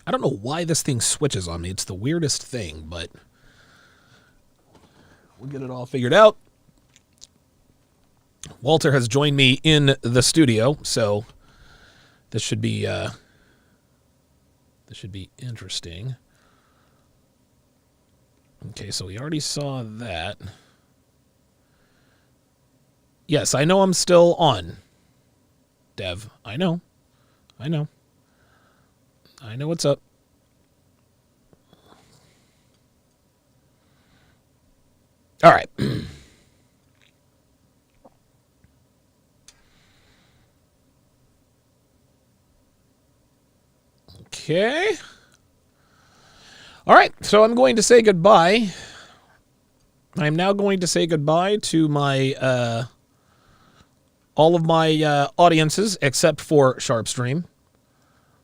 I don't know why this thing switches on me. It's the weirdest thing, but we'll get it all figured out. Walter has joined me in the studio, so this should be interesting. Okay, so we already saw that. Yes, I know I'm still on, Dev. I know what's up. All right. Okay. All right, so I'm going to say goodbye. I'm now going to say goodbye to my all of my audiences except for Sharpstream.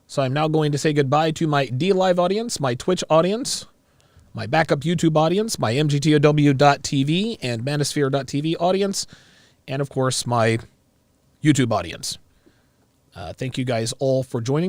So I'm now going to say goodbye to my DLive audience, my Twitch audience, my backup YouTube audience, my MGTOW.TV and Manosphere.TV audience, and of course my YouTube audience. Thank you guys all for joining.